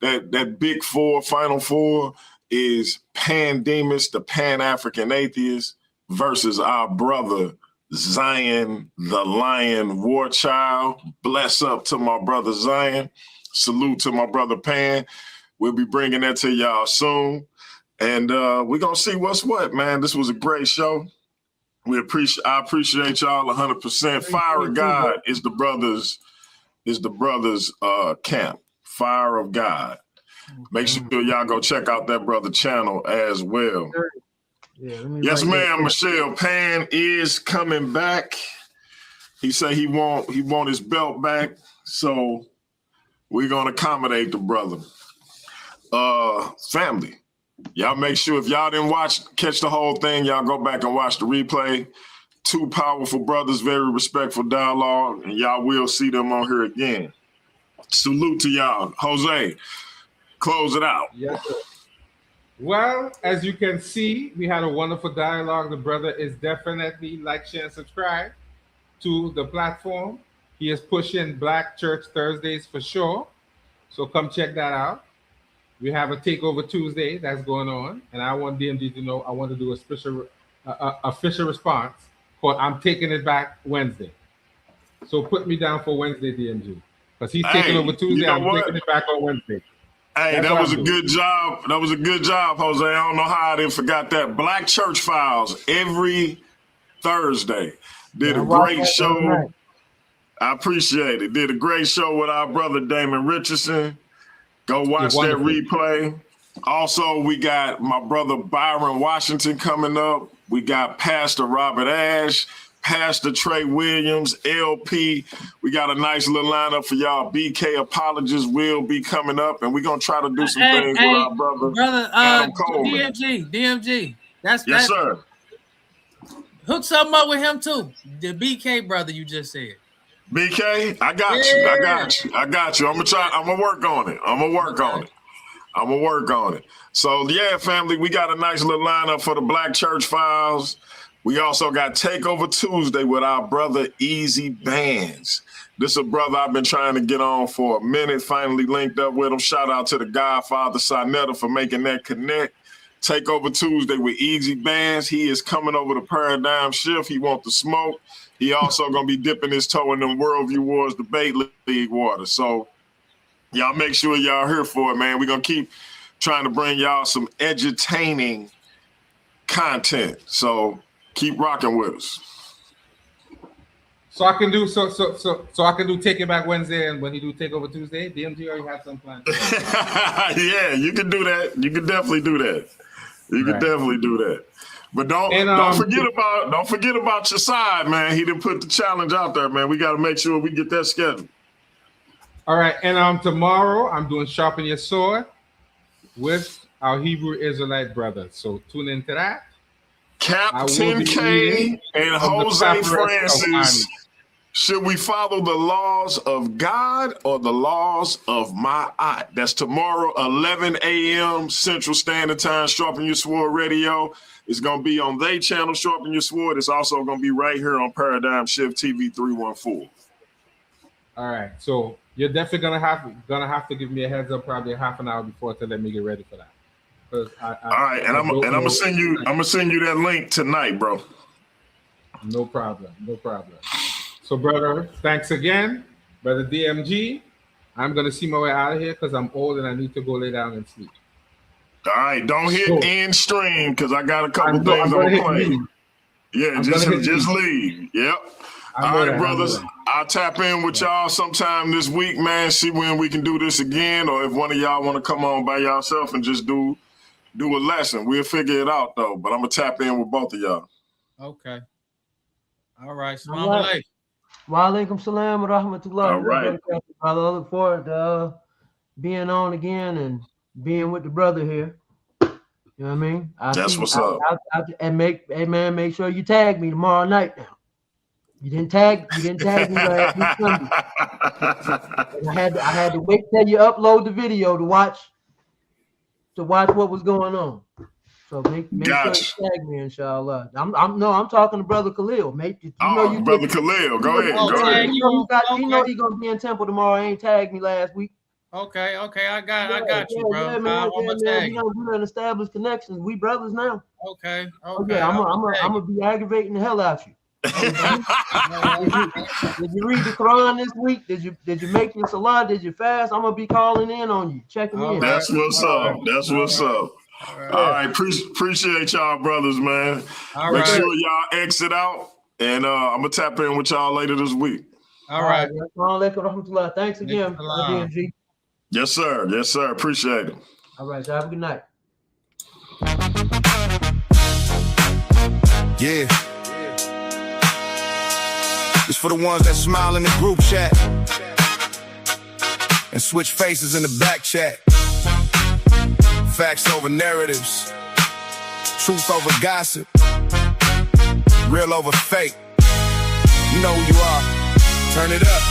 that big four, final four, is Pandemus, the Pan-African Atheist, versus our brother Zion, the Lion War Child. Bless up to my brother Zion. Salute to my brother Pan. We'll be bringing that to y'all soon. And we're going to see what's what, man. This was a great show. I appreciate y'all 100%. Fire of God is the brothers' camp. Fire of God. Make sure y'all go check out that brother channel as well. Yes, ma'am, Michelle. Pan is coming back. He said he want his belt back, so we're gonna accommodate the brother. Family, y'all make sure if y'all didn't catch the whole thing, y'all go back and watch the replay. Two powerful brothers, very respectful dialogue, and y'all will see them on here again. Salute to y'all. Jose, close it out. Yes, sir. Well, as you can see, we had a wonderful dialogue. The brother is definitely like, share, and subscribe to the platform. He is pushing Black Church Thursdays for sure. So come check that out. We have a Takeover Tuesday that's going on. And I want DMG to know I want to do a special official response called I'm Taking It Back Wednesday. So put me down for Wednesday, DMG. Because he's taking over Tuesday. You know I'm taking it back on Wednesday. Hey, that was a good job. That was a good job, Jose. I don't know how I didn't forgot that. Black Church Files every Thursday. Did a great show. I appreciate it. Did a great show with our brother Damon Richardson. Go watch that replay. Also, we got my brother Byron Washington coming up. We got Pastor Robert Ash, Pastor Trey Williams, LP. We got a nice little lineup for y'all. BK Apologists will be coming up, and we're going to try to do some things with our brother Adam Coleman. DMG. Yes, sir. Hook something up with him, too. The BK brother you just said. BK, I got you. I'm going to work on it. So, yeah, family, we got a nice little lineup for the Black Church Files. We also got Takeover Tuesday with our brother Easy Bands. This is a brother I've been trying to get on for a minute, finally linked up with him. Shout out to the Godfather Sinetta for making that connect. Takeover Tuesday with Easy Bands. He is coming over to Paradigm Shift. He wants to smoke. He also going to be dipping his toe in them World View Wars Debate League water. So y'all make sure y'all here for it, man. We're going to keep trying to bring y'all some edutaining content. So keep rocking with us. So I can do Take It Back Wednesday, and when you do Takeover Tuesday, DMG already have some plans. Yeah, you can do that. You can definitely do that. Definitely do that. But don't forget about your side, man. He didn't put the challenge out there, man. We got to make sure we get that scheduled. All right, and tomorrow I'm doing Sharpen Your Sword with our Hebrew Israelite brothers. So tune into that. Captain K and Jose Francis. Should we follow the laws of God or the laws of Ma'at? That's tomorrow, 11 a.m. Central Standard Time. Sharpen Your Sword Radio. It's going to be on their channel, Sharpen Your Sword. It's also going to be right here on Paradigm Shift TV 314. All right. So you're definitely gonna have to give me a heads up, probably a half an hour before, to let me get ready for that. All right, and I'm gonna send you that link tonight, bro. No problem. So, brother, thanks again, brother DMG. I'm gonna see my way out of here because I'm old and I need to go lay down and sleep. All right, don't hit end stream because I got a couple things I'm gonna play. Yeah, just leave. Yep. All right, brothers. I'll tap in with y'all sometime this week, man. See when we can do this again, or if one of y'all want to come on by yourself and just do a lesson. We'll figure it out though. But I'm gonna tap in with both of y'all. Okay. All right. Salam alaikum. Wa alaikum salam wa rahmatullah. All right. I look forward to being on again and being with the brother here. You know what I mean? That's what's up. And make sure you tag me tomorrow night now. You didn't tag me last week Sunday. And I had to wait till you upload the video to watch what was going on. So make sure you tag me, inshallah. I'm talking to Brother Khalil. Brother Khalil, go ahead. You know he's gonna be in Temple tomorrow. He ain't tagged me last week. Okay, I got you, bro. Yeah, man, we done established connections. We brothers now. Okay. Yeah, I'm gonna be aggravating the hell out you. Did you read the Quran this week? Did you make your salah? Did you fast? I'm gonna be calling in on you, checking in. That's what's up. All right. Appreciate y'all, brothers, man. Make sure y'all exit out, and I'm gonna tap in with y'all later this week. All right. Thanks again, DMG. Yes, sir. Appreciate it. All right. So have a good night. Yeah. It's for the ones that smile in the group chat and switch faces in the back chat. Facts over narratives, truth over gossip, real over fake. You know who you are. Turn it up.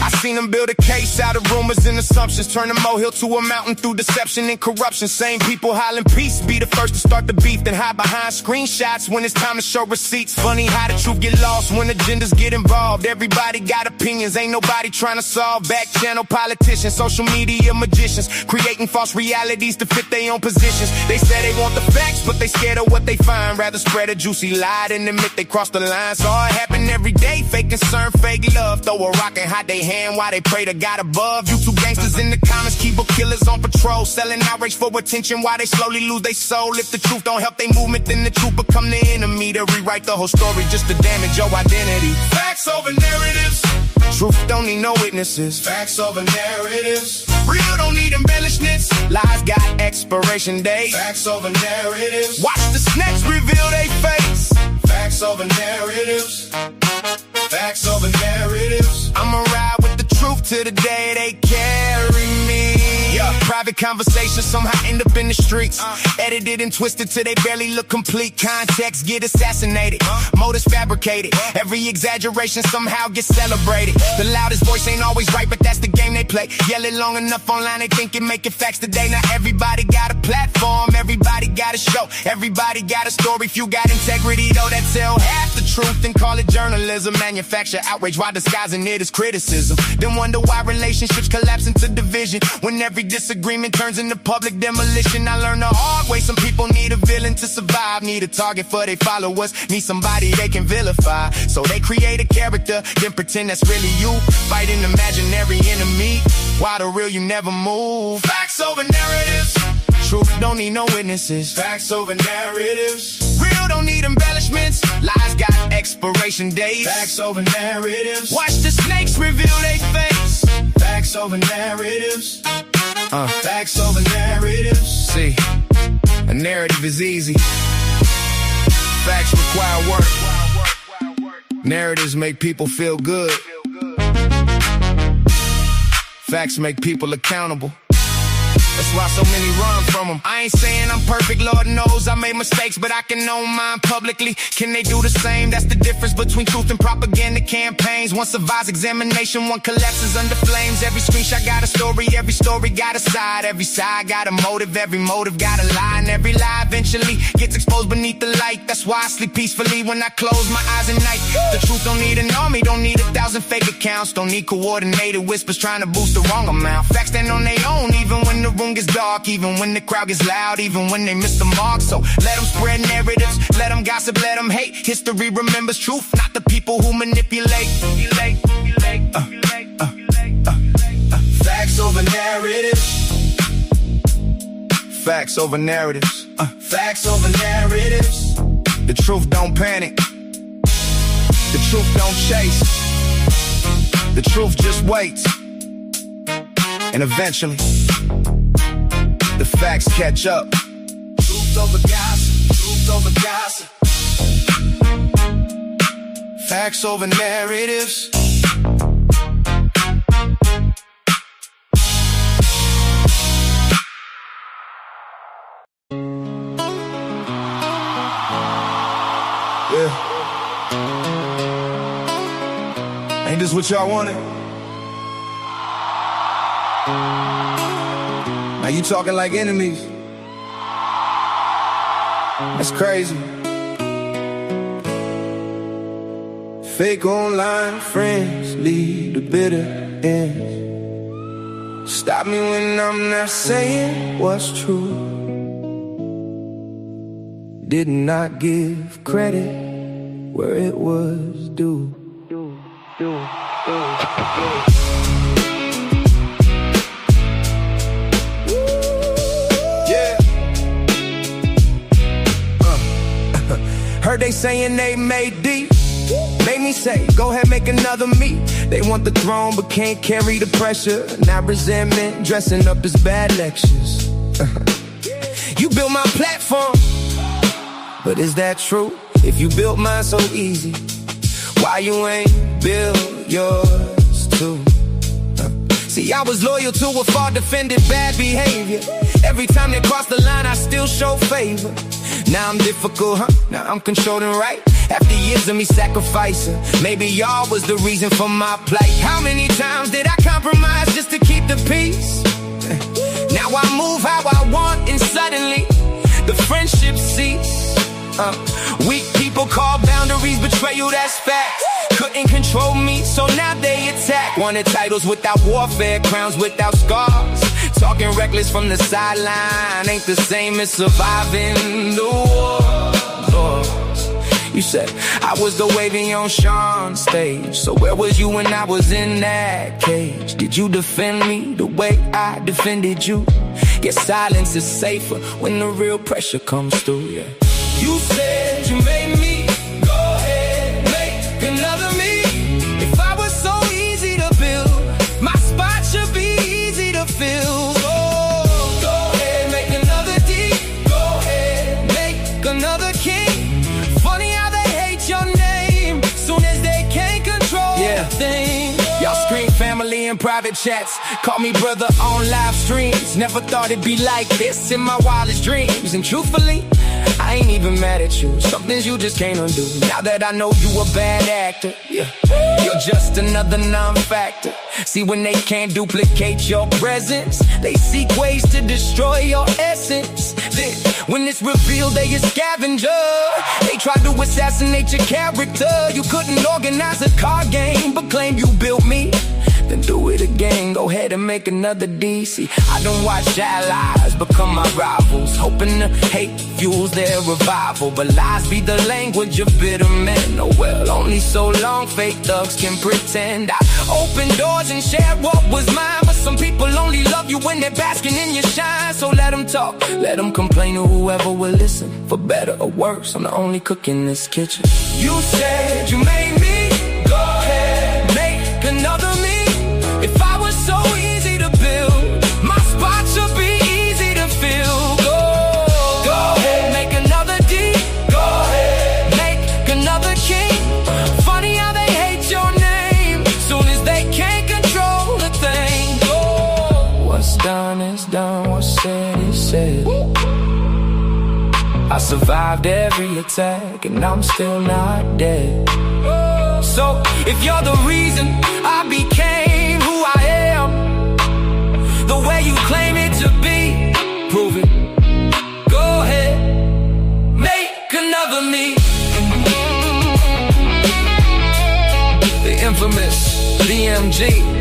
I seen them build a case out of rumors and assumptions, turn a molehill to a mountain through deception and corruption. Same people hollering peace, be the first to start the beef, then hide behind screenshots when it's time to show receipts. Funny how the truth get lost when agendas get involved. Everybody got opinions, ain't nobody trying to solve. Back channel politicians, social media magicians, creating false realities to fit their own positions. They say they want the facts, but they scared of what they find. Rather spread a juicy lie than admit they crossed the line. Saw it happen every day, fake concern, fake love. Throw a rock and hide their hand while they pray to God above. YouTube gangsters in the comments, keyboard killers on patrol, selling outrage for attention while they slowly lose their soul. If the truth don't help their movement, then the truth become the enemy. To rewrite the whole story just to damage your identity. Facts over narratives. Truth don't need no witnesses. Facts over narratives. Real don't need embellishments. Lies got expiration dates. Facts over narratives. Watch the snakes reveal their face. Facts over narratives. Facts over narratives. I'ma ride with the truth to the day they carry me. Private conversations somehow end up in the streets. Edited and twisted till they barely look complete. Context get assassinated. Motives fabricated. Every exaggeration somehow gets celebrated. The loudest voice ain't always right, but that's the game they play. Yell it long enough online, they think it make it facts today. Now everybody got a platform, everybody got a show, everybody got a story. Few got integrity though that tell half the truth and call it journalism. Manufacture outrage while disguising it as criticism. Then wonder why relationships collapse into division when every disagreement turns into public demolition. I learned the hard way. Some people need a villain to survive, need a target for their followers, need somebody they can vilify. So they create a character, then pretend that's really you, fight an imaginary enemy while the real you never move. Facts over narratives. Truth don't need no witnesses. Facts over narratives. Real don't need embellishments. Lies got expiration dates. Facts over narratives. Watch the snakes reveal their face. Facts over narratives. Facts over narratives. See, a narrative is easy. Facts require work. Narratives make people feel good. Facts make people accountable. That's why so many run from them. I ain't saying I'm perfect, Lord knows I made mistakes, but I can own mine publicly. Can they do the same? That's the difference between truth and propaganda campaigns. One survives examination, one collapses under flames. Every screenshot got a story, every story got a side. Every side got a motive, every motive got a lie. And every lie eventually gets exposed beneath the light. That's why I sleep peacefully when I close my eyes at night. The truth don't need an army, don't need 1,000 fake accounts. Don't need coordinated whispers trying to boost the wrong amount. Facts stand on their own, even when the room gets dark, even when the crowd gets loud, even when they miss the mark. So let them spread narratives, let them gossip, let them hate. History remembers truth, not the people who manipulate. Facts over narratives. Facts over narratives. Facts over narratives. The truth don't panic. The truth don't chase. The truth just waits. And eventually the facts catch up. Truth over gossip, truth over gossip. Facts over narratives. Yeah. Ain't this what y'all wanted? Now you talking like enemies. That's crazy. Fake online friends lead to bitter ends. Stop me when I'm not saying what's true. Did not give credit where it was due. Heard they saying they made deep. Made me say, go ahead, make another me. They want the throne but can't carry the pressure. Now resentment dressing up as bad lectures. You built my platform, but is that true? If you built mine so easy, why you ain't build yours too? See, I was loyal to a far defended bad behavior. Every time they cross the line, I still show favor. Now I'm difficult, huh? Now I'm controlling, right? After years of me sacrificing, maybe y'all was the reason for my plight. How many times did I compromise just to keep the peace? Now I move how I want and suddenly the friendship cease. Weak people call boundaries betrayal, that's facts. Couldn't control me, so now they attack. Wanted titles without warfare, crowns without scars. Talking reckless from the sideline ain't the same as surviving the war. You said I was the wavy on Sean's stage, so where was you when I was in that cage? Did you defend me the way I defended you? Guess silence is safer when the real pressure comes through, yeah. You said you made me, go ahead, make another me. If I was so easy to build, my spot should be easy to fill. Go ahead, make another D, go ahead, make another king. Funny how they hate your name, soon as they can't control the thing. Y'all scream family in private chats, call me brother on live streams. Never thought it'd be like this in my wildest dreams. And truthfully, I ain't even mad at you. Some things you just can't undo. Now that I know you a bad actor, yeah, you're just another non-factor. See, when they can't duplicate your presence, they seek ways to destroy your essence. Then, when it's revealed they a scavenger, they try to assassinate your character. You couldn't organize a card game, but claim you built me. Then do it again, go ahead and make another DC. I don't watch allies become my rivals, hoping the hate fuels their revival. But lies be the language of bitter men. Oh well, only so long fake thugs can pretend. I opened doors and shared what was mine, but some people only love you when they're basking in your shine. So let them talk, let them complain to whoever will listen. For better or worse, I'm the only cook in this kitchen. You said you made me, go ahead, make another me. If I was so easy to build, my spot should be easy to fill. Go ahead, make another D, go ahead, make another king. Funny how they hate your name, soon as they can't control the thing. What's done is done, what's said is said. I survived every attack and I'm still not dead. So if you're the reason I became who I am, the way you claim it to be, prove it. Go ahead, make another me. The infamous DMG.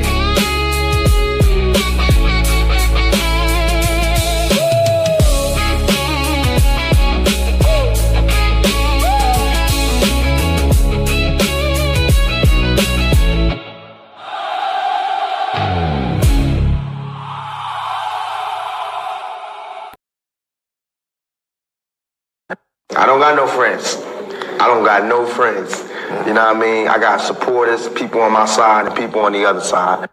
I don't got no friends. I don't got no friends. You know what I mean? I got supporters, people on my side and people on the other side.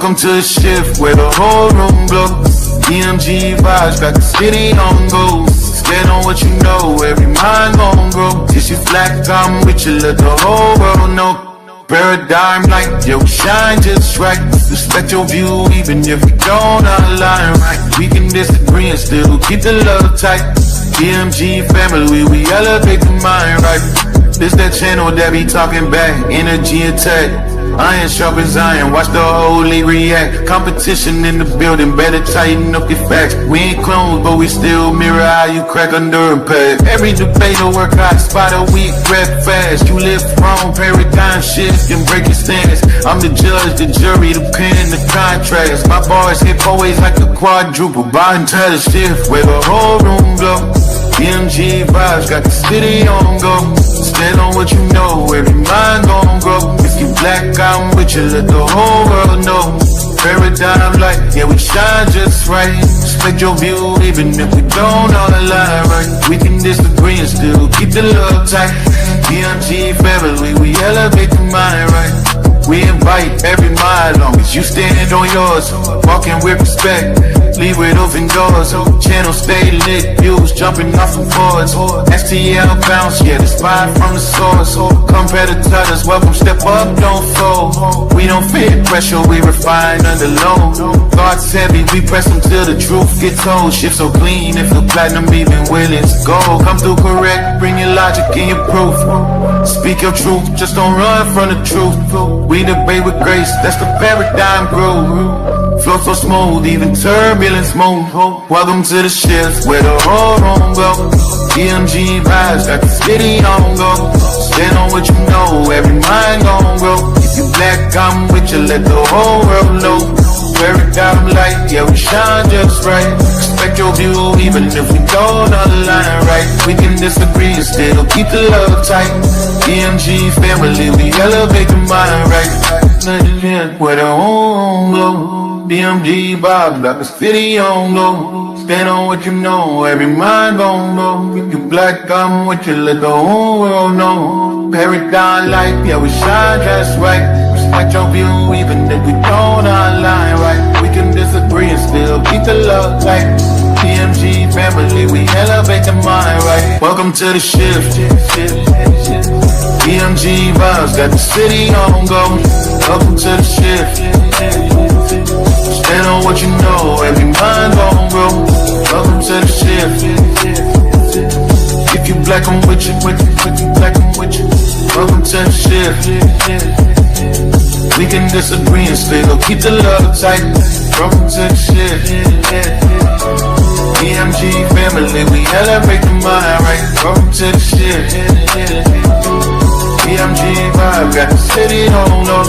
Welcome to the shift where the whole room glows. DMG vibes got the city on go. Stand on what you know, every mind gon' grow. If you flat, I'm with you, let the whole world know. Paradigm like, yo, shine just right. Respect your view, even if we don't align right. We can disagree and still keep the love tight. DMG family, we elevate the mind right. This that channel that be talking back, energy attack. Iron sharpens iron, watch the whole league react. Competition in the building, better tighten up your facts. We ain't clones, but we still mirror how you crack under impact. Every debate will work hot, spot a weak, rap fast. You live wrong, paradigm shift, and break your stance. I'm the judge, the jury, the pen, the contrast. My bars hit always like a quadruple, bottom to the shift, where the whole room glows. DMG vibes got the city on go. Stand on what you know, every mind gon' grow. If you black, I'm with you, let the whole world know. Paradigm light, yeah, we shine just right. Respect your view, even if we don't all align right. We can disagree and still keep the love tight. DMG family, we elevate the mind right. We invite every mind, long as you stand on yours. Walking with respect, leave with open doors. Channel stay lit, views jumping off of boards. STL bounce, yeah, the spot from the source. Competitors, welcome, step up, don't fold. We don't fit pressure, we refine under load. Thoughts heavy, we press them till the truth gets told. Shift so clean, if the platinum even willing to go. Come through correct, bring your logic and your proof. Speak your truth, just don't run from the truth. We debate with grace, that's the paradigm groove. Flow so smooth, even turbulence move. Welcome to the shift where the whole room go. DMG vibes got the city on go. Stand on what you know, every mind gon' grow. If you black, I'm with you, let the whole world know. Paradigm light, yeah, we shine just right. Respect your view, even if we don't align right. We can disagree and still keep the love tight. DMG family, we elevate the mind right. Where the home go. DMG vibes got the city on go. Stand on what you know, every mind gon' go. If you black, I'm with you, let the whole world know. Paradigm light, yeah, we shine just right. Respect your view, even if we don't align right. We can disagree and still keep the love tight. DMG family, we elevate the mind right. Welcome to the shift. DMG vibes got the city on go. Welcome to the shift. Stand on what you know, every mind gon' grow. Welcome to the shift. If you black, I'm with you, black, I'm with you. Welcome to the shift. We can disagree and still keep the love tight. Welcome to the shift. DMG family, we elevate the mind right. Welcome to the shift. DMG vibe got the city on low.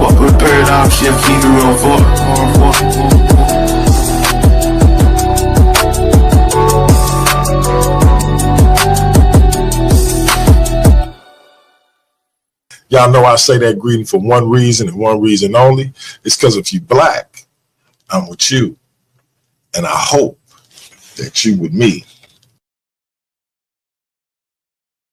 Walk with paradigm shift, keep it on four. Y'all know I say that greeting for one reason and one reason only. It's because if you black, I'm with you. And I hope that you with me.